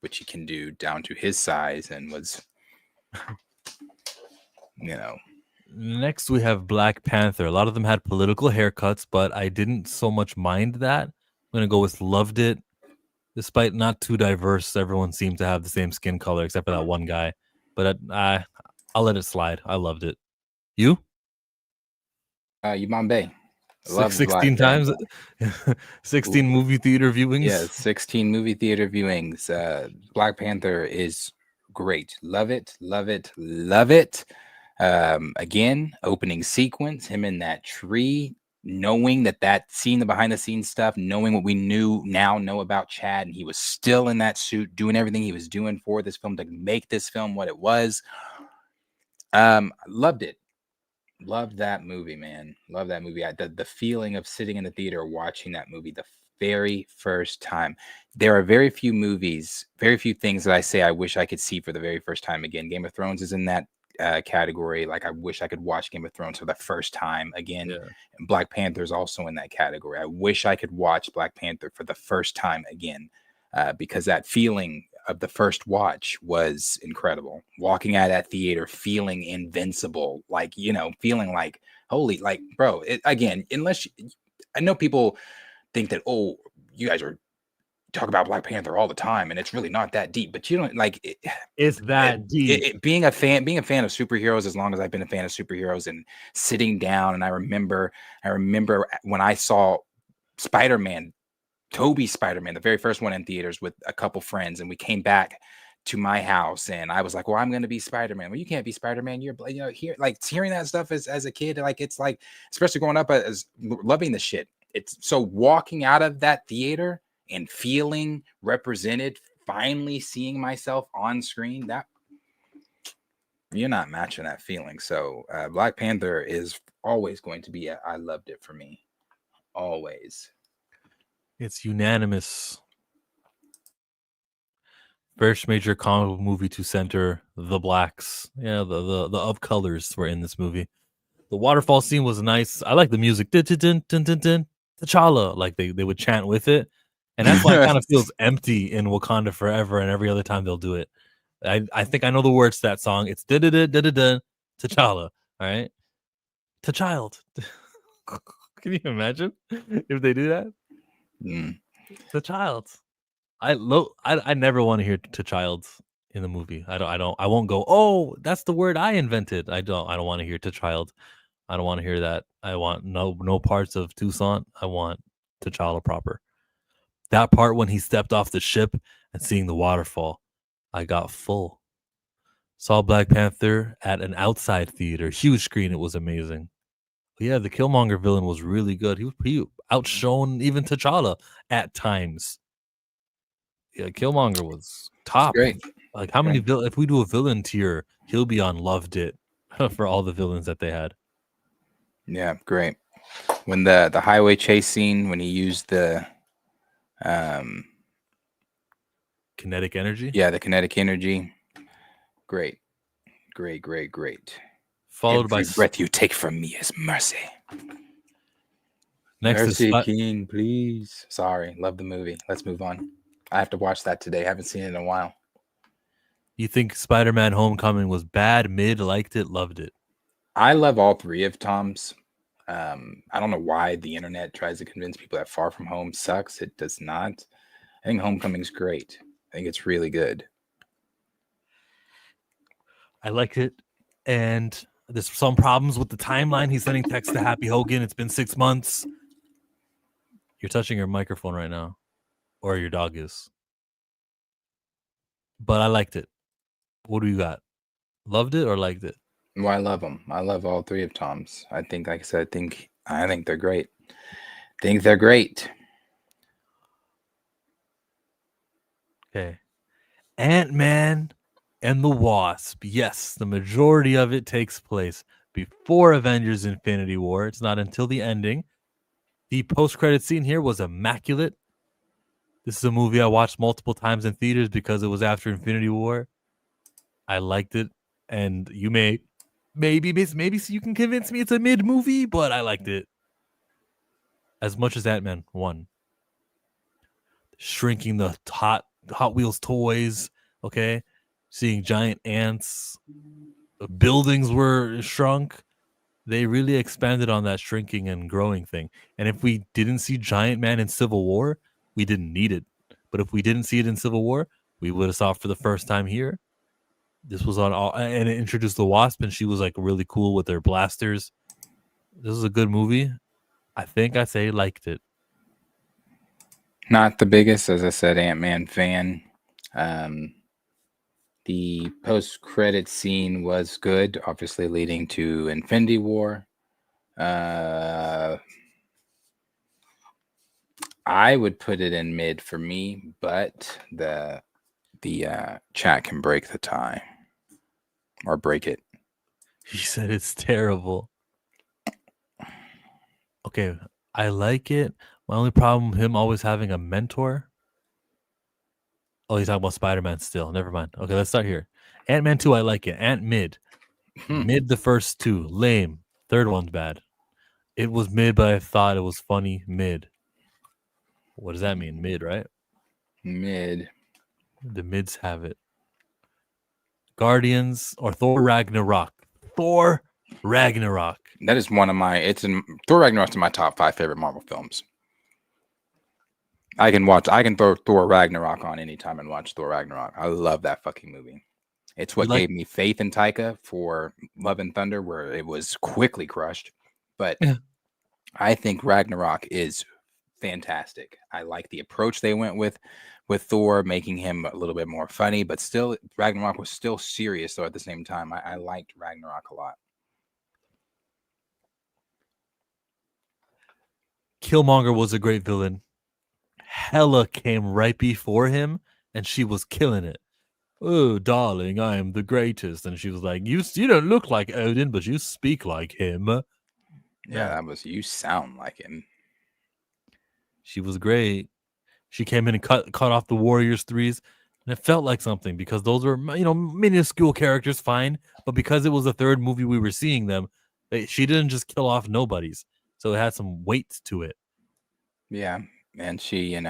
which he can do down to his size and was, Next, we have Black Panther. A lot of them had political haircuts, but I didn't so much mind that. I'm going to go with loved it. Despite not too diverse, everyone seemed to have the same skin color except for that one guy. But I'll let it slide. I loved it. You? Yumambe. 16 times? 16 movie theater viewings? Yeah, 16 movie theater viewings. Black Panther is great. Love it, love it, love it. Again, opening sequence, him in that tree, knowing that scene, the behind the scenes stuff, knowing what we know about Chad, and he was still in that suit, doing everything he was doing for this film to make this film what it was. Loved it. Loved that movie, man. Love that movie. The feeling of sitting in the theater watching that movie the very first time. There are very few movies, very few things that I say I wish I could see for the very first time again. Game of Thrones is in that category. Like I wish I could watch Game of Thrones for the first time again. And Black Panther is also in that category. I wish I could watch Black Panther for the first time again, because that feeling of the first watch was incredible. Walking out of that theater feeling invincible, like feeling like holy, like bro. Again, unless I know people think that you guys are talk about Black Panther all the time and it's really not that deep, but you don't like it. It's that deep. Being a fan of superheroes, as long as I've been a fan of superheroes and sitting down, and I remember when I saw Spider-Man Toby Spider-Man, the very first one in theaters with a couple friends, and we came back to my house, and I was like, "Well, I'm gonna be Spider-Man." Well, you can't be Spider-Man. You're, here, like hearing that stuff as a kid, like it's like, especially growing up as loving the shit. It's so walking out of that theater and feeling represented, finally seeing myself on screen, that you're not matching that feeling. So Black Panther is always going to be I loved it for me. Always. It's unanimous. First major comic book movie to center the blacks. Yeah, the of colors were in this movie. The waterfall scene was nice. I like the music. T'Challa. Like they would chant with it. And that's why it kind of feels empty in Wakanda Forever, and every other time they'll do it. I think I know the words to that song. It's T'Challa. All right. T'Child. Can you imagine if they do that? T'Child. I never want to hear T'Child in the movie. I won't go, "Oh, that's the word I invented." I don't want to hear T'Child. I don't want to hear that. I want no parts of Toussaint. I want T'Challa proper. That part when he stepped off the ship and seeing the waterfall, I got full. Saw Black Panther at an outside theater, huge screen. It was amazing. But yeah, the Killmonger villain was really good. He outshone even T'Challa at times. Yeah, Killmonger was top. Great. Like how many if we do a villain tier, he'll be on Loved It for all the villains that they had. Yeah, great. When the highway chase scene, when he used the kinetic energy. Yeah, the kinetic energy. Great. Followed Every by breath you take from me is mercy. Next mercy, is King, please. Sorry, love the movie. Let's move on. I have to watch that today. I haven't seen it in a while. You think Spider-Man Homecoming was bad, mid, liked it, loved it? I love all three of Tom's. I don't know why the internet tries to convince people that Far From Home sucks. It does not. I think Homecoming's great. I think it's really good. I like it. And there's some problems with the timeline. He's sending text to Happy Hogan. It's been 6 months. You're touching your microphone right now. Or your dog is. But I liked it. What do you got? Loved it or liked it? Well, I love them. I love all three of Tom's. I think, like I said, I think they're great. Think they're great. Okay. Ant-Man and the Wasp. Yes, the majority of it takes place before Avengers Infinity War. It's not until the ending. The post-credit scene here was immaculate. This is a movie I watched multiple times in theaters because it was after Infinity War. I liked it. And you maybe so you can convince me it's a mid movie, but I liked it as much as Ant-Man 1. Shrinking the Hot Wheels toys, okay? Seeing giant ants, buildings were shrunk. They really expanded on that shrinking and growing thing. And if we didn't see Giant Man in Civil War, we didn't need it. But if we didn't see it in Civil War, we would have saw it for the first time here. This was on all, and it introduced the Wasp, and she was like really cool with their blasters. This is a good movie. I think I say liked it. Not the biggest, as I said, Ant-Man fan. The post-credit scene was good, obviously leading to Infinity War. I would put it in mid for me, but the chat can break the tie or break it. He said it's terrible. Okay, I like it. My only problem, him always having a mentor. Oh, he's talking about Spider-Man still. Never mind. Okay, let's start here. Ant-Man 2, I like it. Ant mid. Mid the first two. Lame. Third one's bad. It was mid, but I thought it was funny. Mid. What does that mean? Mid, right? Mid. The mids have it. Guardians or Thor Ragnarok. Thor Ragnarok. That is one of my. Thor Ragnarok's in my top 5 favorite Marvel films. I can throw Thor Ragnarok on anytime and watch Thor Ragnarok. I love that fucking movie. It's what gave me faith in Taika for Love and Thunder, where it was quickly crushed. But I think Ragnarok is fantastic. I like the approach they went with Thor, making him a little bit more funny, but still Ragnarok was still serious though at the same time. I liked Ragnarok a lot. Killmonger was a great villain. Hela came right before him, and she was killing it. Oh, darling, I am the greatest. And she was like, you don't look like Odin, but you speak like him. Yeah, that was, you sound like him. She was great. She came in and cut off the Warriors threes, and it felt like something because those were, minuscule characters, fine. But because it was the third movie we were seeing them, she didn't just kill off nobodies. So it had some weight to it. Yeah, and she,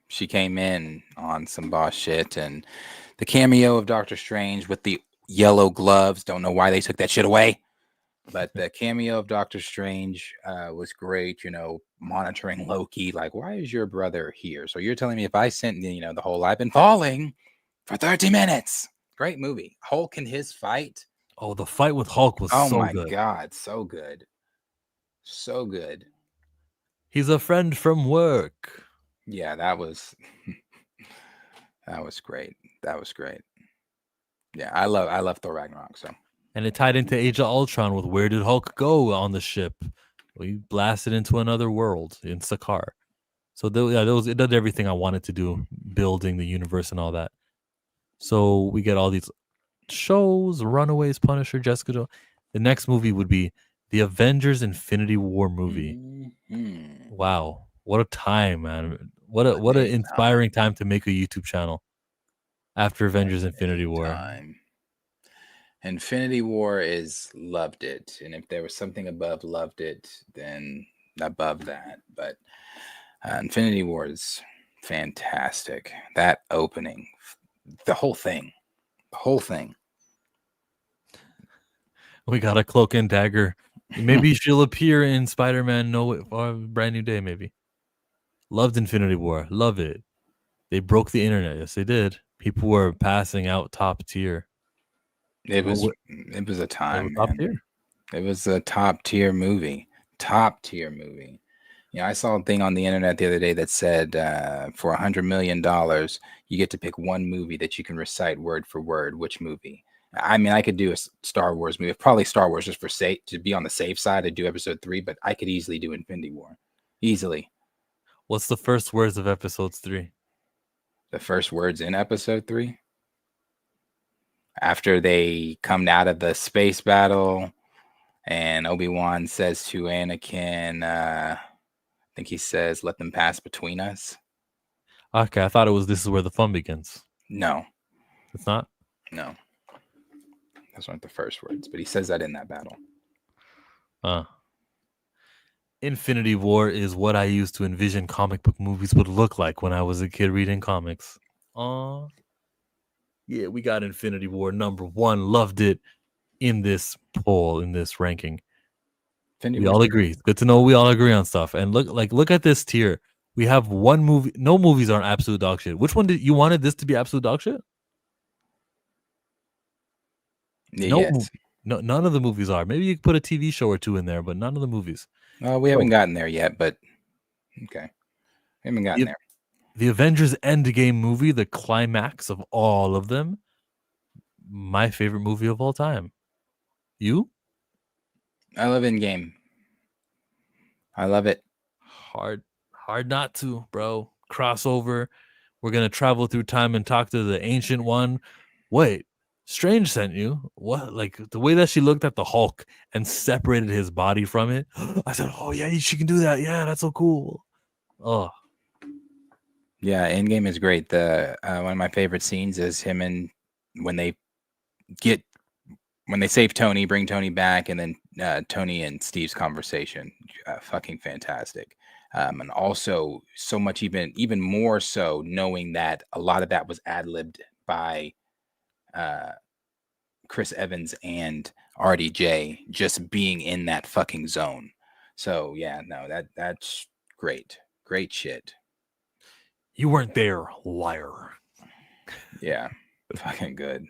she came in on some boss shit, and the cameo of Doctor Strange with the yellow gloves. Don't know why they took that shit away, but the cameo of Doctor Strange was great. Monitoring Loki, like, why is your brother here? So you're telling me if I sent, the whole I've been falling for 30 minutes. Great movie. Hulk and his fight. Oh, the fight with Hulk was so good. Oh my God, so good. So good. He's a friend from work. Yeah, that was that was great. That was great. Yeah, I love Thor Ragnarok. So, and it tied into Age of Ultron with where did Hulk go on the ship? We blasted into another world in Sakaar. So it did everything I wanted to do, building the universe and all that. So we get all these shows: Runaways, Punisher, Jessica Jones. The next movie would be the Avengers Infinity War movie. Mm-hmm. Wow, what a time, man! What an inspiring time to make a YouTube channel after Avengers Infinity War. Infinity War is loved it, and if there was something above loved it, then above that. But Infinity War is fantastic. That opening, the whole thing. We got a Cloak and Dagger. Maybe she'll appear in Spider-Man No Brand New Day, maybe. Loved Infinity War. Love it. They broke the internet. Yes, they did. People were passing out top tier. It was a time, top man. tier. It was a top tier movie. Top tier movie. I saw a thing on the internet the other day that said for $100 million, you get to pick one movie that you can recite word for word. Which movie? I mean, I could do a Star Wars movie, probably Star Wars just for to be on the safe side. I'd do episode 3, but I could easily do Infinity War. Easily. What's the first words of episodes 3? The first words in episode 3? After they come out of the space battle and Obi-Wan says to Anakin, I think he says, let them pass between us. Okay, I thought it was this is where the fun begins. No. It's not? No. Those aren't the first words, but he says that in that battle. Infinity War is what I used to envision comic book movies would look like when I was a kid reading comics. Yeah, we got Infinity War number 1. Loved it in this poll, in this ranking. We all agree. It's good to know we all agree on stuff. And look at this tier. We have one movie. No movies are absolute dog shit. Which one did you wanted this to be absolute dog shit? Yes. No, none of the movies are. Maybe you could put a TV show or 2 in there, but none of the movies. We haven't gotten there yet, but okay. We haven't gotten there. The Avengers Endgame movie, the climax of all of them, my favorite movie of all time. You? I love Endgame. I love it. Hard not to, bro. Crossover. We're going to travel through time and talk to the Ancient One. Wait, Strange sent you? What? Like, the way that she looked at the Hulk and separated his body from it. I said, oh, yeah, she can do that. Yeah, that's so cool. Oh. Yeah, Endgame is great. The one of my favorite scenes is him and when they save Tony, bring Tony back, and then Tony and Steve's conversation. Fucking fantastic. And also so much even more so knowing that a lot of that was ad-libbed by Chris Evans and RDJ just being in that fucking zone. So yeah, no, that's great. Great shit. You weren't there, liar. Yeah, fucking good.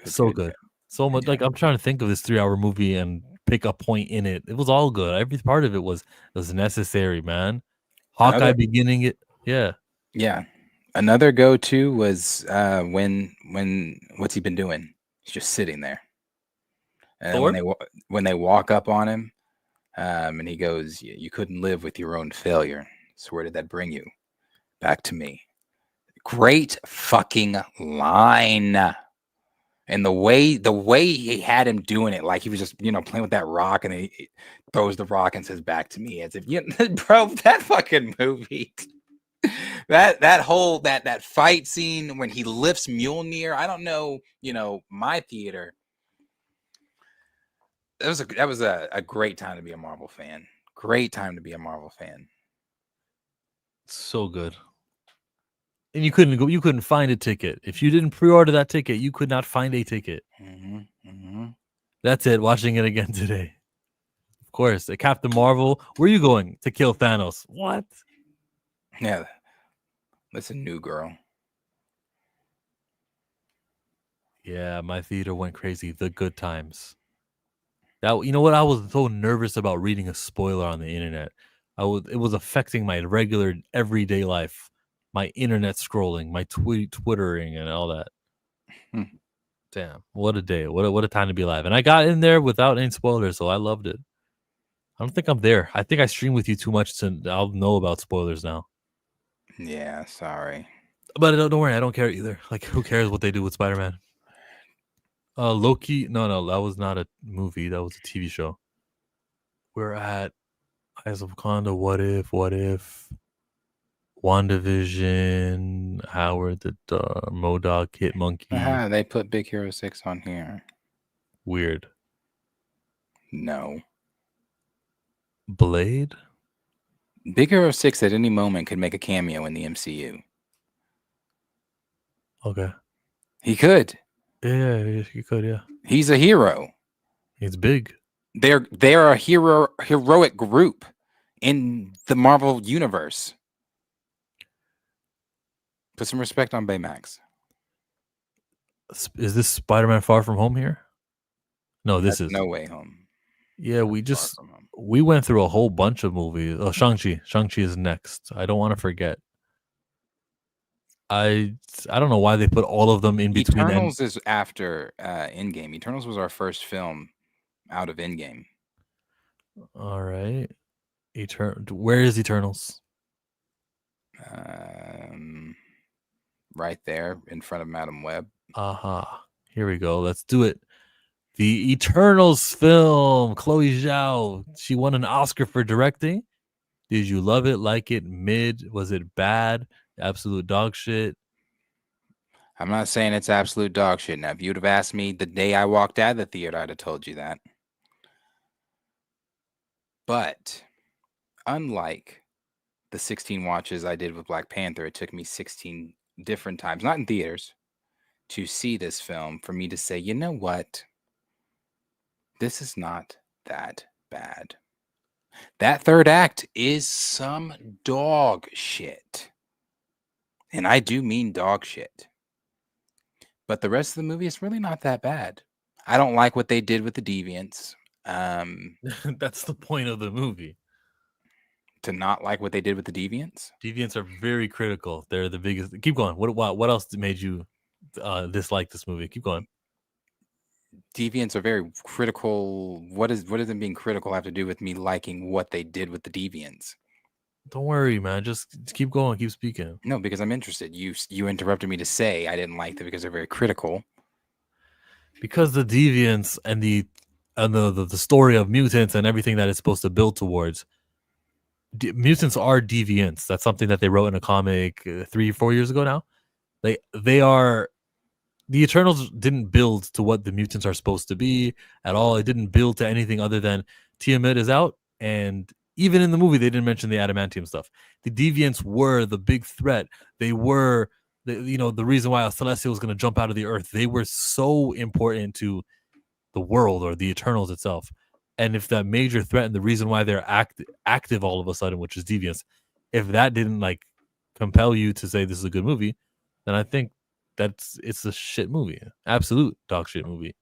So good. So much. Like, I'm trying to think of this 3-hour movie and pick a point in it. It was all good. Every part of it was necessary, man. Hawkeye beginning it, yeah. Yeah. Another go-to was when what's he been doing? He's just sitting there. And then when they walk up on him, and he goes, "You couldn't live with your own failure. So where did that bring you? Back to me." Great fucking line. And the way he had him doing it, like he was just playing with that rock, and he throws the rock and says, "Back to me," as if bro, that fucking movie. That whole that fight scene when he lifts Mjolnir. I don't know, my theater. That was a great time to be a Marvel fan. Great time to be a Marvel fan. So good. And you couldn't find a ticket. If you didn't pre-order that ticket, you could not find a ticket. That's it. Watching it again today. Of course, Captain Marvel. Where are you going to kill Thanos? What? Yeah. That's a new girl. Yeah, my theater went crazy. The good times. That you know what? I was so nervous about reading a spoiler on the internet. It was affecting my regular everyday life, my internet scrolling, my twittering, and all that. Damn, what a day! What a time to be alive! And I got in there without any spoilers, so I loved it. I don't think I'm there. I think I stream with you too much to. I'll know about spoilers now. Yeah, sorry. But don't worry, I don't care either. Like, who cares what they do with Spider-Man? Loki. No, that was not a movie. That was a TV show. We're at Eyes of Wakanda. What if? WandaVision. Howard the MODOK Hit Monkey. They put Big Hero 6 on here. Weird. No. Blade. Big Hero 6 at any moment could make a cameo in the MCU. Okay. He could. Yeah, he could. Yeah. He's a hero. He's big. They're a heroic group in the Marvel universe. Put some respect on Baymax. Is this Spider-Man Far From Home here? No, this is No Way Home. Yeah, we went through a whole bunch of movies. Oh, Shang-Chi. Shang-Chi is next. I don't want to forget. I don't know why they put all of them in between. Eternals is after Endgame. Eternals was our first film out of Endgame. All right. Where is Eternals? Right there in front of Madam Web. Here we go. Let's do it. The Eternals film. Chloe Zhao. She won an Oscar for directing. Did you love it? Like it? Mid? Was it bad? Absolute dog shit? I'm not saying it's absolute dog shit. Now, if you'd have asked me the day I walked out of the theater, I'd have told you that. But unlike the 16 watches I did with Black Panther, it took me 16 different times, not in theaters, to see this film for me to say, you know what? This is not that bad. That third act is some dog shit. And I do mean dog shit. But the rest of the movie is really not that bad. I don't like what they did with the Deviants. That's the point of the movie. To not like what they did with the Deviants? Deviants are very critical. They're the biggest. Keep going. What else made you dislike this movie? Keep going. Deviants are very critical. What does them being critical have to do with me liking what they did with the Deviants? Don't worry, man. Just keep going. Keep speaking. No, because I'm interested. You interrupted me to say I didn't like them because they're very critical. Because the Deviants and the story of mutants and everything that it's supposed to build towards. Mutants are deviants. That's something that they wrote in a comic 3-4 years ago now. They are. The Eternals didn't build to what the mutants are supposed to be at all. It didn't build to anything other than Tiamat is out. And even in the movie, they didn't mention the adamantium stuff. The Deviants were the big threat. They were, the reason why a Celestial was going to jump out of the earth. They were so important to the world or the Eternals itself. And if that major threat and the reason why they're active all of a sudden, which is Deviants, if that didn't compel you to say this is a good movie, then I think it's a shit movie. Absolute dog shit movie.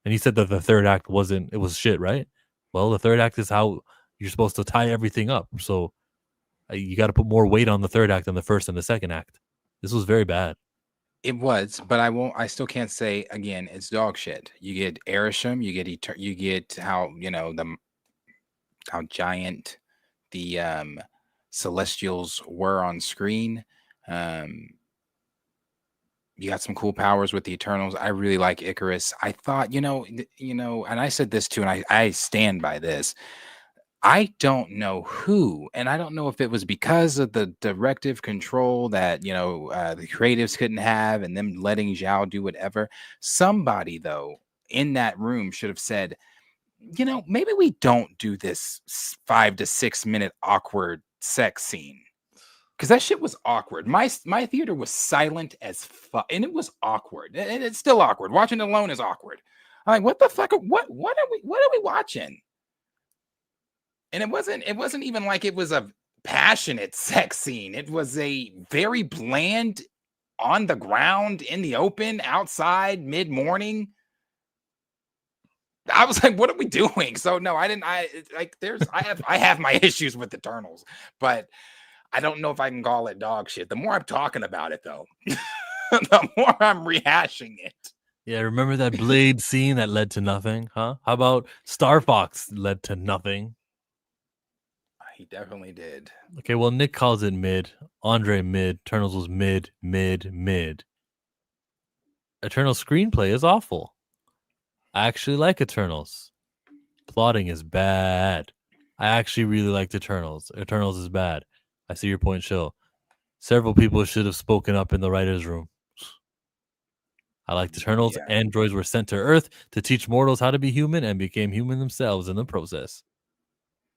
And he said that the third act it was shit, right? Well, the third act is how you're supposed to tie everything up. So you got to put more weight on the third act than the first and the second act. This was very bad. It was, but I still can't say again. It's dog shit. You get Erisham, you get how how giant the Celestials were on screen. You got some cool powers with the Eternals. I really like Icarus. I thought, and I said this too, and I stand by this. I don't know who, and I don't know if it was because of the directive control that the creatives couldn't have, and them letting Zhao do whatever. Somebody though in that room should have said, maybe we don't do this 5 to 6 minute awkward sex scene. Because that shit was awkward. My theater was silent as fuck, and it was awkward. And it's still awkward. Watching it alone is awkward. I'm like, what the fuck? What are we watching? And it wasn't even like it was a passionate sex scene. It was a very bland, on the ground, in the open, outside, mid-morning. I was like, what are we doing? So no, I didn't. I have my issues with Eternals, but I don't know if I can call it dog shit. The more I'm talking about it, though, the more I'm rehashing it. Yeah, remember that Blade scene that led to nothing, huh? How about Star Fox led to nothing? He definitely did. Okay, well, Nick calls it mid. Andre mid. Eternals was mid. Eternal screenplay is awful. I actually like Eternals. Plotting is bad. I actually really liked Eternals. Eternals is bad. I see your point, Chill. Several people should have spoken up in the writer's room. I liked Eternals. Yeah. Androids were sent to Earth to teach mortals how to be human and became human themselves in the process.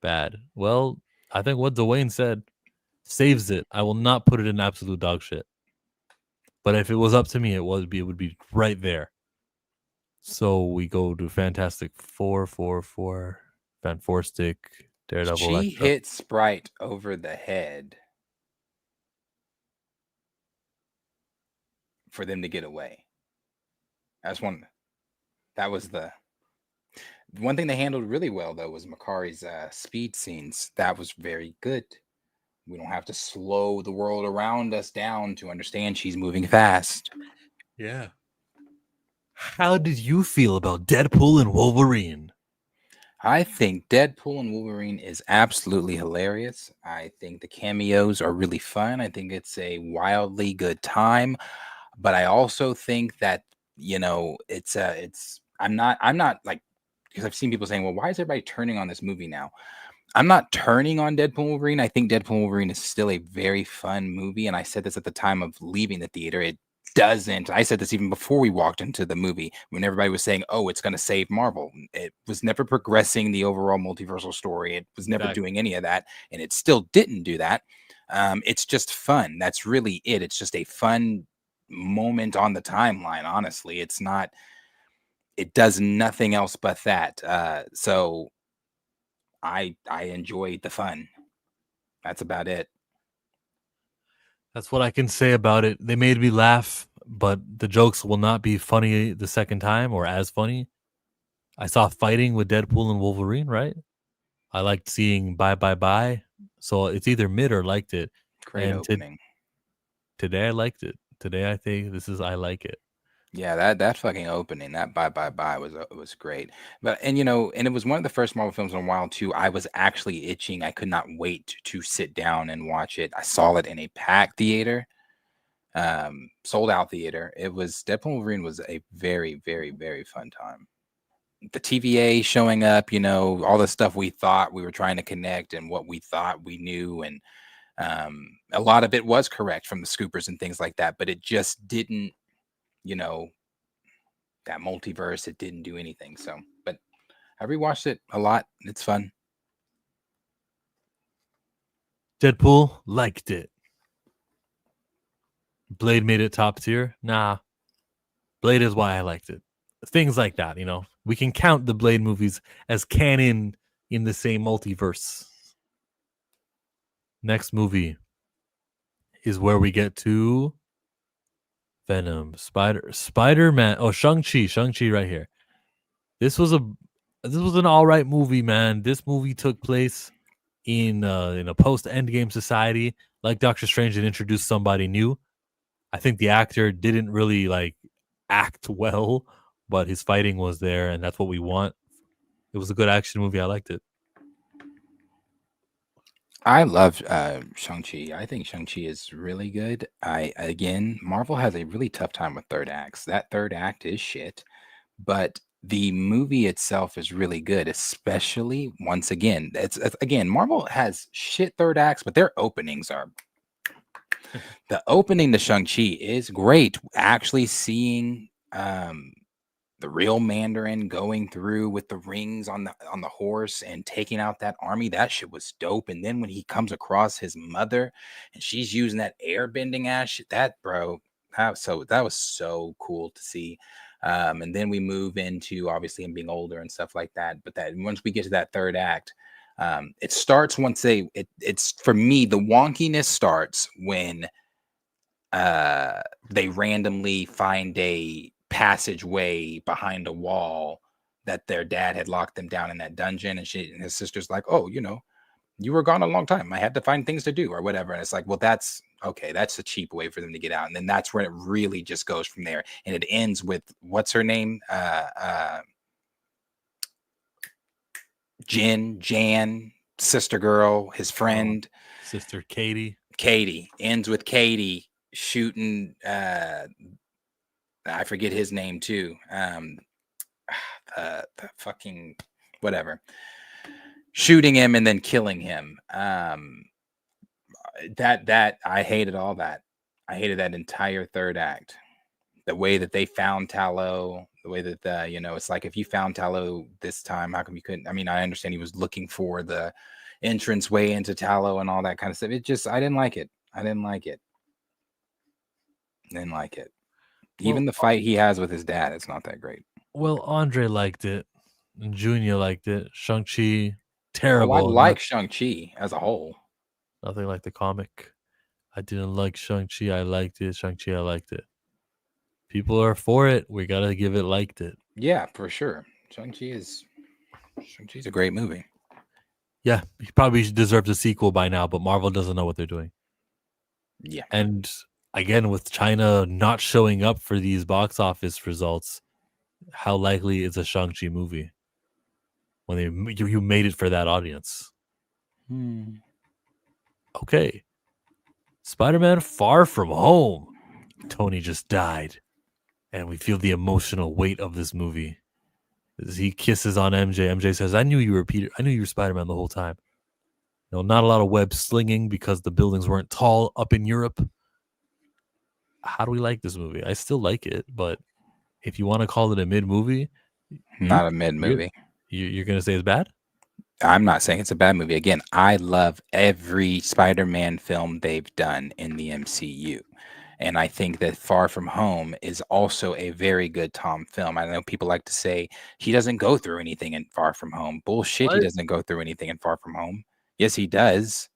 Bad. Well, I think what Dwayne said saves it. I will not put it in absolute dog shit. But if it was up to me, it would be right there. So we go to Fantastic Four, Van Forstic, Daredevil. She hit Sprite over the head for them to get away. That was the one thing they handled really well, though, was Makari's speed scenes. That was very good. We don't have to slow the world around us down to understand she's moving fast. Yeah. How did you feel about Deadpool and Wolverine? I think Deadpool and Wolverine is absolutely hilarious. I think the cameos are really fun. I think it's a wildly good time. But I also think that, I'm not like, because I've seen people saying, well, why is everybody turning on this movie now? I'm not turning on Deadpool and Wolverine. I think Deadpool and Wolverine is still a very fun movie. And I said this at the time of leaving the theater. I said this even before we walked into the movie, when everybody was saying, oh, it's going to save Marvel. It was never progressing the overall multiversal story. It was never doing any of that. And it still didn't do that. It's just fun. That's really it. It's just a fun moment on the timeline. Honestly, it does nothing else but that. So I enjoyed the fun. That's about it. That's what I can say about it. They made me laugh, but the jokes will not be funny the second time or as funny. I saw fighting with Deadpool and Wolverine, right? I liked seeing Bye. So it's either mid or liked it. Great opening. Today I liked it. Today I think I like it. Yeah, that fucking opening, that Bye was great. But and it was one of the first Marvel films in a while too. I was actually itching. I could not wait to sit down and watch it. I saw it in a packed theater, sold out theater. It was Deadpool and Wolverine was a very, very, very fun time. The TVA showing up, all the stuff we thought we were trying to connect and what we thought we knew, and a lot of it was correct from the scoopers and things like that, but it just didn't. That multiverse, it didn't do anything. So, but I rewatched it a lot. It's fun. Deadpool liked it. Blade made it top tier. Nah. Blade is why I liked it. Things like that, We can count the Blade movies as canon in the same multiverse. Next movie is where we get to Venom, Spider-Man. Oh, Shang-Chi right here. This was an all right movie, man. This movie took place in a post Endgame society. Like Doctor Strange, it introduced somebody new. I think the actor didn't really like act well, but his fighting was there, and that's what we want. It was a good action movie. I liked it. I love Shang-Chi. I think Shang-Chi is really good. Again, Marvel has a really tough time with third acts. That third act is shit, but the movie itself is really good, especially once again. It's again, Marvel has shit third acts, but their openings are the opening to Shang-Chi is great. Actually seeing the real Mandarin going through with the rings on the horse and taking out that army, that shit was dope. And then when he comes across his mother and she's using that air bending ass shit, that was so cool to see. And then we move into obviously him being older and stuff like that. But that once we get to that third act, it starts once it's for me, the wonkiness starts when they randomly find a passageway behind a wall that their dad had locked them down in that dungeon, and his sister's like, oh, you were gone a long time, I had to find things to do or whatever. And it's like, well, that's okay, that's a cheap way for them to get out. And then that's where it really just goes from there, and it ends with what's her name, Jan, sister girl, his friend, sister Katie ends with Katie shooting I forget his name too, the fucking whatever, shooting him and then killing him. That I hated all that. I hated that entire third act. The way that they found Tallow, the way that it's like, if you found Tallow this time, how come you couldn't? I mean, I understand he was looking for the entrance way into Tallow and all that kind of stuff. I didn't like it. Didn't like it. Even the fight he has with his dad, it's not that great. Well, Andre liked it, and Junior liked it. Shang-Chi, terrible. I like Shang-Chi as a whole. Nothing like the comic. I didn't like Shang-Chi. I liked it. Shang-Chi, I liked it. People are for it. We gotta give it liked it. Yeah, for sure. Shang-Chi's a great movie. Yeah, he probably deserves a sequel by now, but Marvel doesn't know what they're doing. Yeah. And again, with China not showing up for these box office results, how likely is a Shang-Chi movie when you made it for that audience? Okay. Spider-Man Far From Home. Tony just died. And we feel the emotional weight of this movie. As he kisses on MJ. MJ says, I knew you were Peter. I knew you were Spider-Man the whole time. Not a lot of web slinging because the buildings weren't tall up in Europe. How do we like this movie? I still like it, but if you want to call it a mid-movie, not a mid-movie. You're going to say it's bad? I'm not saying it's a bad movie. Again, I love every Spider-Man film they've done in the MCU. And I think that Far From Home is also a very good Tom film. I know people like to say he doesn't go through anything in Far From Home. Bullshit, He doesn't go through anything in Far From Home. Yes, he does.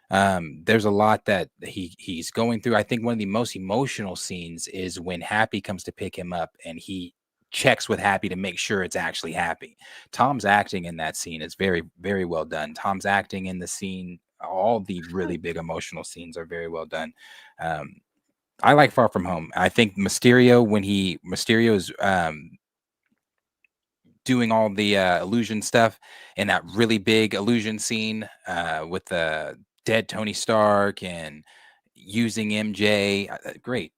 There's a lot that he's going through. I think one of the most emotional scenes is when Happy comes to pick him up and he checks with Happy to make sure it's actually Happy. Tom's acting in that scene is very, very well done. Tom's acting in the scene, all the really big emotional scenes are very well done. I like Far From Home. I think Mysterio, when Mysterio's doing all the illusion stuff in that really big illusion scene with the dead Tony Stark and using MJ, great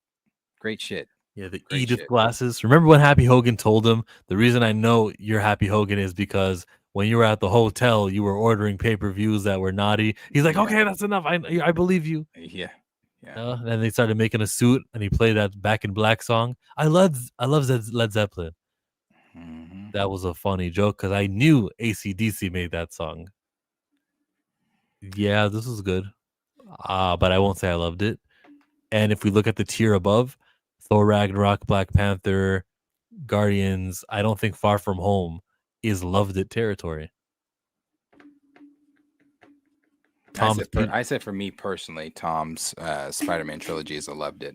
shit. Yeah, the Edith glasses. Remember when Happy Hogan told him, the reason I know you're Happy Hogan is because when you were at the hotel, you were ordering pay-per-views that were naughty. He's like, okay, that's enough. I believe you. Yeah. Then they started making a suit, and he played that Back in Black song. I love Led Zeppelin. Mm-hmm. That was a funny joke because I knew AC/DC made that song. Yeah, this was good. But I won't say I loved it. And if we look at the tier above, Thor Ragnarok, Black Panther, Guardians, I don't think Far From Home is loved it territory. I said for me personally, Tom's Spider-Man trilogy is a loved it.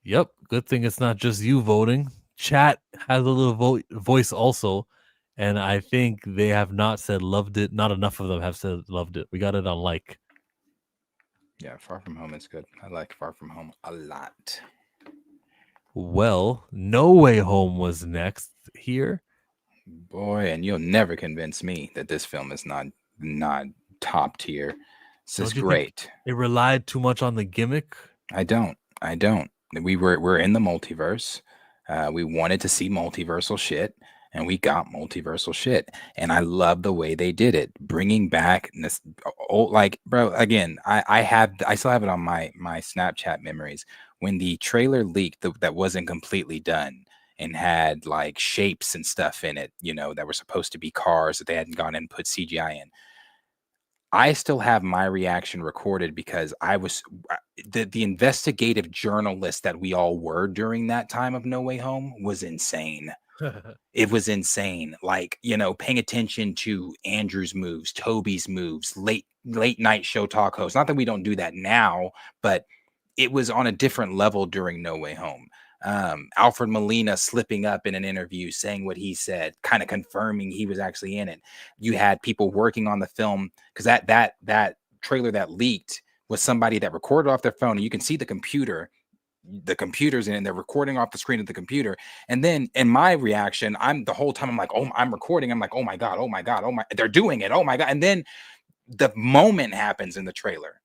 Yep. Good thing it's not just you voting. Chat has a little voice also, and I think they have not said loved it. Not enough of them have said loved it. We got it on like. Yeah, Far From Home is good. I like Far From Home a lot. Well, No Way Home was next here. Boy, and you'll never convince me that this film is not top tier. This is great. It relied too much on the gimmick. I don't. We're in the multiverse. We wanted to see multiversal shit, and we got multiversal shit. And I love the way they did it, bringing back this old, like, bro. Again, I still have it on my Snapchat memories when the trailer leaked that wasn't completely done and had like shapes and stuff in it, that were supposed to be cars that they hadn't gone and put CGI in. I still have my reaction recorded because I was the investigative journalist that we all were during that time of No Way Home was insane. It was insane. Like, paying attention to Andrew's moves, Toby's moves, late night show talk host. Not that we don't do that now, but it was on a different level during No Way Home. Alfred Molina slipping up in an interview, saying what he said, kind of confirming he was actually in it. You had people working on the film because that trailer that leaked was somebody that recorded off their phone, and you can see the computers in it, and they're recording off the screen of the computer. And then in my reaction, the whole time I'm like, oh, I'm recording. I'm like, oh my God, they're doing it. Oh my God. And then the moment happens in the trailer.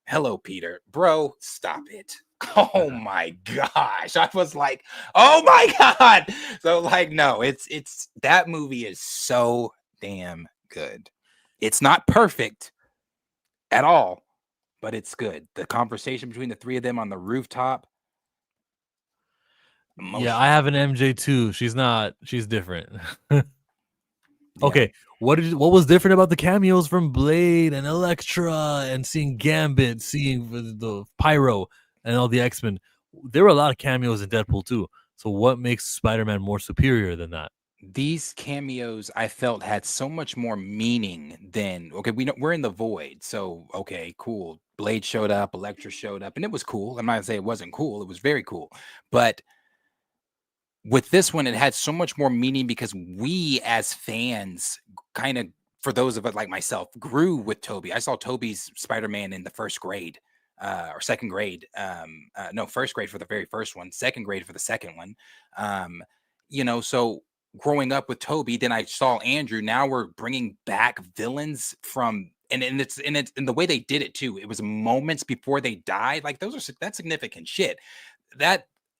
Hello, Peter. Bro, stop it. Oh my gosh. I was like, oh my God. So like, no, it's that movie is so damn good. It's not perfect at all, but it's good. The conversation between the three of them on the rooftop. Yeah, I have an MJ too. She's different. Okay. What was different about the cameos from Blade and Elektra and seeing Gambit, seeing the Pyro and all the X-Men? There were a lot of cameos in Deadpool too. So what makes Spider-Man more superior than that? These cameos I felt had so much more meaning than, okay, we're in the void. So, okay, cool. Blade showed up, Elektra showed up, and it was cool. I'm not gonna say it wasn't cool. It was very cool. But with this one, it had so much more meaning because we as fans kind of, for those of us like myself, grew with Toby. I saw Toby's Spider-Man in the first grade or second grade. No, first grade for the very first one, second grade for the second one. So growing up with Toby, then I saw Andrew. Now we're bringing back villains from, and it's the way they did it too. It was moments before they died. Like that's significant shit.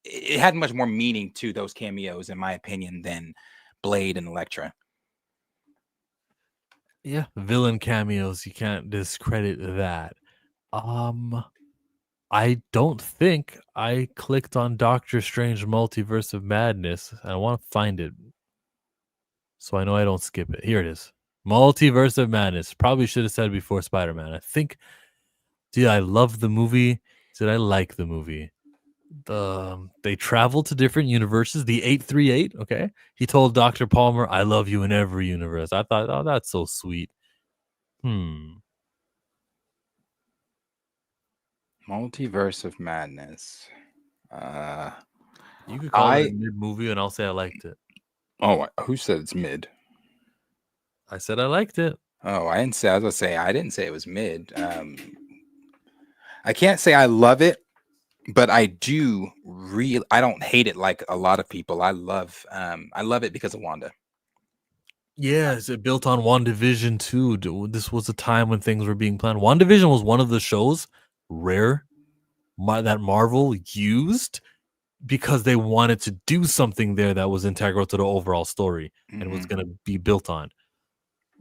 It had much more meaning to those cameos, in my opinion, than Blade and Elektra. Yeah, villain cameos. You can't discredit that. I don't think I clicked on Doctor Strange Multiverse of Madness. I want to find it, so I know I don't skip it. Here it is. Multiverse of Madness. Probably should have said before Spider-Man. I think, did I love the movie? Did I like the movie? They travel to different universes. The 838. Okay, he told Dr. Palmer, "I love you in every universe." I thought, oh, that's so sweet. Multiverse of Madness. You could call it a mid movie, and I'll say I liked it. Oh, who said it's mid? I said I liked it. Oh, I didn't say. I was gonna say I didn't say it was mid. I can't say I love it, but I do I don't hate it like a lot of people. I love it because of Wanda. Yeah, is it built on WandaVision too? This was a time when things were being planned. WandaVision was one of the shows, rare, that Marvel used because they wanted to do something there that was integral to the overall story and was going to be built on.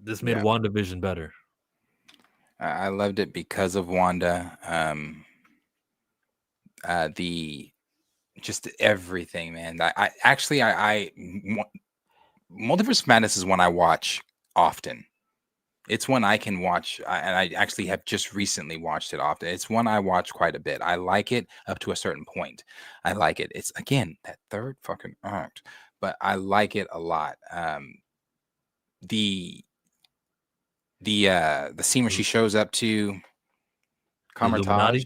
This made WandaVision better. I loved it because of Wanda. Just everything, man. I Multiverse of Madness is one I watch often. It's one I can watch, and I actually have just recently watched it often. It's one I watch quite a bit. I like it up to a certain point. I like it. It's, again, that third fucking act, but I like it a lot. The scene where she shows up to Kamar-Taj.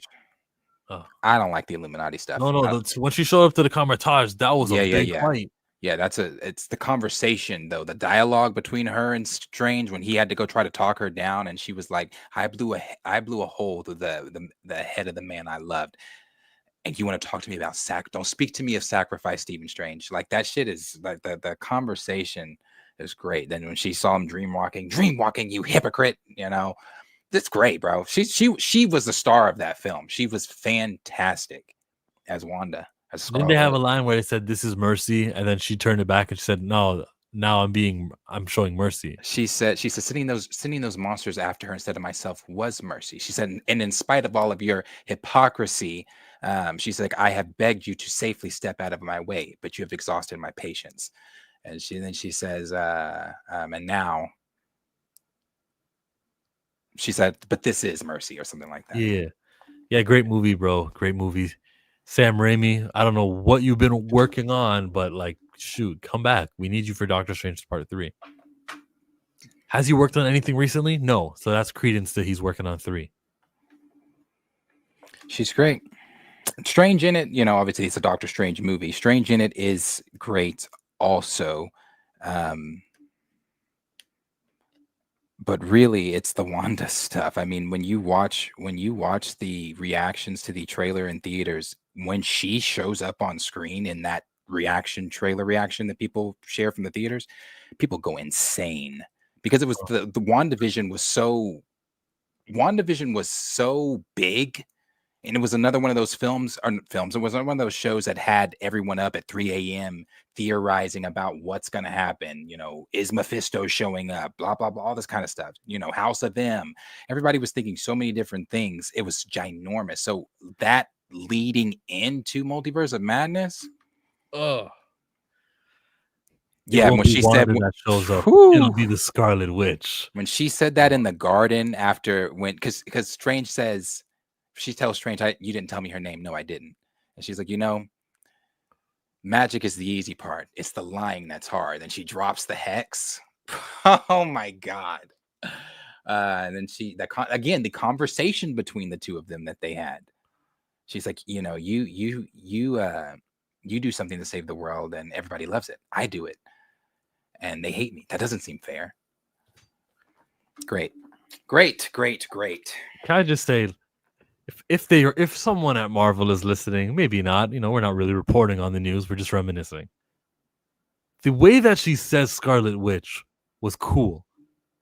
Oh. I don't like the Illuminati stuff. No. When she showed up to the Kamar-Taj, that was a big fight. Yeah, it's the conversation though, the dialogue between her and Strange when he had to go try to talk her down, and she was like, I blew a hole through the head of the man I loved. And you want to talk to me about don't speak to me of sacrifice, Stephen Strange. Like that shit is like the conversation is great. Then when she saw him dream walking, you hypocrite, that's great, bro. She was the star of that film. She was fantastic as Wanda. Didn't they have a line where they said, "This is mercy," and then she turned it back and she said, "No, now I'm showing mercy." She said sending those monsters after her instead of myself was mercy. She said, and in spite of all of your hypocrisy, she's like, I have begged you to safely step out of my way, but you have exhausted my patience. And she says, and now she said, but this is mercy or something like that. Yeah, great movie, bro. Great movie. Sam Raimi, I don't know what you've been working on, but like, shoot, come back. We need you for Doctor Strange Part 3. Has he worked on anything recently? No. So that's credence that he's working on 3. She's great. Strange in it, obviously it's a Doctor Strange movie. Strange in it is great also. But really it's the Wanda stuff. I mean, when you watch the reactions to the trailer in theaters, when she shows up on screen in that trailer reaction that people share from the theaters, people go insane because it was the WandaVision was so big. And it was another one of those films. It was one of those shows that had everyone up at 3 a.m. theorizing about what's going to happen. Is Mephisto showing up? Blah, blah, blah, all this kind of stuff. House of M. Everybody was thinking so many different things. It was ginormous. So that leading into Multiverse of Madness. Yeah, when she said that shows up, it'll be the Scarlet Witch. When she said that in the garden because Strange says, she tells Strange, you didn't tell me her name. No, I didn't. And she's like, magic is the easy part. It's the lying that's hard. And she drops the hex. Oh my God. And then the conversation between the two of them that they had. She's like, you do something to save the world and everybody loves it. I do it. And they hate me. That doesn't seem fair. Great. Can I just say, if someone at Marvel is listening, maybe not, we're not really reporting on the news, we're just reminiscing. The way that she says Scarlet Witch was cool.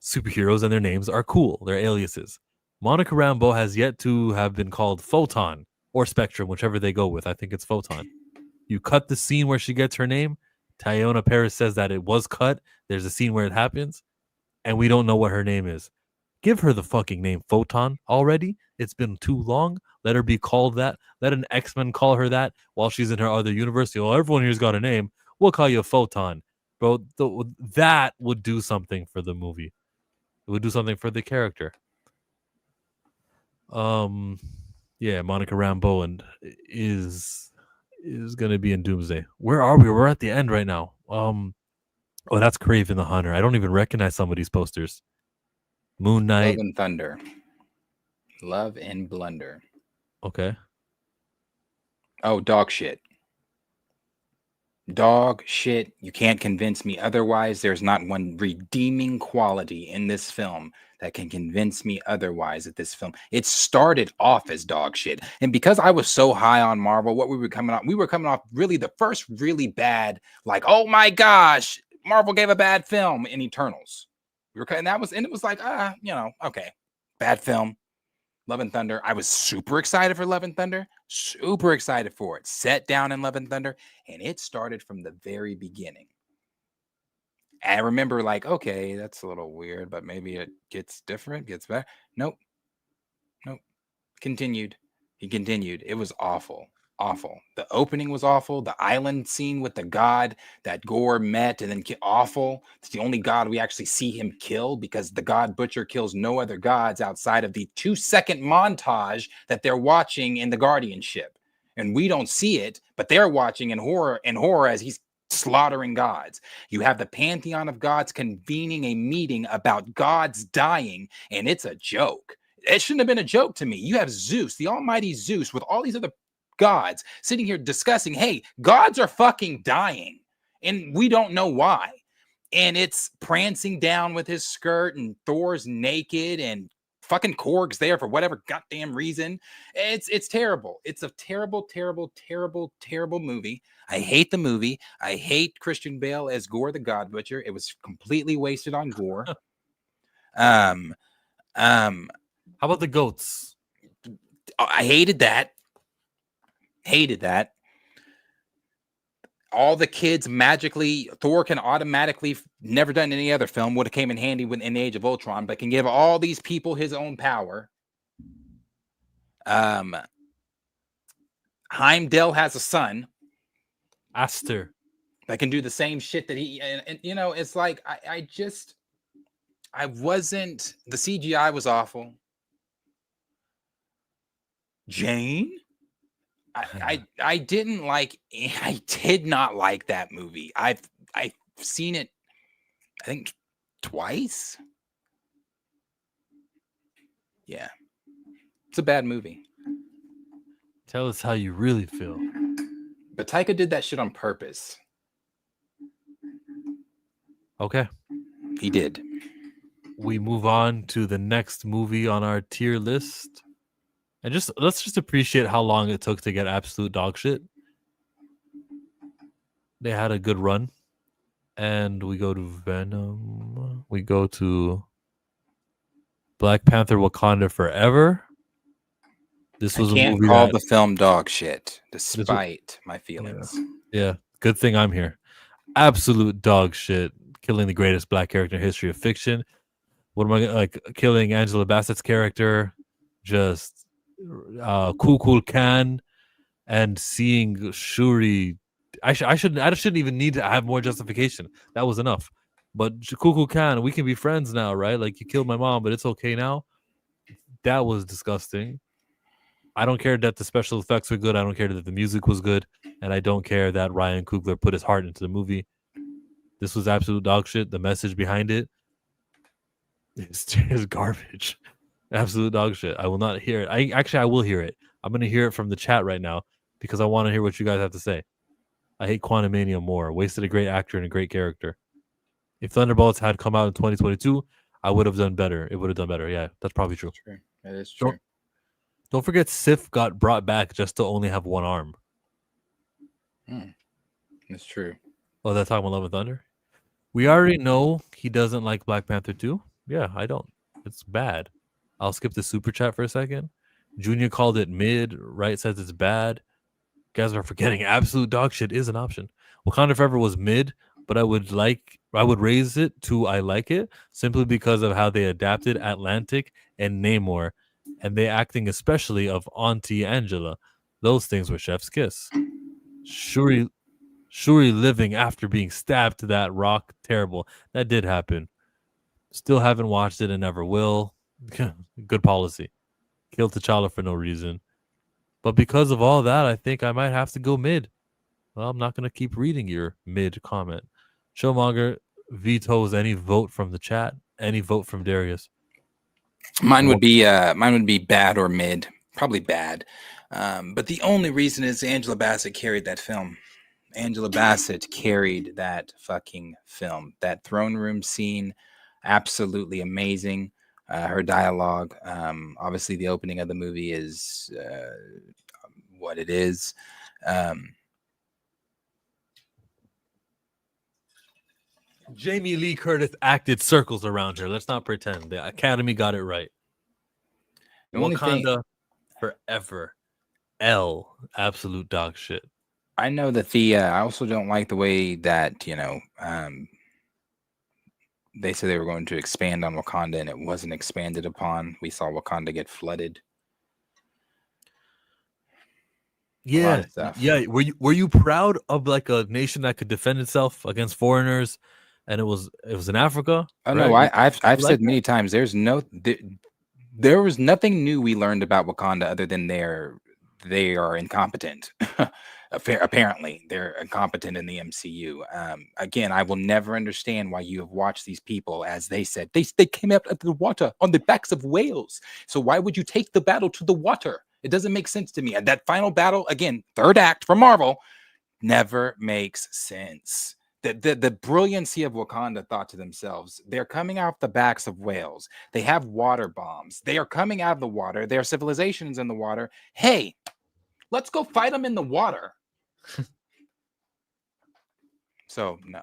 Superheroes and their names are cool. They're aliases. Monica Rambeau has yet to have been called Photon or Spectrum, whichever they go with. I think it's Photon. You cut the scene where she gets her name. Teyonah Parris says that it was cut. There's a scene where it happens, and we don't know what her name is. Give her the fucking name Photon already. It's been too long. Let her be called that. Let an X-Men call her that while she's in her other universe. Everyone here's got a name. We'll call you Photon. Bro, that would do something for the movie. It would do something for the character. Yeah, Monica Rambeau is going to be in Doomsday. Where are we? We're at the end right now. Oh, that's Kraven the Hunter. I don't even recognize some of these posters. Moon Knight. Love and Thunder. Love and Blunder. Okay. Oh, dog shit. Dog shit. You can't convince me otherwise. There's not one redeeming quality in this film that can convince me otherwise that this film, it started off as dog shit. And because I was so high on Marvel, we were coming off really the first really bad, like, oh my gosh, Marvel gave a bad film in Eternals. And it was like, okay, bad film. Love and Thunder. I was super excited for Love and Thunder. Super excited for it. Set down in Love and Thunder. And it started from the very beginning. And I remember like, okay, that's a little weird, but maybe it gets different, gets better. Nope. Continued. He continued. It was awful. Awful. The opening was awful. The island scene with the god that Gore met and then awful. It's the only god we actually see him kill because the god Butcher kills no other gods outside of the 2-second montage that they're watching in the Guardianship. And we don't see it, but they're watching in horror as he's slaughtering gods. You have the pantheon of gods convening a meeting about gods dying, and it's a joke. It shouldn't have been a joke to me. You have Zeus, the almighty Zeus, with all these other gods sitting here discussing, hey, gods are fucking dying. and we don't know why. And it's prancing down with his skirt, and Thor's naked, and fucking Korg's there for whatever goddamn reason. It's terrible. It's a terrible, terrible, terrible, terrible movie. I hate the movie. I hate Christian Bale as Gore the God Butcher. It was completely wasted on Gore. How about the goats? I hated that. Hated that. All the kids magically, Thor can automatically, never done any other film, would have came in handy in Age of Ultron, but can give all these people his own power. Heimdall has a son, Aster, that can do the same shit that he, and you know, it's like, I wasn't, the CGI was awful. Jane? I didn't like, I did not like that movie. I've seen it, I think, twice. Yeah. It's a bad movie. Tell us how you really feel. But Taika did that shit on purpose. Okay. He did. We move on to the next movie on our tier list. And let's just appreciate how long it took to get absolute dog shit. They had a good run. And we go to Venom. We go to Black Panther Wakanda Forever. This was I can't a movie call that, the film dog shit, despite my feelings. Yeah. Good thing I'm here. Absolute dog shit. Killing the greatest black character in history of fiction. What am I like? Killing Angela Bassett's character. Just Cool Can, and seeing Shuri. I shouldn't even need to have more justification. That was enough. But Cool Can, we can be friends now, right? Like, you killed my mom, but it's okay now. That was disgusting. I don't care that the special effects were good. I don't care that the music was good, and I don't care that Ryan Coogler put his heart into the movie. This was absolute dog shit. The message behind it is garbage. Absolute dog shit. I will not hear it. I will hear it. I'm going to hear it from the chat right now because I want to hear what you guys have to say. I hate Quantumania more. Wasted a great actor and a great character. If Thunderbolts had come out in 2022, I would have done better. It would have done better. Yeah, that's probably true. True. That is true. Don't forget Sif got brought back just to only have one arm. That's true. Oh, that's talking about Love and Thunder? We already know he doesn't like Black Panther 2. Yeah, I don't. It's bad. I'll skip the super chat for a second. Junior called it mid. Right says it's bad. You guys are forgetting absolute dog shit is an option. Wakanda Forever was mid, but I would raise it to I like it simply because of how they adapted Atlantic and Namor, and they acting especially of Auntie Angela. Those things were chef's kiss. Shuri living after being stabbed to that rock, terrible. That did happen. Still haven't watched it and never will. Good policy. Killed T'Challa for no reason. But because of all that, I think I might have to go mid. Well, I'm not going to keep reading your mid comment. Showmonger vetoes any vote from the chat. Any vote from Darius. Mine would be bad or mid. Probably bad. But the only reason is Angela Bassett carried that film. Angela Bassett carried that fucking film. That throne room scene, absolutely amazing. Her dialogue, obviously the opening of the movie is what it is. Jamie Lee Curtis acted circles around her. Let's not pretend. The Academy got it right. Wakanda Forever. L. Absolute dog shit. I know that I also don't like the way that, they said they were going to expand on Wakanda and it wasn't expanded upon. We saw Wakanda get flooded. Yeah. Yeah. Were you proud of like a nation that could defend itself against foreigners and it was in Africa? Oh no, I've said many times there was nothing new we learned about Wakanda other than they are incompetent. Apparently, they're incompetent in the MCU. Again, I will never understand why you have watched these people, as they said, they came out of the water on the backs of whales. So why would you take the battle to the water? It doesn't make sense to me. And that final battle, again, third act for Marvel, never makes sense. the brilliancy of Wakanda thought to themselves, they're coming off the backs of whales. They have water bombs. They are coming out of the water. Their civilization's in the water. Hey, let's go fight them in the water. So, no,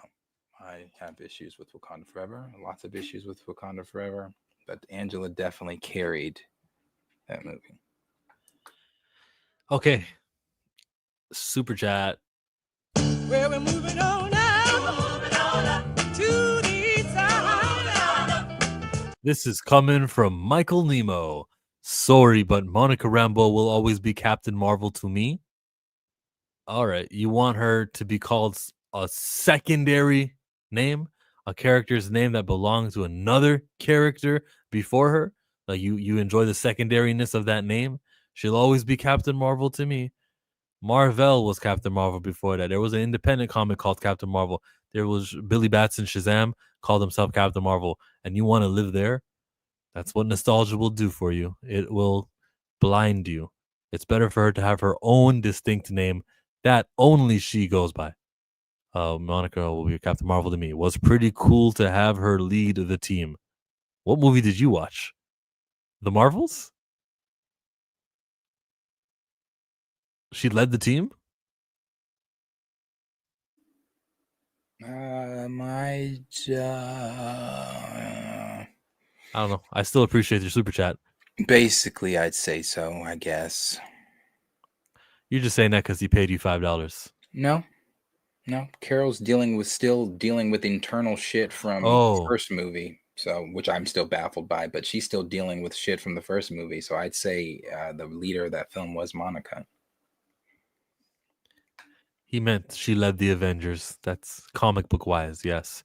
I have issues with Wakanda Forever. Lots of issues with Wakanda Forever. But Angela definitely carried that movie. Okay. Super chat. Well, we're moving on now. Moving on up to the east side. This is coming from Michael Nemo. Sorry, but Monica Rambeau will always be Captain Marvel to me. All right. You want her to be called a secondary name? A character's name that belongs to another character before her? Like you enjoy the secondariness of that name? She'll always be Captain Marvel to me. Marvel was Captain Marvel before that. There was an independent comic called Captain Marvel. There was Billy Batson Shazam called himself Captain Marvel. And you want to live there? That's what nostalgia will do for you. It will blind you. It's better for her to have her own distinct name that only she goes by. Monica will be Captain Marvel to me. It was pretty cool to have her lead the team. What movie did you watch? The Marvels? She led the team? I don't know. I still appreciate your super chat. Basically, I'd say so, I guess. You're just saying that because he paid you $5. No. Carol's still dealing with internal shit from the first movie. So, which I'm still baffled by, but she's still dealing with shit from the first movie. So I'd say the leader of that film was Monica. He meant she led the Avengers. That's comic book wise, yes.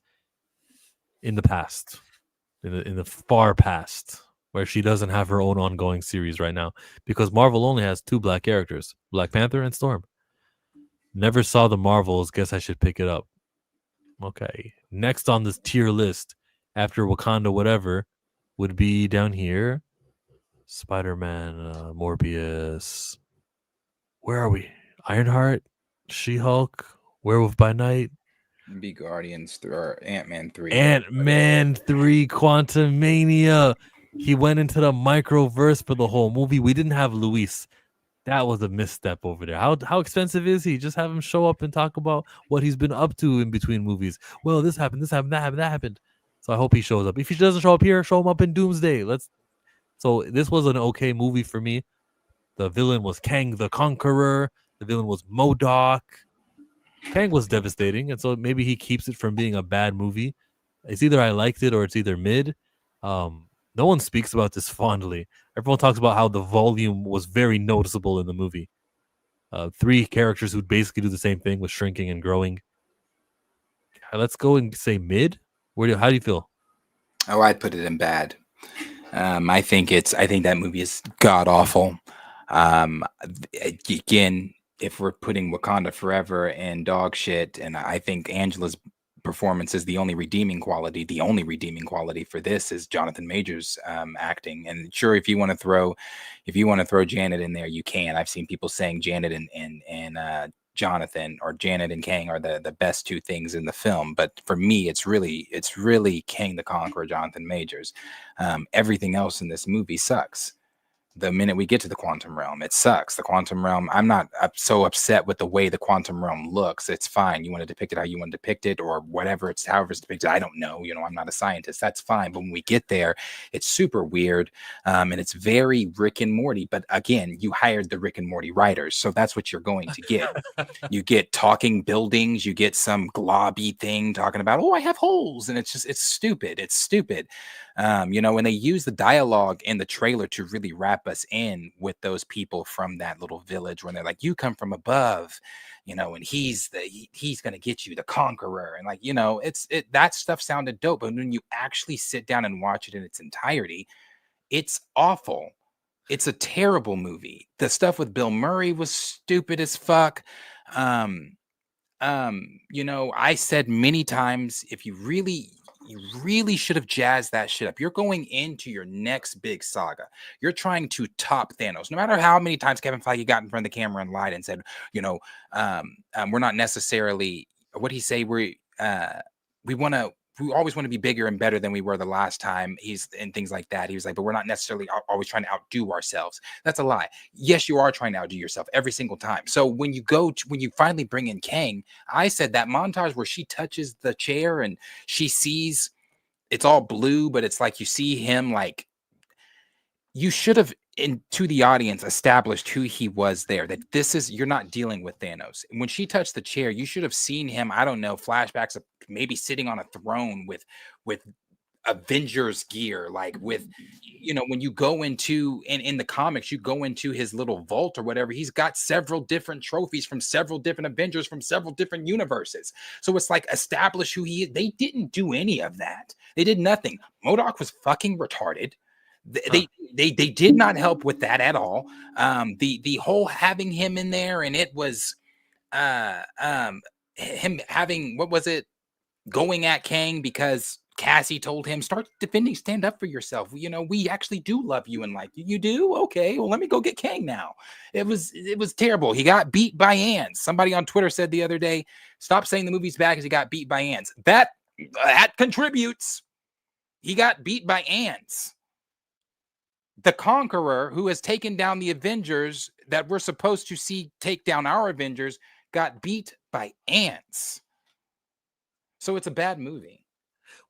In the past, in the far past, where she doesn't have her own ongoing series right now, because Marvel only has 2 black characters, Black Panther and Storm. Never saw the Marvels. Guess I should pick it up. Okay. Next on this tier list, after Wakanda, whatever, would be down here. Spider-Man, Morbius. Where are we? Ironheart, She-Hulk, Werewolf by Night. Be Guardians or Ant-Man 3. Ant-Man 3, Quantumania. He went into the microverse for the whole movie. We didn't have Luis. That was a misstep over there. How expensive is he? Just have him show up and talk about what he's been up to in between movies. Well, this happened, that happened. So I hope he shows up. If he doesn't show up here, show him up in Doomsday. So this was an okay movie for me. The villain was Kang the Conqueror. The villain was MODOK. Kang was devastating, and so maybe he keeps it from being a bad movie. It's either I liked it or it's either mid. No one speaks about this fondly. Everyone talks about how the volume was very noticeable in the movie. 3 characters who basically do the same thing with shrinking and growing. Let's go and say mid. How do you feel? Oh, I'd put it in bad. I think that movie is god awful. Again, if we're putting Wakanda Forever and dog shit, and I think Angela's performance is the only redeeming quality. The only redeeming quality for this is Jonathan Majors' acting. And sure, if you want to throw Janet in there, you can. I've seen people saying Janet and Jonathan, or Janet and Kang, are the best 2 things in the film. But for me, it's really Kang the Conqueror, Jonathan Majors. Everything else in this movie sucks. The minute we get to the quantum realm, it sucks. The quantum realm, I'm not so upset with the way the quantum realm looks. It's fine. You want to depict it how you want to depict it, or whatever however it's depicted. I don't know. I'm not a scientist. That's fine. But when we get there, it's super weird. And it's very Rick and Morty. But again, you hired the Rick and Morty writers. So that's what you're going to get. You get talking buildings. You get some globby thing talking about, oh, I have holes. And it's stupid. It's stupid. When they use the dialogue in the trailer to really wrap us in with those people from that little village, when they're like, you come from above, and he's going to get you, the conqueror. And that stuff sounded dope. But when you actually sit down and watch it in its entirety, it's awful. It's a terrible movie. The stuff with Bill Murray was stupid as fuck. I said many times, if you really should have jazzed that shit up. You're going into your next big saga. You're trying to top Thanos. No matter how many times Kevin Feige got in front of the camera and lied and said, we're not necessarily, what did he say? we always want to be bigger and better than we were the last time and things like that. He was like, but we're not necessarily always trying to outdo ourselves. That's a lie. Yes, you are trying to outdo yourself every single time. So when you finally bring in Kang, I said that montage where she touches the chair and she sees it's all blue, but it's like you see him, like, you should have to the audience established who he was there, that you're not dealing with Thanos. When she touched the chair, you should have seen him, I don't know, flashbacks of maybe sitting on a throne with Avengers gear, like with, when you go into in the comics, you go into his little vault or whatever, he's got several different trophies from several different Avengers from several different universes. So it's like, establish who he is. They didn't do any of that. They did nothing. MODOK was fucking retarded. They did not help with that at all. The whole having him in there, and it was him having, what was it, going at Kang because Cassie told him, start defending, stand up for yourself. We actually do love you and like you. You do? Okay, well, let me go get Kang now. It was terrible. He got beat by ants. Somebody on Twitter said the other day, stop saying the movie's bad because he got beat by ants. That contributes. He got beat by ants. The Conqueror, who has taken down the Avengers that we're supposed to see take down our Avengers, got beat by ants. So it's a bad movie.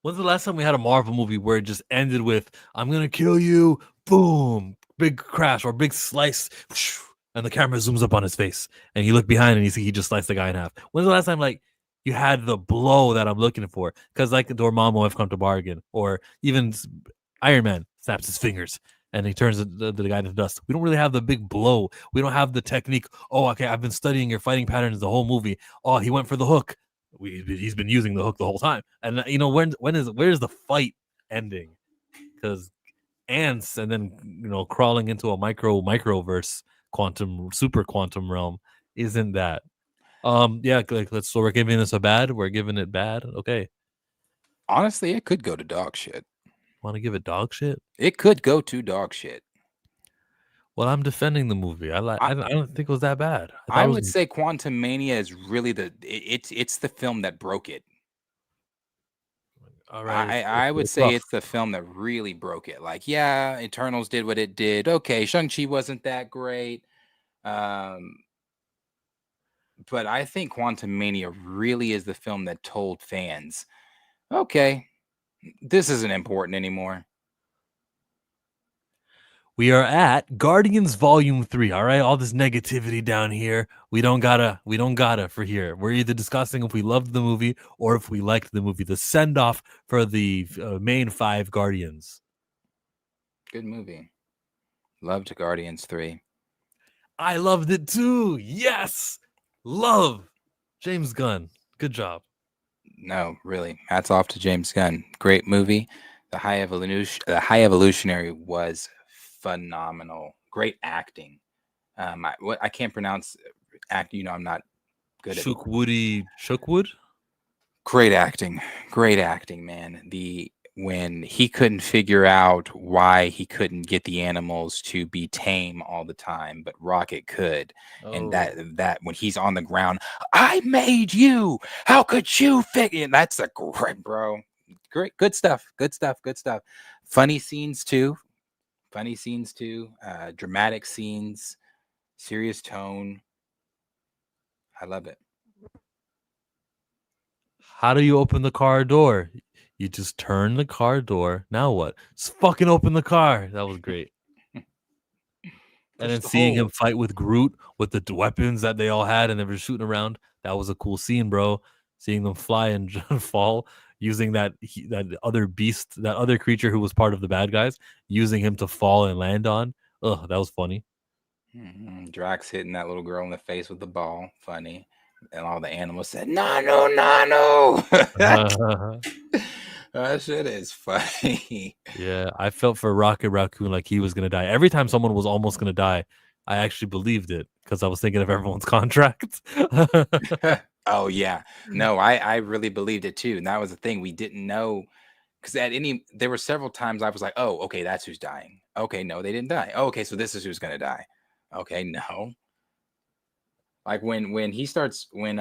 When's the last time we had a Marvel movie where it just ended with, I'm going to kill you, boom, big crash or big slice, and the camera zooms up on his face, and you look behind and you see he just sliced the guy in half? When's the last time, like, you had the blow that I'm looking for? Because, like, Dormammu have come to bargain, or even Iron Man snaps his fingers and he turns the guy to dust. We don't really have the big blow. We don't have the technique. Oh, okay, I've been studying your fighting patterns the whole movie. Oh, he went for the hook. He's been using the hook the whole time. And where's the fight ending? Because ants, and then crawling into a microverse super quantum realm isn't that. Yeah, so we're giving this a bad. We're giving it bad. Okay. Honestly, it could go to dog shit. Want to give it dog shit? It could go to dog shit. Well, I'm defending the movie. I don't think it was that bad. I would say Quantum Mania is really it's the film that broke it. All right. I would say it's the film that really broke it. Like, yeah, Eternals did what it did. Okay, Shang-Chi wasn't that great. But I think Quantum Mania really is the film that told fans, okay, this isn't important anymore. We are at Guardians Volume 3. All right, all this negativity down here, we don't gotta for here. We're either discussing if we loved the movie or if we liked the movie. The send off for the main 5 Guardians. Good movie. Loved Guardians 3. I loved it too. Yes, love James Gunn. Good job. No, really, hats off to James Gunn. Great movie. The High Evolutionary was phenomenal. Great acting. I can't pronounce acting. I'm not good at Shookwood. Great acting, man. When he couldn't figure out why he couldn't get the animals to be tame all the time, but Rocket could. And that when he's on the ground, I made you. How could you figure? That's a great, bro. Great, good stuff. Funny scenes too. Dramatic scenes, serious tone. I love it. How do you open the car door? You just turn the car door. Now what? Just fucking open the car. That was great. And then seeing him fight with Groot with the weapons that they all had and they were shooting around. That was a cool scene, bro. Seeing them fly and fall, using that other beast, that other creature who was part of the bad guys, using him to fall and land on. Ugh, that was funny. Drax hitting that little girl in the face with the ball. Funny. And all the animals said, "No." That shit is funny. Yeah, I felt for Rocket Raccoon like he was going to die. Every time someone was almost going to die, I actually believed it because I was thinking of everyone's contract. Oh, yeah. No, I really believed it too. And that was the thing. We didn't know because there were several times I was like, oh, okay, that's who's dying. Okay, no, they didn't die. Oh, okay, so this is who's going to die. Okay, no. Like when he starts, when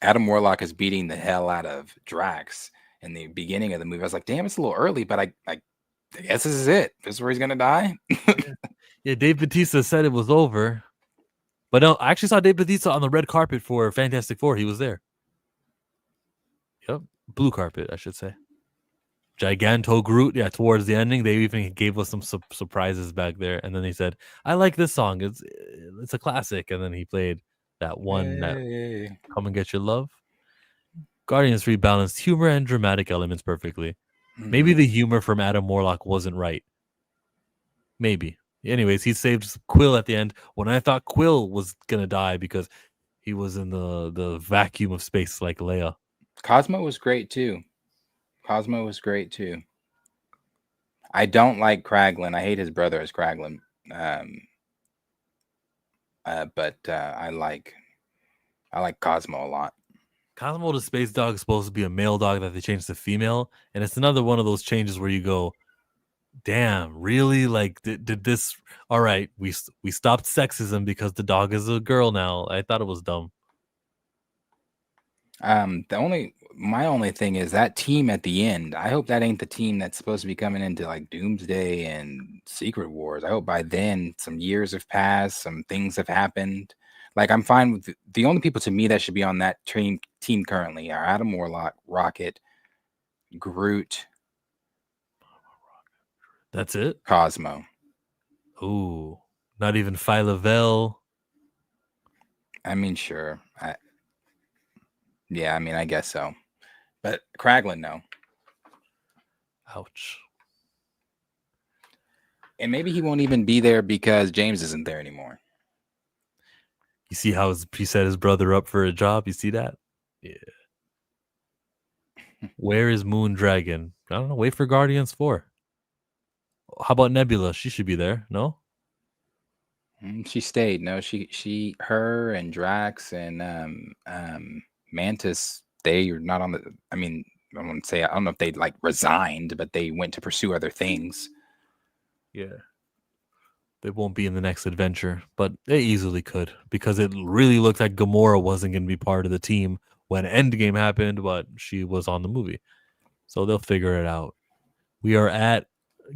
Adam Warlock is beating the hell out of Drax in the beginning of the movie. I was like, damn, it's a little early, but I guess this is it. This is where he's gonna die. Yeah, Dave Bautista said it was over. But no, I actually saw Dave Bautista on the red carpet for Fantastic Four. He was there. Yep. Blue carpet, I should say. Giganto Groot. Yeah, towards the ending, they even gave us some surprises back there. And then they said, I like this song. It's a classic. And then he played that one that Come and Get Your Love. Guardians 3 balanced humor and dramatic elements perfectly. Maybe the humor from Adam Warlock wasn't right. Maybe. Anyways, he saved Quill at the end when I thought Quill was gonna die because he was in the vacuum of space like Leia. Cosmo was great too. I don't like Kraglin. I hate his brother as Kraglin. But I like Cosmo a lot. Cosmo the space dog is supposed to be a male dog that they changed to female, and it's another one of those changes where you go, damn, really? Like, did this? All right, we stopped sexism because the dog is a girl now. I thought it was dumb. My only thing is that team at the end. I hope that ain't the team that's supposed to be coming into like Doomsday and Secret Wars. I hope by then some years have passed, some things have happened. Like, I'm fine with the only people to me that should be on that team currently are Adam Warlock, Rocket, Groot. That's it? Cosmo. Ooh, not even Phyla-Vell. I mean, sure. I guess so. But Kraglin, no. Ouch. And maybe he won't even be there because James isn't there anymore. You see how he set his brother up for a job? You see that? Yeah. Where is Moondragon? I don't know. Wait for Guardians 4. How about Nebula? She should be there, no? She stayed. No, her and Drax and Mantis, they are not on the. I mean, I wouldn't say. I don't know if they like resigned, but they went to pursue other things. Yeah. They won't be in the next adventure, but they easily could because it really looked like Gamora wasn't going to be part of the team when Endgame happened, but she was on the movie. So they'll figure it out. We are at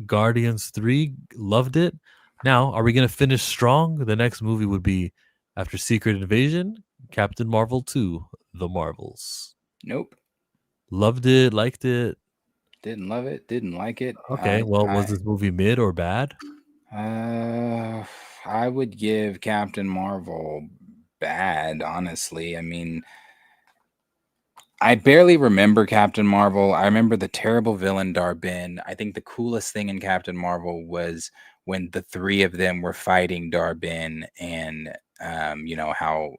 Guardians 3. Loved it. Now, are we going to finish strong? The next movie would be, after Secret Invasion, Captain Marvel 2, The Marvels. Nope. Loved it, liked it. Didn't love it, didn't like it. Okay, was this movie mid or bad? I would give Captain Marvel bad, honestly. I mean, I barely remember Captain Marvel. I remember the terrible villain Dar-Benn. I think the coolest thing in Captain Marvel was when the three of them were fighting Dar-Benn and how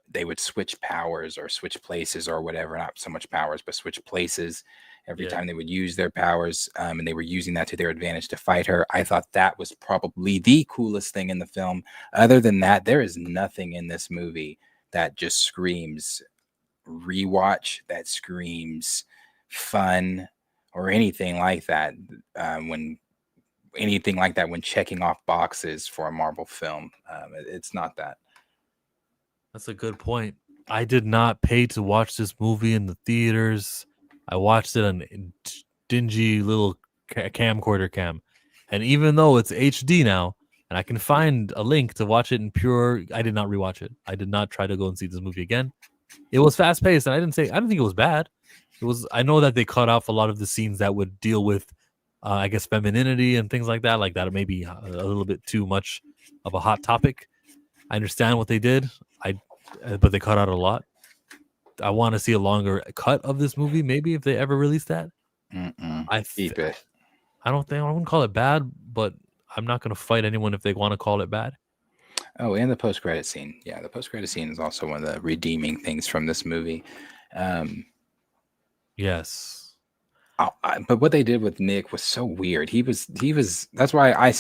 they would switch powers or switch places or whatever. Not so much powers, but switch places every time they would use their powers, and they were using that to their advantage to fight her. I thought that was probably the coolest thing in the film. Other than that, there is nothing in this movie that just screams rewatch, that screams fun, or anything like that. When checking off boxes for a Marvel film, it's not that. That's a good point. I did not pay to watch this movie in the theaters. I watched it on dingy little camcorder cam. And even though it's HD now, and I can find a link to watch it in pure, I did not rewatch it. I did not try to go and see this movie again. It was fast paced, and I didn't think it was bad. I know that they cut off a lot of the scenes that would deal with, I guess, femininity and things like that. Like that may be a little bit too much of a hot topic. I understand what they did. But they cut out a lot. I want to see a longer cut of this movie, maybe if they ever release that. Keep it. I wouldn't call it bad, but I'm not going to fight anyone if they want to call it bad. Oh, and the post-credit scene. Yeah, the post-credit scene is also one of the redeeming things from this movie. Yes. But what they did with Nick was so weird. He was. That's why I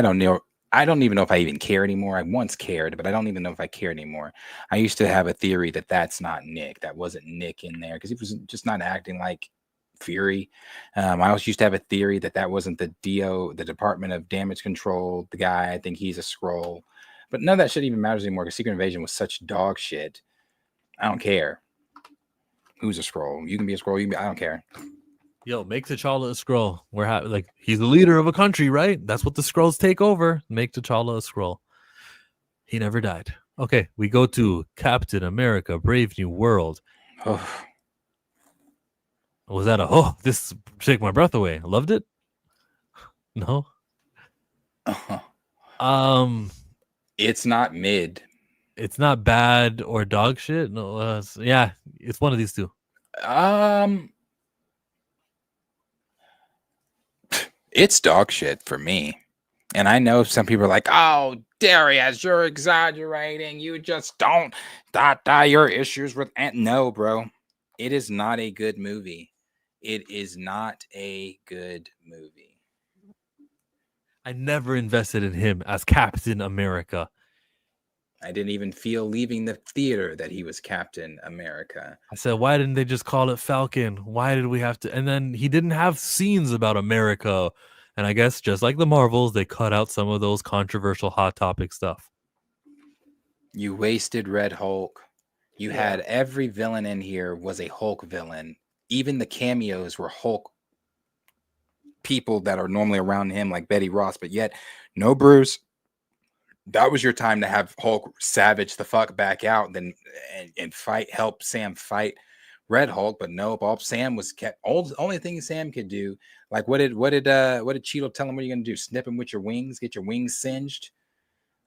don't know. I don't even know if I even care anymore. I once cared, but I don't even know if I care anymore. I used to have a theory that that's not Nick. That wasn't Nick in there because he was just not acting like Fury. I also used to have a theory that wasn't the Department of Damage Control, the guy. I think he's a Skrull. But none of that shit even matters anymore because Secret Invasion was such dog shit. I don't care. Who's a scroll? You can be a scroll. I don't care. Yo, make T'Challa a scroll. Like he's the leader of a country, right? That's what the scrolls take over. Make T'Challa a scroll. He never died. Okay, we go to Captain America: Brave New World. Was that this take my breath away? I loved it. No. It's not mid. It's not bad or dog shit. No, yeah, it's one of these two. It's dog shit for me. And I know some people are like, "Oh, Darius, you're exaggerating. You just don't your issues with no, bro. It is not a good movie. It is not a good movie. I never invested in him as Captain America. I didn't even feel leaving the theater that he was Captain America. I said, why didn't they just call it Falcon? Why did we have to? And then he didn't have scenes about America. And I guess just like the Marvels, they cut out some of those controversial hot topic stuff. You wasted Red Hulk. You had every villain in here was a Hulk villain. Even the cameos were Hulk people that are normally around him, like Betty Ross, but yet no Bruce. That was your time to have Hulk savage the fuck back out, then and help Sam fight Red Hulk. But nope, all Sam was kept. Only thing Sam could do, like what did Cheeto tell him? What are you gonna do? Snip him with your wings? Get your wings singed?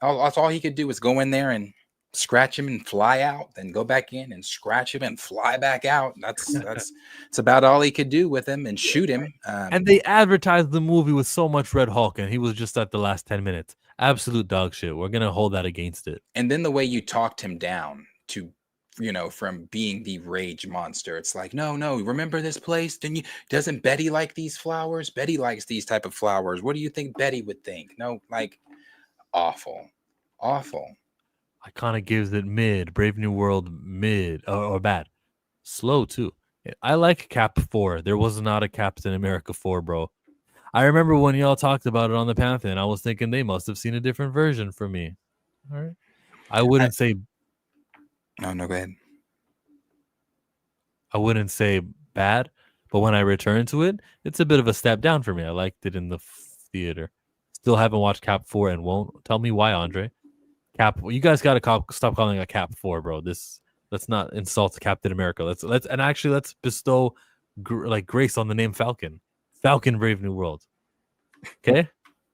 That's all he could do was go in there and scratch him and fly out, then go back in and scratch him and fly back out. That's about all he could do with him and shoot him. And they advertised the movie with so much Red Hulk, and he was just at the last 10 minutes. Absolute dog shit. We're gonna hold that against it. And then the way you talked him down to, from being the rage monster. It's like, no, remember this place? Doesn't Betty like these flowers? Betty likes these type of flowers. What do you think Betty would think? No, like awful. I kind of gives it mid. Brave New World mid or bad. Slow too. I like Cap 4. There was not a Captain America 4, bro. I remember when y'all talked about it on the Pantheon, I was thinking they must have seen a different version for me. All right. I wouldn't say. No, go ahead. I wouldn't say bad, but when I return to it, it's a bit of a step down for me. I liked it in the theater. Still haven't watched Cap 4 and won't. Tell me why, Andre. Cap, you guys got to stop calling it a Cap 4, bro. Let's not insult Captain America. Let's bestow grace on the name Falcon. Falcon Brave New World. Okay?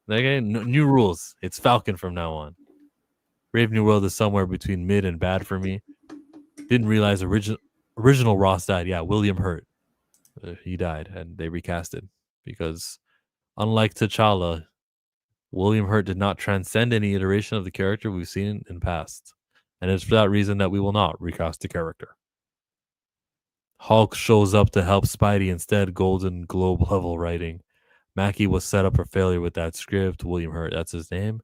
New rules. It's Falcon from now on. Brave New World is somewhere between mid and bad for me. Didn't realize original Ross died. Yeah, William Hurt. He died, and they recasted because unlike T'Challa, William Hurt did not transcend any iteration of the character we've seen in past. And it's for that reason that we will not recast the character. Hulk shows up to help Spidey instead. Golden Globe level writing. Mackie was set up for failure with that script. William Hurt, that's his name.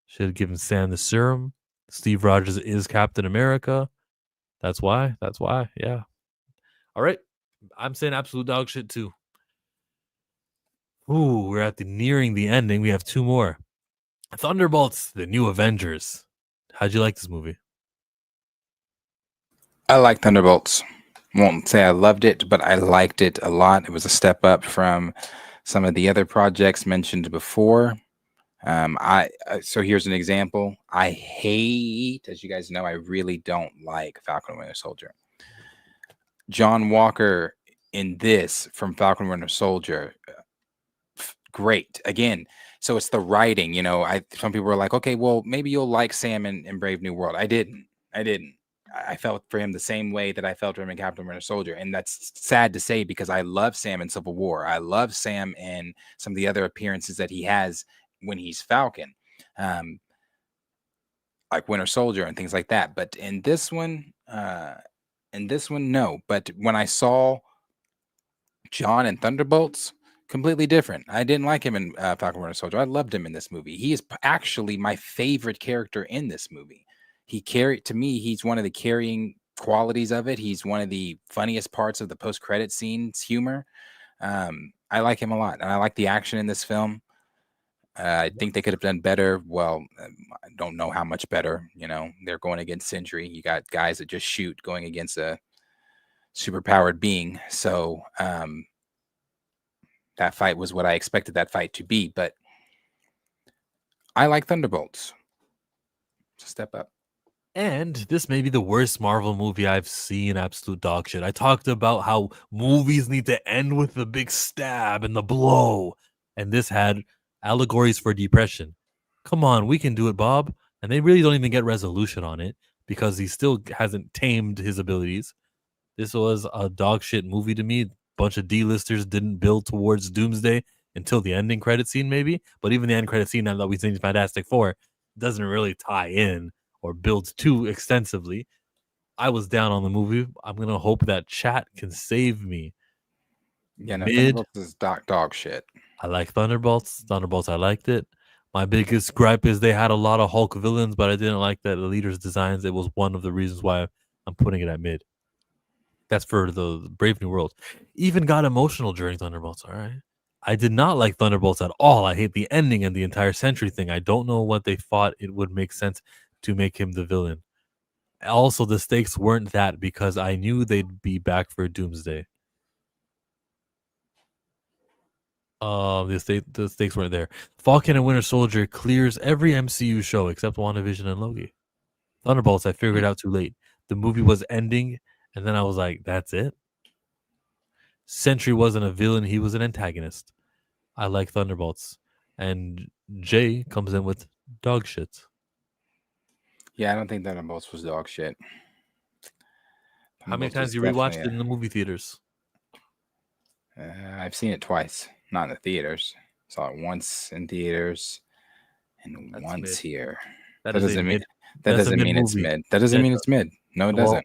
Should have given Sam the serum. Steve Rogers is Captain America. That's why. Yeah. All right. I'm saying absolute dog shit too. Ooh, we're nearing the ending. We have two more. Thunderbolts, the New Avengers. How'd you like this movie? I like Thunderbolts. Won't say I loved it, but I liked it a lot. It was a step up from some of the other projects mentioned before. So here's an example. I hate, as you guys know, I really don't like Falcon and Winter Soldier. John Walker in this from Falcon and Winter Soldier, great. Again, so it's the writing. Some people were like, okay, well, maybe you'll like Sam in Brave New World. I didn't. I felt for him the same way that I felt for him in Captain Winter Soldier. And that's sad to say because I love Sam in Civil War. I love Sam in some of the other appearances that he has when he's Falcon, like Winter Soldier and things like that. But in this one, no. But when I saw John in Thunderbolts, completely different. I didn't like him in Falcon Winter Soldier. I loved him in this movie. He is actually my favorite character in this movie. He's one of the carrying qualities of it. He's one of the funniest parts of the post-credit scenes humor. I like him a lot. And I like the action in this film. I think they could have done better. Well, I don't know how much better. They're going against Sentry. You got guys that just shoot going against a superpowered being. So that fight was what I expected that fight to be. But I like Thunderbolts. It's a step up. And this may be the worst Marvel movie I've seen. Absolute dog shit. I talked about how movies need to end with the big stab and the blow. And this had allegories for depression. Come on, we can do it, Bob. And they really don't even get resolution on it because he still hasn't tamed his abilities. This was a dog shit movie to me. Bunch of D-listers didn't build towards Doomsday until the ending credit scene, maybe. But even the end credit scene, now that we've seen Fantastic Four, doesn't really tie in or builds too extensively. I was down on the movie. I'm gonna hope that chat can save me. Yeah, no, Thunderbolts is dog shit. I like Thunderbolts. I liked it. My biggest gripe is they had a lot of Hulk villains, but I didn't like that the leaders' designs. It was one of the reasons why I'm putting it at mid. That's for the Brave New World. Even got emotional during Thunderbolts. All right. I did not like Thunderbolts at all. I hate the ending and the entire Sentry thing. I don't know what they thought it would make sense to make him the villain. Also, the stakes weren't that because I knew they'd be back for Doomsday. The stakes weren't there. Falcon and Winter Soldier clears every MCU show except WandaVision and Loki. Thunderbolts, I figured out too late. The movie was ending, and then I was like, that's it? Sentry wasn't a villain, he was an antagonist. I like Thunderbolts. And Jay comes in with dog shit. Yeah, I don't think Thunderbolts was dog shit. How many times you rewatched it in the movie theaters? I've seen it twice, not in the theaters. Saw it once in theaters and once here. That doesn't mean it's mid. That doesn't mean it's mid. No, it doesn't.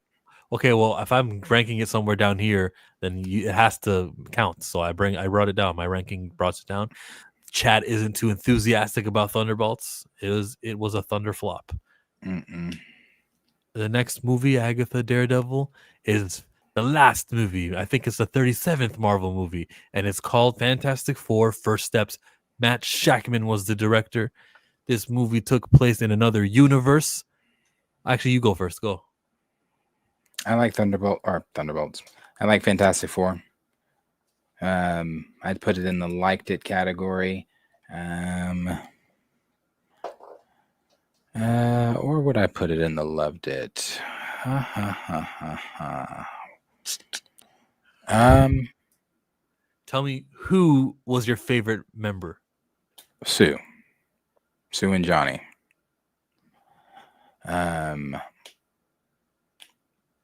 Okay, well, if I'm ranking it somewhere down here, then it has to count. So I wrote it down. My ranking brought it down. Chat isn't too enthusiastic about Thunderbolts. It was a thunder flop. The next movie, Agatha Daredevil, is the last movie. I think it's the 37th Marvel movie, and it's called Fantastic Four: First Steps. Matt Shakman was the director. This movie took place in another universe. Actually, you go first. Go. I like Thunderbolts. I like Fantastic Four. I'd put it in the liked it category. Or would I put it in the loved it? Tell me, who was your favorite member? Sue and Johnny.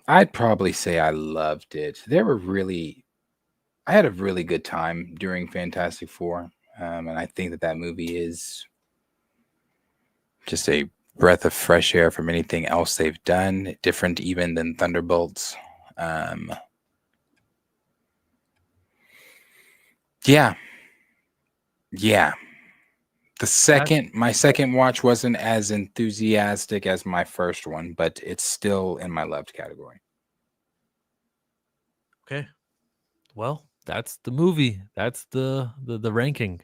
I'd probably say I loved it. I had a really good time during Fantastic Four. And I think that movie is just a breath of fresh air from anything else they've done, different even than Thunderbolts. Yeah. My second watch wasn't as enthusiastic as my first one, but it's still in my loved category. Okay. Well, that's the movie. That's the ranking.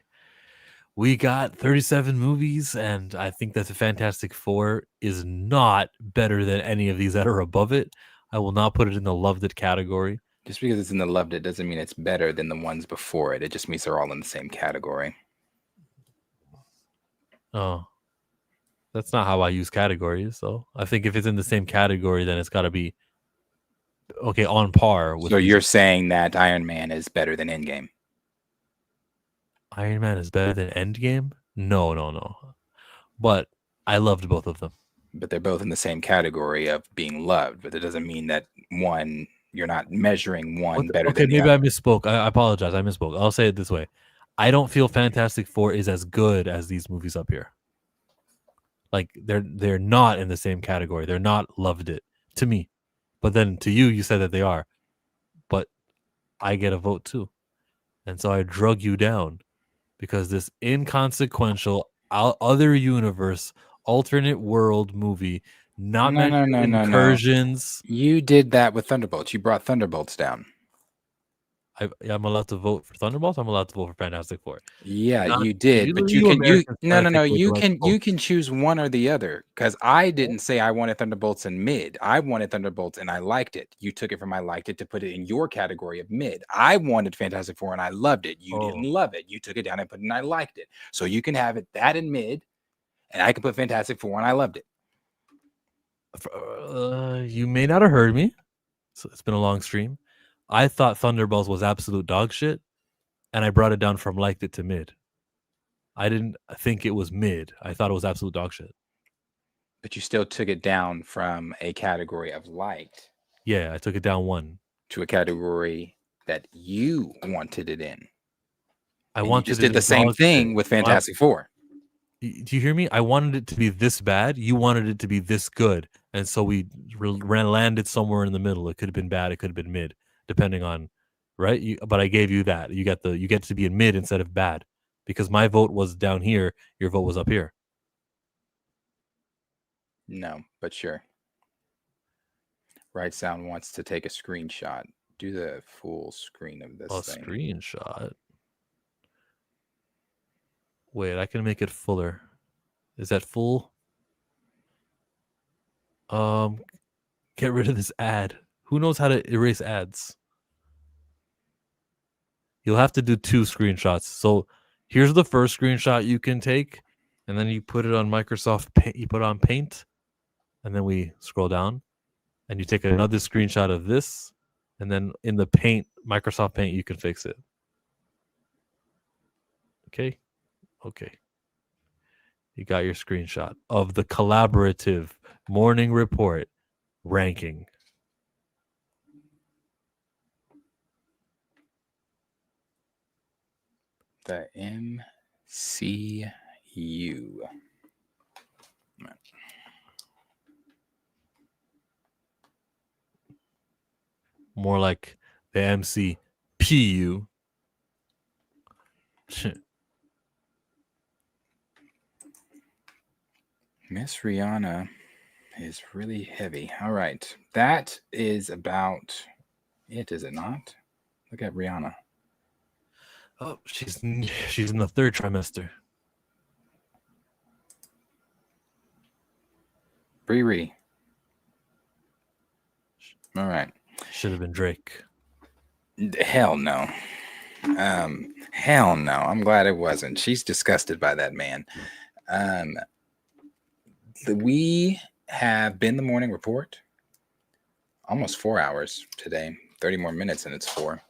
We got 37 movies, and I think that the Fantastic Four is not better than any of these that are above it. I will not put it in the loved it category. Just because it's in the loved it doesn't mean it's better than the ones before it. It just means they're all in the same category. Oh, that's not how I use categories. So I think if it's in the same category, then it's got to be okay on par with. So you're saying that Iron Man is better than Endgame? Iron Man is better than Endgame? No. But I loved both of them. But they're both in the same category of being loved. But it doesn't mean that one, you're not measuring one better than the maybe other. I misspoke. I apologize. I misspoke. I'll say it this way. I don't feel Fantastic Four is as good as these movies up here. Like they're not in the same category. They're not loved it to me. But then to you, you said that they are. But I get a vote too. And so I drug you down because this inconsequential other universe, alternate world movie, not mentioning incursions. You did that with Thunderbolts. You brought Thunderbolts down. I'm allowed to vote for Thunderbolts. I'm allowed to vote for Fantastic Four. Yeah, Not you did, but you Americans no trying no to no take away the you right can to vote. you can choose one or the other because I didn't say I wanted Thunderbolts in mid. I wanted Thunderbolts and I liked it. You took it from I liked it to put it in your category of mid. I wanted Fantastic Four and I loved it. You didn't love it. You took it down and put it in I liked it. So you can have it that in mid, and I can put Fantastic Four and I loved it. You may not have heard me. So it's been a long stream. I thought Thunderbolts was absolute dog shit, and I brought it down from liked it to mid. I didn't think it was mid. I thought it was absolute dog shit. But you still took it down from a category of liked. Yeah, I took it down one to a category that you wanted it in. I wanted just it did the in same dog thing shit. with Fantastic Four. Do you hear me? I wanted it to be this bad. You wanted it to be this good, and so we landed somewhere in the middle. It could have been bad. It could have been mid, depending on, right? But I gave you that. You get to be in mid instead of bad, because my vote was down here. Your vote was up here. No, but sure. Right Sound wants to take a screenshot. Do the full screen of this thing. Screenshot. Wait, I can make it fuller. Is that full? Get rid of this ad. Who knows how to erase ads? You'll have to do 2 screenshots. So here's the first screenshot you can take, and then you put it on Microsoft Paint. You put it on Paint, and then we scroll down, and you take another screenshot of this, and then in the Paint, Microsoft Paint, you can fix it. Okay. You got your screenshot of the collaborative morning report ranking. The MCU. More like the MCPU. Miss Rihanna is really heavy. All right. That is about it, is it not? Look at Rihanna. Oh, she's in the 3rd trimester. Riri. All right. Should have been Drake. Hell no. Hell no. I'm glad it wasn't. She's disgusted by that man. We have been the morning report. Almost 4 hours today. 30 more minutes and it's 4.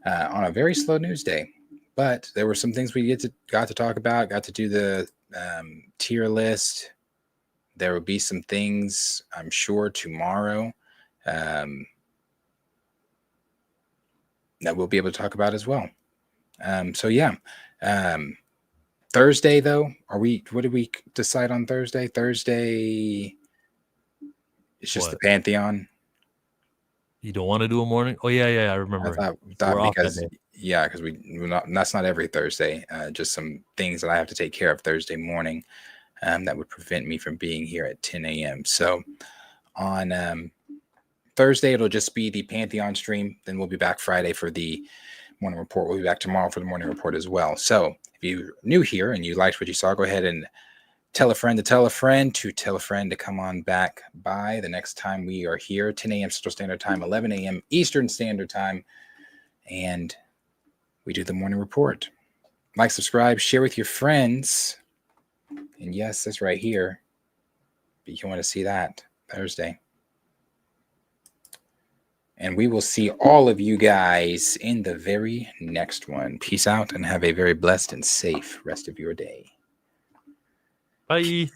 On a very slow news day. But there were some things we got to talk about. Got to do the tier list. There will be some things, I'm sure, tomorrow that we'll be able to talk about as well. So yeah. Thursday though, what did we decide on Thursday? Thursday it's just the Pantheon. You don't want to do a morning? Oh yeah, I remember. I thought because that's not every Thursday. Just some things that I have to take care of Thursday morning that would prevent me from being here at 10 a.m. So on Thursday, it'll just be the Pantheon stream. Then we'll be back Friday for the morning report. We'll be back tomorrow for the morning report as well. So if you're new here and you liked what you saw, go ahead and tell a friend to tell a friend to tell a friend to come on back by the next time we are here, 10 a.m. Central Standard Time, 11 a.m. Eastern Standard Time, and we do the morning report. Like, subscribe, share with your friends, and yes, that's right here. But you want to see that Thursday. And we will see all of you guys in the very next one. Peace out and have a very blessed and safe rest of your day. Bye.